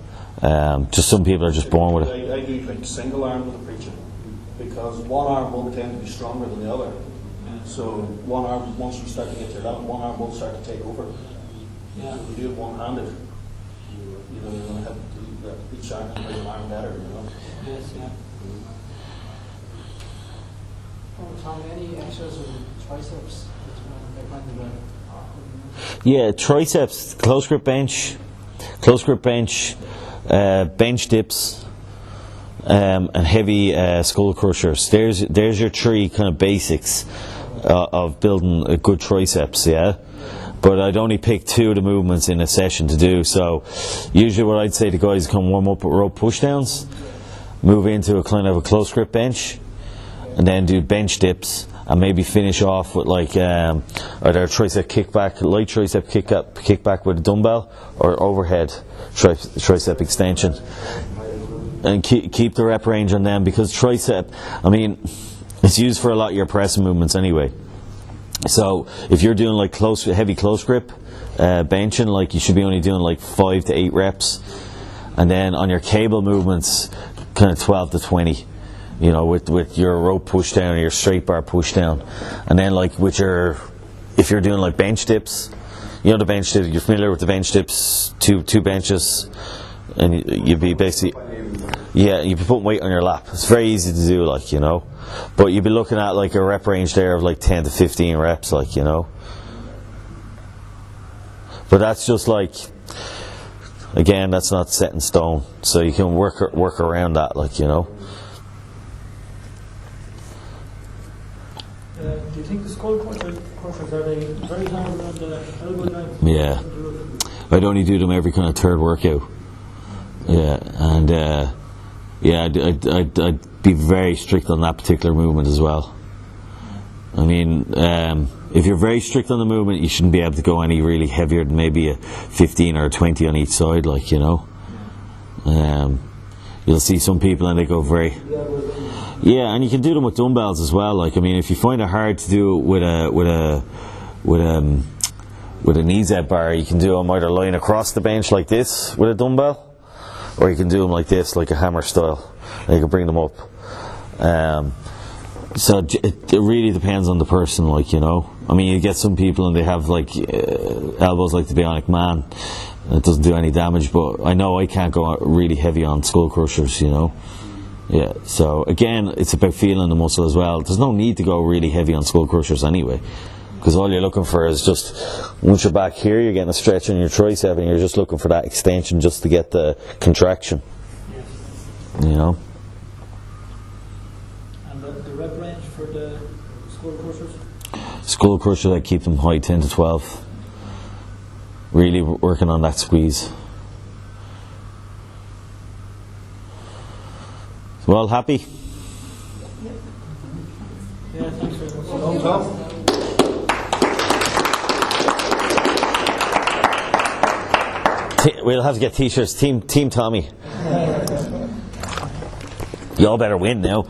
Just some people are just born with it. I do think single arm with a preacher, because one arm will tend to be stronger than the other. So one arm, once you start to get your limit, one arm will start to take over. Yeah. If you do it one-handed, you know, you're going to have each arm to make an arm better, you know. Yes, yeah. Tom, any extras or triceps that you recommend? Yeah, triceps, close grip bench, bench dips, and heavy skull crushers. There's your three kind of basics of building a good triceps, yeah. But I'd only pick 2 of the movements in a session to do. So usually what I'd say to guys, come warm up with rope pushdowns, move into a kind of a close grip bench, and then do bench dips, and maybe finish off with like either a tricep kickback, light tricep kickback with a dumbbell, or overhead tricep extension. And keep the rep range on them, because tricep, I mean, it's used for a lot of your press movements anyway. So if you're doing like heavy close grip benching, like you should be only doing like 5 to 8 reps, and then on your cable movements, kind of 12 to 20. You know, with your rope push down or your straight bar push down, and then like with if you're doing like bench dips, you know the bench dips. You're familiar with the bench dips, two benches, and you'd be basically, yeah, you'd be putting weight on your lap. It's very easy to do, like, you know, but you'd be looking at like a rep range there of like 10 to 15 reps, like, you know. But that's just like, again, that's not set in stone, so you can work around that, like, you know. Do you think the skull crushers are they very hard around the elbow joint? Yeah, I'd only do them every kind of third workout. Yeah, and yeah, I'd be very strict on that particular movement as well. I mean, if you're very strict on the movement, you shouldn't be able to go any really heavier than maybe a 15 or a 20 on each side, like, you know. You'll see some people and they go very. Yeah, and you can do them with dumbbells as well. Like, I mean, if you find it hard to do it with a knee Z bar, you can do them either lying across the bench like this with a dumbbell, or you can do them like this, like a hammer style, and you can bring them up. So it really depends on the person, like, you know. I mean, you get some people and they have like elbows like the Bionic Man, and it doesn't do any damage, but I know I can't go really heavy on skull crushers, you know. Yeah, so again, it's about feeling the muscle as well. There's no need to go really heavy on skull crushers anyway, because all you're looking for is just, once you're back here, you're getting a stretch on your tricep, and you're just looking for that extension just to get the contraction. You know. And the rep range for the skull crushers? Skull crushers, I keep them high, 10 to 12. Really working on that squeeze. Well, happy? Yeah, thanks very much. We'll have to get t-shirts. Team Tommy. Y'all better win now.